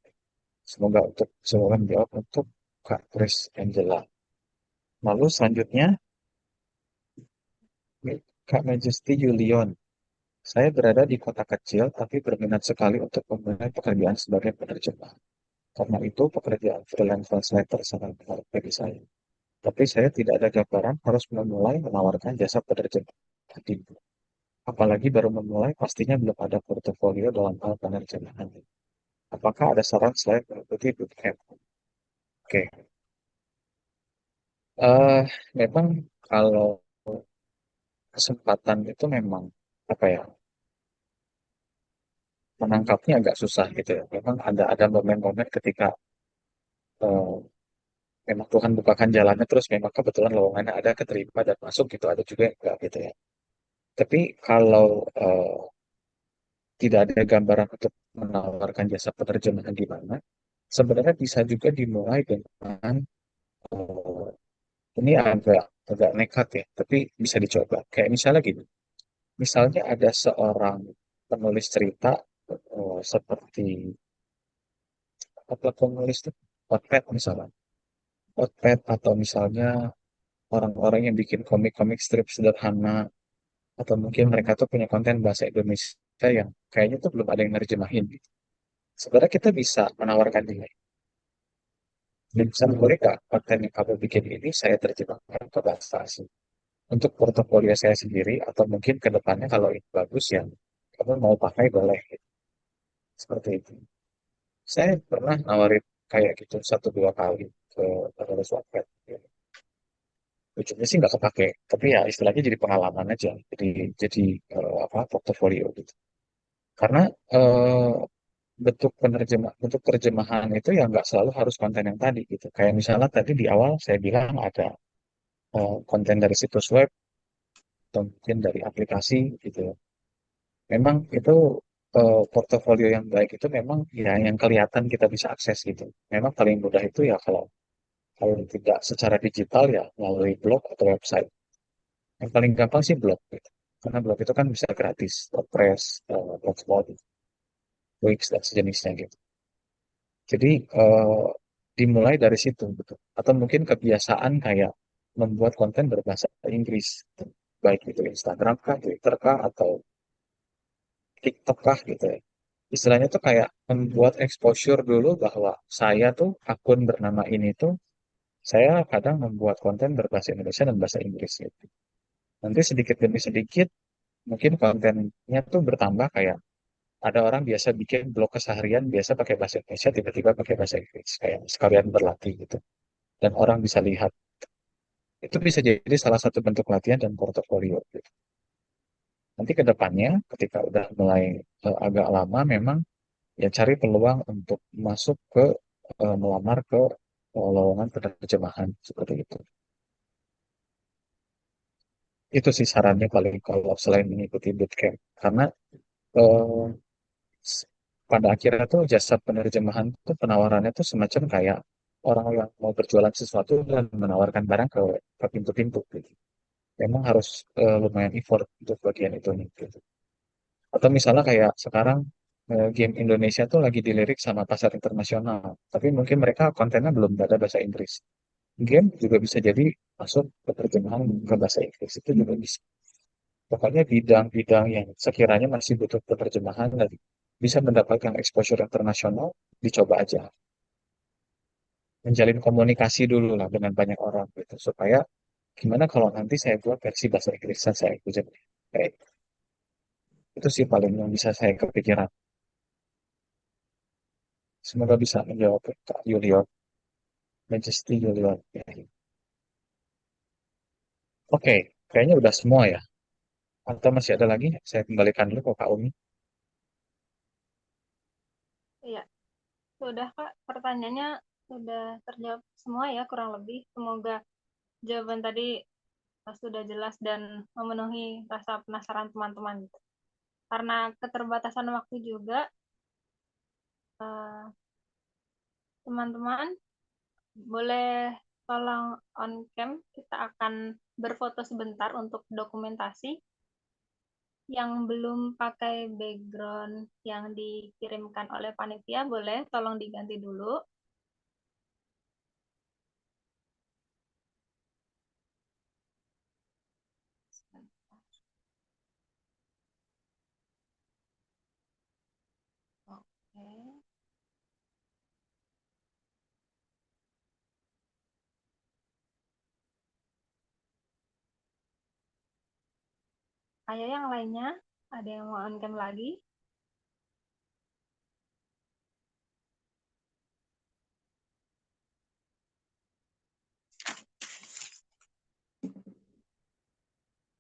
Semoga menjawab untuk Kak Chris Angela. Lalu selanjutnya Kak Majesty Yulion. Saya berada di kota kecil tapi berminat sekali untuk memulai pekerjaan sebagai penerjemah. Karena itu pekerjaan freelance translator sangat menarik bagi saya. Tapi saya tidak ada gambaran harus memulai menawarkan jasa penerjemah. Tadi, apalagi baru memulai, pastinya belum ada portofolio dalam hal penerjemahan. Apakah ada saran selain mengikuti bootcamp? Oke, eh memang kalau kesempatan itu memang apa ya menangkapnya agak susah gitu ya. Memang ada momen-momen ketika eh, memang Tuhan bukakan jalannya terus memang kebetulan lowongannya ada keterima dan masuk gitu ada juga yang enggak gitu ya. Tapi kalau tidak ada gambaran untuk menawarkan jasa penerjemahan di mana, sebenarnya bisa juga dimulai dengan eh, ini agak agak nekat ya, tapi bisa dicoba. Kayak misalnya gini, misalnya ada seorang penulis cerita seperti apa penulis itu, Wattpad misalnya, Wattpad atau misalnya orang-orang yang bikin komik-komik strip sederhana, atau mungkin mereka tuh punya konten bahasa Indonesia yang kayaknya tuh belum ada yang nerjemahin. Gitu. Sebenarnya kita bisa menawarkan nilai. Dan bisa boleh nggak konten yang kamu bikin ini saya terjemahkan ke bahasa asing untuk portofolio saya sendiri atau mungkin ke depannya kalau ini bagus ya kamu mau pakai boleh gitu. Seperti itu. Saya pernah nawarin kayak gitu satu dua kali ke penulis Wattpad. Ujungnya sih nggak kepake, tapi ya istilahnya jadi pengalaman aja, jadi apa portofolio gitu. Karena eh, bentuk terjemahan itu ya nggak selalu harus konten yang tadi gitu. Kayak misalnya tadi di awal saya bilang ada konten dari situs web atau mungkin dari aplikasi gitu. Memang itu portofolio yang baik itu memang ya yang kelihatan kita bisa akses gitu. Memang paling mudah itu ya kalau kalau tidak secara digital ya melalui blog atau website. Yang paling gampang sih blog gitu. Karena blog itu kan bisa gratis, WordPress, Blogspot, Wix dan sejenisnya gitu. Jadi dimulai dari situ gitu. Atau mungkin kebiasaan kayak membuat konten berbahasa Inggris, baik itu Instagram kah, Twitter kah, atau TikTok kah gitu ya. Istilahnya tuh kayak membuat exposure dulu bahwa saya tuh akun bernama ini tuh saya kadang membuat konten berbahasa Indonesia dan bahasa Inggris gitu. Nanti sedikit demi sedikit mungkin kontennya tuh bertambah kayak ada orang biasa bikin blog keseharian biasa pakai bahasa Indonesia tiba-tiba pakai bahasa Inggris kayak sekalian berlatih gitu dan orang bisa lihat itu bisa jadi salah satu bentuk latihan dan portofolio gitu. Nanti ke depannya ketika udah mulai agak lama memang ya cari peluang untuk masuk ke melamar ke lowongan penerjemahan seperti itu. Itu sih sarannya paling kalau selain mengikuti bootcamp. Karena eh, s- pada akhirnya tuh jasa penerjemahan tuh penawarannya tuh semacam kayak orang yang mau berjualan sesuatu dan menawarkan barang ke pintu-pintu gitu. Memang harus lumayan effort untuk bagian itu nih, gitu. Atau misalnya kayak sekarang game Indonesia tuh lagi dilirik sama pasar internasional, tapi mungkin mereka kontennya belum ada bahasa Inggris. Game juga bisa jadi masuk ke terjemahan ke bahasa Inggris itu juga bisa. Pokoknya bidang-bidang yang sekiranya masih butuh penerjemahan dan bisa mendapatkan exposure internasional, dicoba aja. Menjalin komunikasi dulu lah dengan banyak orang gitu, supaya gimana kalau nanti saya buat versi bahasa Inggris saya ikut. Kayak itu sih paling yang bisa saya kepikiran. Semoga bisa menjawab Kak Yulio, Majesty Yulio. Ya. Oke, kayaknya udah semua ya. Atau masih ada lagi? Saya kembalikan dulu ke Kak Umi. Iya, sudah Kak, pertanyaannya sudah terjawab semua ya kurang lebih. Semoga jawaban tadi sudah jelas dan memenuhi rasa penasaran teman-teman gitu. Karena keterbatasan waktu juga, eh, teman-teman boleh tolong on cam, kita akan berfoto sebentar untuk dokumentasi. Yang belum pakai background yang dikirimkan oleh panitia, boleh tolong diganti dulu. Oke. Ayo yang lainnya, ada yang mau on cam lagi?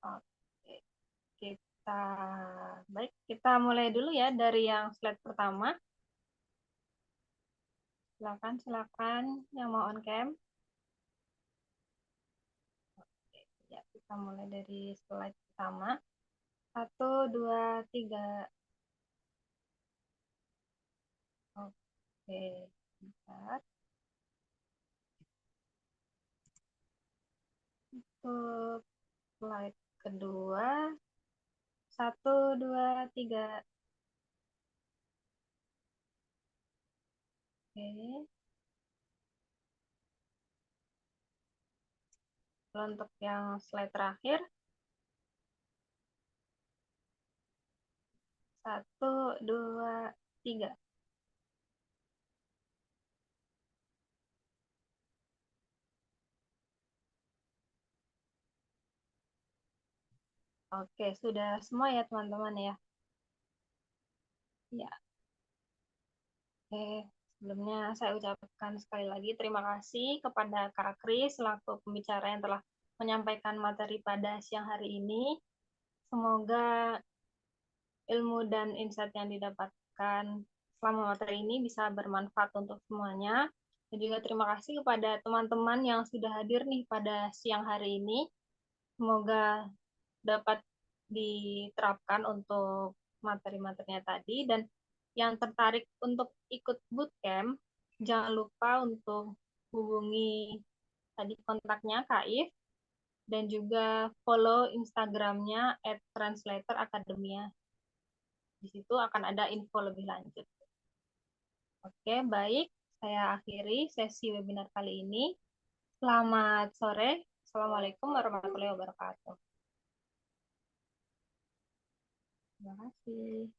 Oke, kita baik, kita mulai dulu ya dari yang slide pertama. Silakan, silakan yang mau on cam. Oke, ya, kita mulai dari slide pertama. Satu, dua, tiga. Oke, bentar. Untuk slide kedua. Satu, dua, tiga. Oke. Untuk yang slide terakhir. Satu, dua, tiga. Oke, sudah semua ya teman-teman ya. Ya, oke. Sebelumnya saya ucapkan sekali lagi terima kasih kepada Kak Kris selaku pembicara yang telah menyampaikan materi pada siang hari ini. Semoga ilmu dan insight yang didapatkan selama materi ini bisa bermanfaat untuk semuanya. Dan juga terima kasih kepada teman-teman yang sudah hadir nih pada siang hari ini. Semoga dapat diterapkan untuk materi-materinya tadi. Dan yang tertarik untuk ikut bootcamp, jangan lupa untuk hubungi tadi kontaknya Kaif dan juga follow Instagramnya @translatoracademia. Di situ akan ada info lebih lanjut. Oke, baik. Saya akhiri sesi webinar kali ini. Selamat sore. Assalamualaikum warahmatullahi wabarakatuh. Terima kasih.